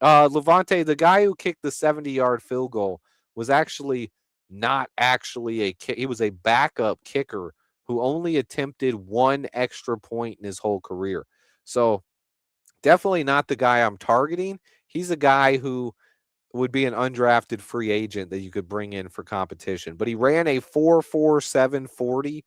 Levante, the guy who kicked the 70-yard field goal, was actually not actually a kick. He was a backup kicker who only attempted 1 extra point in his whole career. So definitely not the guy I'm targeting. He's a guy who would be an undrafted free agent that you could bring in for competition. But he ran a 4.47 40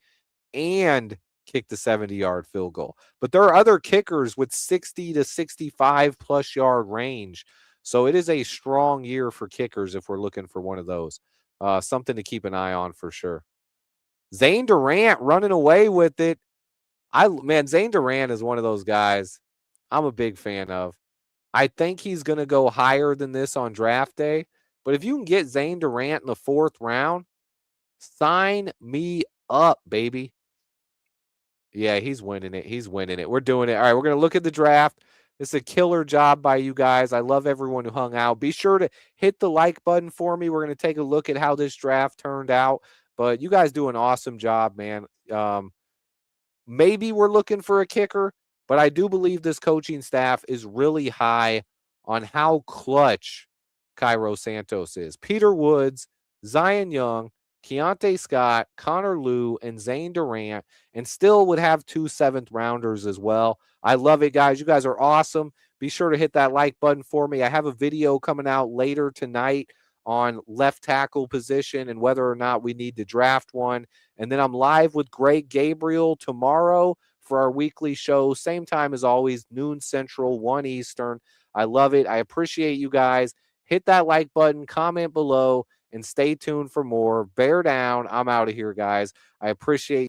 and kicked the 70-yard field goal. But there are other kickers with 60 to 65 plus yard range. So it is a strong year for kickers if we're looking for one of those. Something to keep an eye on for sure. Zane Durant running away with it. Zane Durant is one of those guys I'm a big fan of. I think he's going to go higher than this on draft day. But if you can get Zane Durant in the 4th round, sign me up, baby. Yeah, he's winning it. He's winning it. We're doing it. All right, we're going to look at the draft. It's a killer job by you guys. I love everyone who hung out. Be sure to hit the like button for me. We're going to take a look at how this draft turned out. But you guys do an awesome job, man. Maybe we're looking for a kicker, but I do believe this coaching staff is really high on how clutch Cairo Santos is. Peter Woods, Zion Young, Keontae Scott, Connor Liu, and Zane Durant, and still would have 2 7th rounders as well. I love it, guys. You guys are awesome. Be sure to hit that like button for me. I have a video coming out later tonight on left tackle position and whether or not we need to draft one. And then I'm live with Greg Gabriel tomorrow for our weekly show. Same time as always, noon Central, 1 Eastern. I love it. I appreciate you guys. Hit that like button, comment below, and stay tuned for more. Bear down. I'm out of here, guys. I appreciate